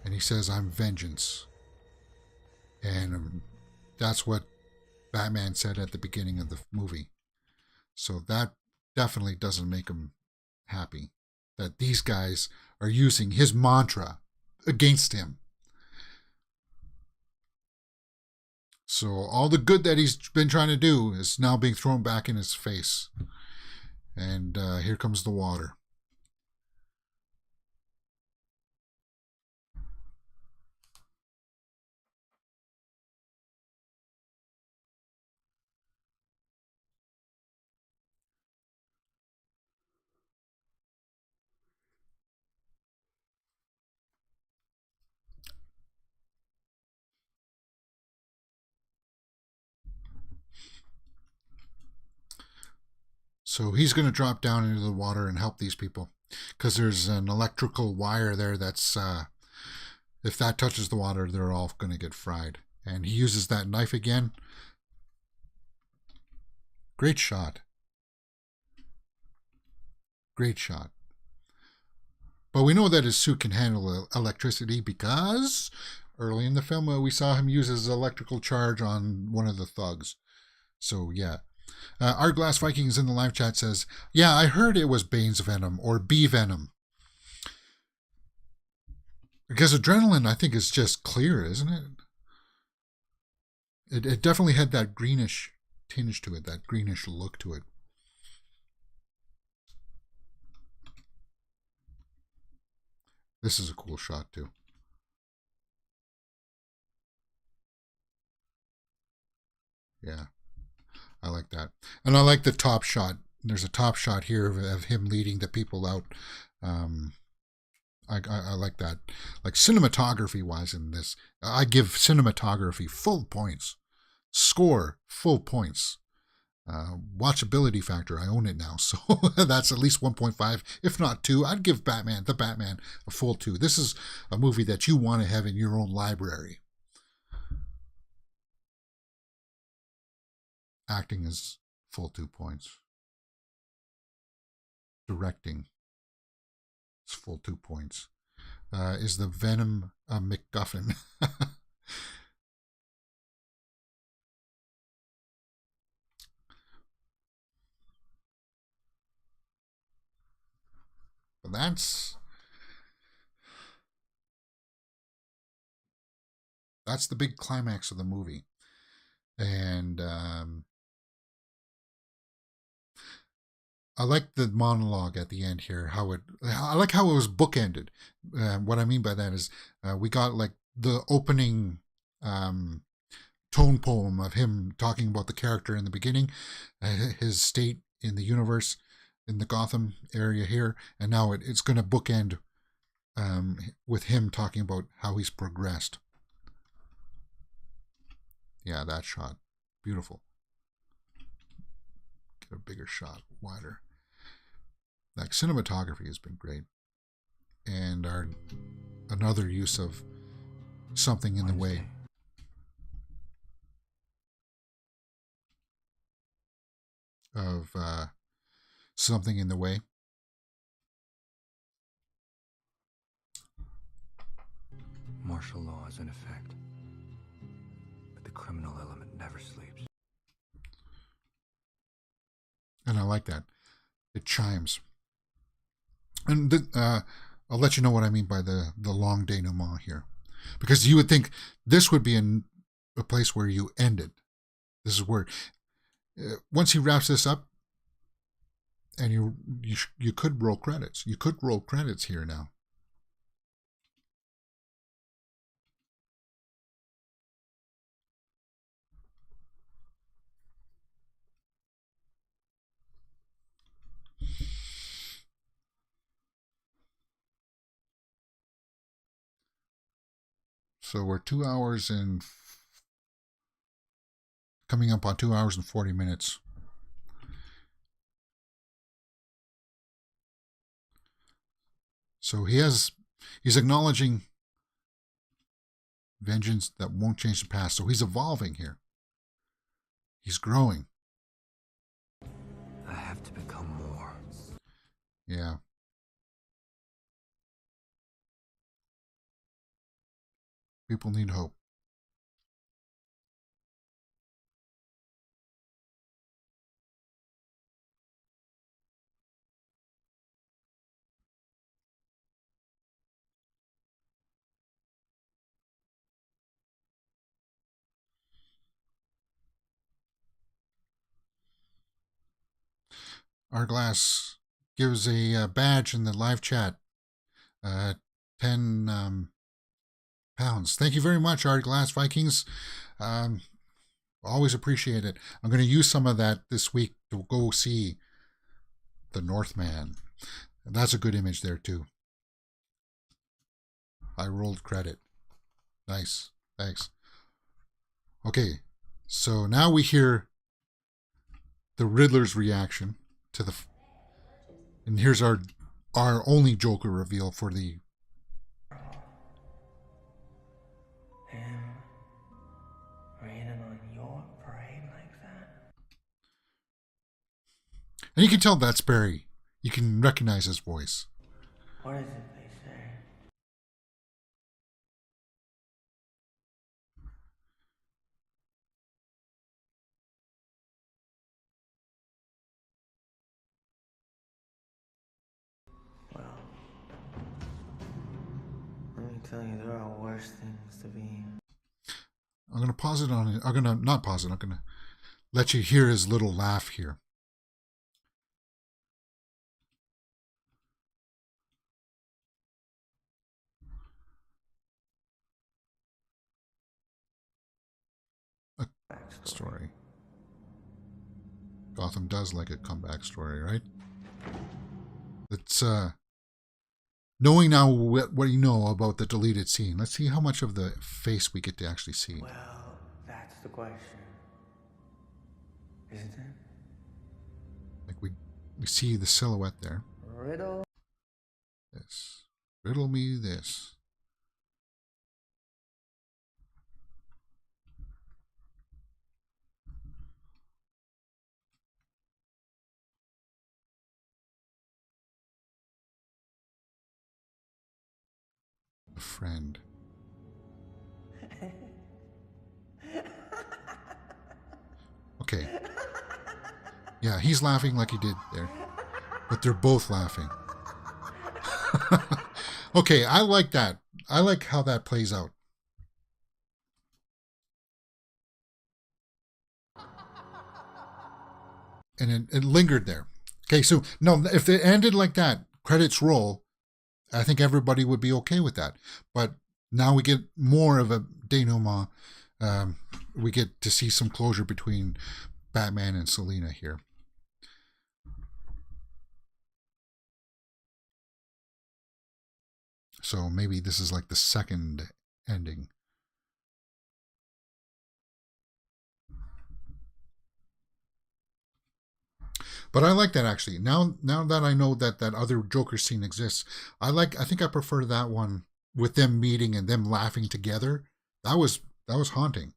And he says, "I'm vengeance." And that's what Batman said at the beginning of the movie. So that definitely doesn't make him happy. That these guys are using his mantra against him. So all the good that he's been trying to do is now being thrown back in his face. And here comes the water. So he's going to drop down into the water and help these people. Because there's an electrical wire there that's, if that touches the water, they're all going to get fried. And he uses that knife again. Great shot. Great shot. But we know that his suit can handle electricity because early in the film we saw him use his electrical charge on one of the thugs. So yeah. Our Glass Vikings in the live chat says, yeah, I heard it was Bane's Venom or B Venom. Because adrenaline, I think, is just clear, isn't it? It definitely had that greenish tinge to it, that greenish look to it. This is a cool shot, too. Yeah, I like that. And I like the top shot. There's a top shot here of him leading the people out. I like that. Like cinematography-wise in this, I give cinematography full points. Score, full points. Watchability factor, I own it now, so that's at least 1.5, if not 2. I'd give The Batman, a full 2. This is a movie that you want to have in your own library. Acting is full 2 points. Directing is full 2 points. Is the Venom MacGuffin? But that's the big climax of the movie. And I like the monologue at the end here. I like how it was bookended. What I mean by that is we got like the opening tone poem of him talking about the character in the beginning, his state in the universe, in the Gotham area here, and now it's going to bookend with him talking about how he's progressed. Yeah, that shot. Beautiful. Get a bigger shot, wider. Like, cinematography has been great. And another use of something in the way. Of something in the way. Martial law is in effect, but the criminal element never sleeps. And I like that. It chimes. And I'll let you know what I mean by the long denouement here. Because you would think this would be a place where you end it. This is where, once he wraps this up, and you could roll credits. You could roll credits here now. So we're 2 hours and coming up on 2 hours and 40 minutes. So he's acknowledging vengeance that won't change the past. So he's evolving here. He's growing. I have to become more. Yeah. People need hope. Our Glass gives a badge in the live chat. 10 pounds. Thank you very much, Our Glass Vikings. Always appreciate it. I'm going to use some of that this week to go see The Northman. And that's a good image there, too. I rolled credit. Nice. Thanks. Okay. So now we hear the Riddler's reaction to the... And here's our only Joker reveal for the... Him raining on your parade like that? And you can tell that's Barry. You can recognize his voice. What is it they say? Well, let me tell you, there are worse things to be. I'm going to pause it on it. I'm going to not pause it. I'm going to let you hear his little laugh here. A story. Gotham does like a comeback story, right? It's knowing now what you know about the deleted scene. Let's see how much of the face we get to actually see. Well, that's the question, isn't it? Like we see the silhouette there. Riddle. This. Riddle me this. A friend. Okay. Yeah, he's laughing like he did there. But they're both laughing. Okay, I like that. I like how that plays out. And it lingered there. Okay, so no, if it ended like that, credits roll, I think everybody would be okay with that. But now we get more of a denouement. We get to see some closure between Batman and Selena here. So maybe this is like the second ending. But I like that actually. Now that I know that other Joker scene exists, I think I prefer that one with them meeting and them laughing together. That was haunting.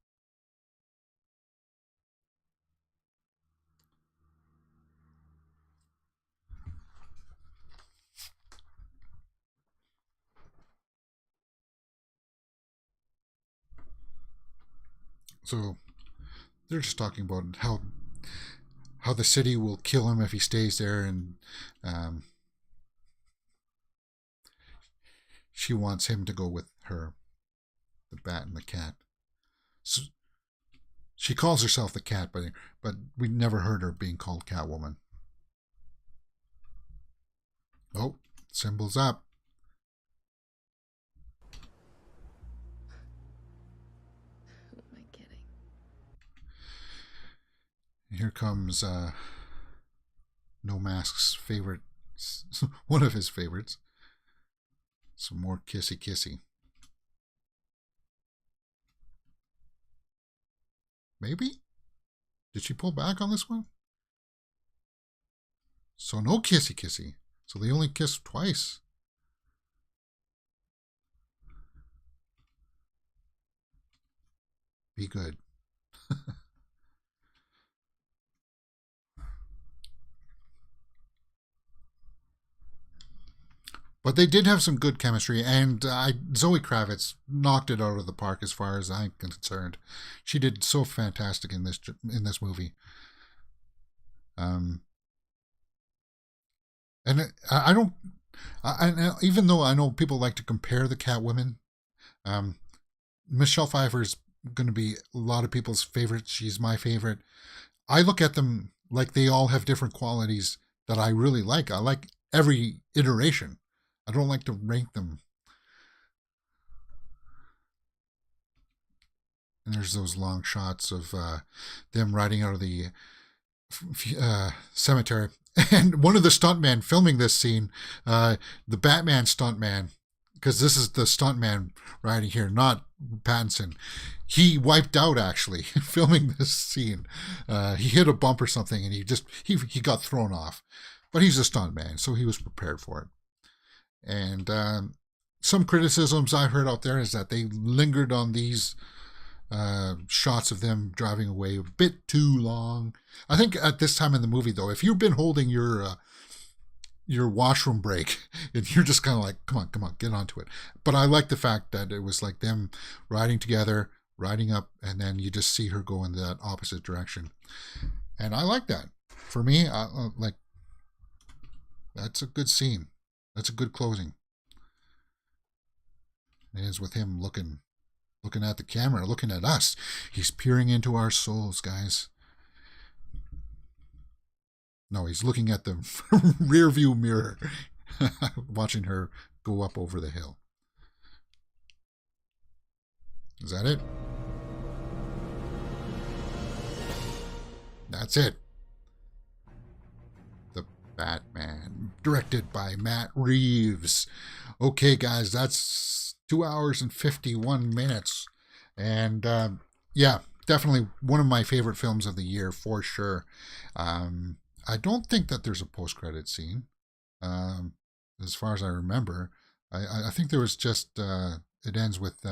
So they're just talking about how the city will kill him if he stays there, and she wants him to go with her, the bat and the cat. So she calls herself the cat, but we never heard her being called Catwoman. Oh, symbols up. Who am I kidding? Here comes No Mask's favorite, one of his favorites. Some more kissy kissy. Maybe? Did she pull back on this one? So no kissy kissy. So they only kissed twice. Be good. But they did have some good chemistry, and Zoe Kravitz knocked it out of the park as far as I'm concerned. She did so fantastic in this movie. And I don't, even though I know people like to compare the Catwomen, Michelle Pfeiffer is going to be a lot of people's favorite. She's my favorite. I look at them like they all have different qualities that I really like. I like every iteration. I don't like to rank them. And there's those long shots of them riding out of the cemetery. And one of the stuntmen filming this scene, the Batman stuntman, because this is the stuntman riding here, not Pattinson. He wiped out actually filming this scene. He hit a bump or something, and he got thrown off. But he's a stuntman, so he was prepared for it. And some criticisms I heard out there is that they lingered on these shots of them driving away a bit too long. I think at this time in the movie, though, if you've been holding your washroom break and you're just kind of like, come on, get onto it. But I like the fact that it was like them riding together, riding up, and then you just see her go in that opposite direction. And I like that. For me, that's a good scene. That's a good closing. It ends with him looking at the camera, looking at us. He's peering into our souls, guys. No, he's looking at the rear view mirror, watching her go up over the hill. Is that it? That's it. The Batman, directed by Matt Reeves. Okay, guys, that's 2 hours and 51 minutes. And yeah, definitely one of my favorite films of the year for sure. I don't think that there's a post-credit scene, as far as I remember. I think there was just, it ends with,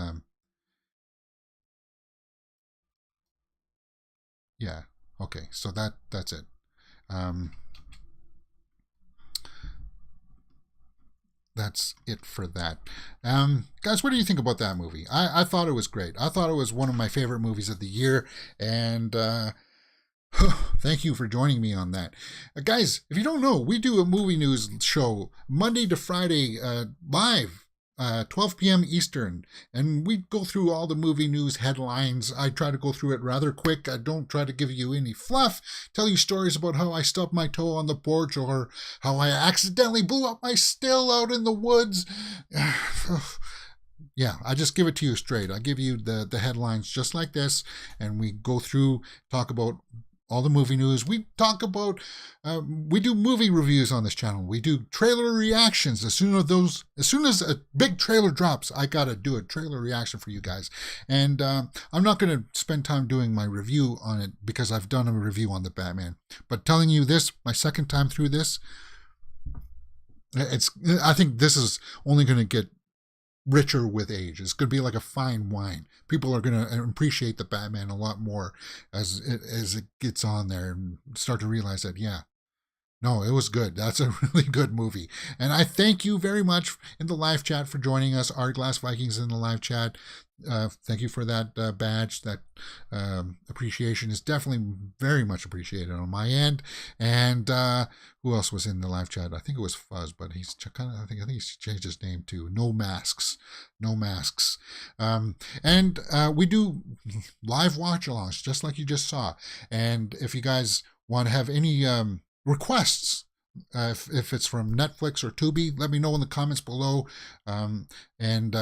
yeah, okay, so that's it. That's it for that. Guys, what do you think about that movie? I thought it was great. I thought it was one of my favorite movies of the year, and thank you for joining me on that. Guys, if you don't know, we do a movie news show Monday to Friday live, 12 p.m. Eastern, and we go through all the movie news headlines. I try to go through it rather quick. I don't try to give you any fluff, tell you stories about how I stubbed my toe on the porch or how I accidentally blew up my still out in the woods. Yeah, I just give it to you straight. I give you the headlines just like this, and we go through, talk about all the movie news. We talk about, we do movie reviews on this channel. We do trailer reactions. As soon as a big trailer drops, I gotta do a trailer reaction for you guys. And I'm not gonna spend time doing my review on it because I've done a review on the Batman. But telling you this, my second time through this, I think this is only gonna get richer with age. It's going to be like a fine wine. People are going to appreciate the Batman a lot more as it gets on there and start to realize that, yeah, no, it was good. That's a really good movie. And I thank you very much in the live chat for joining us. Glass Vikings in the live chat. Thank you for that badge. That appreciation is definitely very much appreciated on my end. And who else was in the live chat? I think it was Fuzz, but he's I think he's changed his name to No Masks. And we do live watch-alongs, just like you just saw. And if you guys want to have any requests, if it's from Netflix or Tubi, let me know in the comments below. And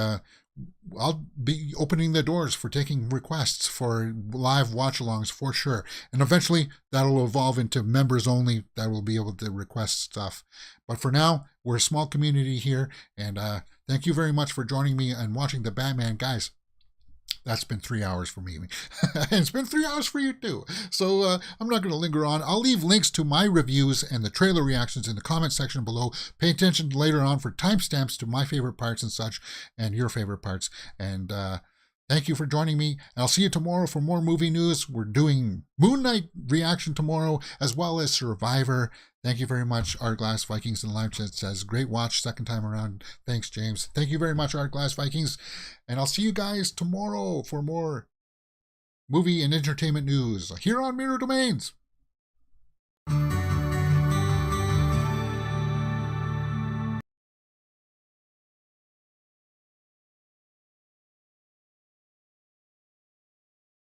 I'll be opening the doors for taking requests for live watch-alongs for sure. And eventually that'll evolve into members only that will be able to request stuff. But for now, we're a small community here. And thank you very much for joining me and watching the Batman. Guys, that's been 3 hours for me. And it's been 3 hours for you too. So I'm not going to linger on. I'll leave links to my reviews and the trailer reactions in the comment section below. Pay attention later on for timestamps to my favorite parts and such, and your favorite parts. And thank you for joining me. And I'll see you tomorrow for more movie news. We're doing Moon Knight reaction tomorrow, as well as Survivor. Thank you very much. Glass Vikings in the live chat says, great watch second time around. Thanks, James. Thank you very much, Glass Vikings. And I'll see you guys tomorrow for more movie and entertainment news here on Mirror Domains.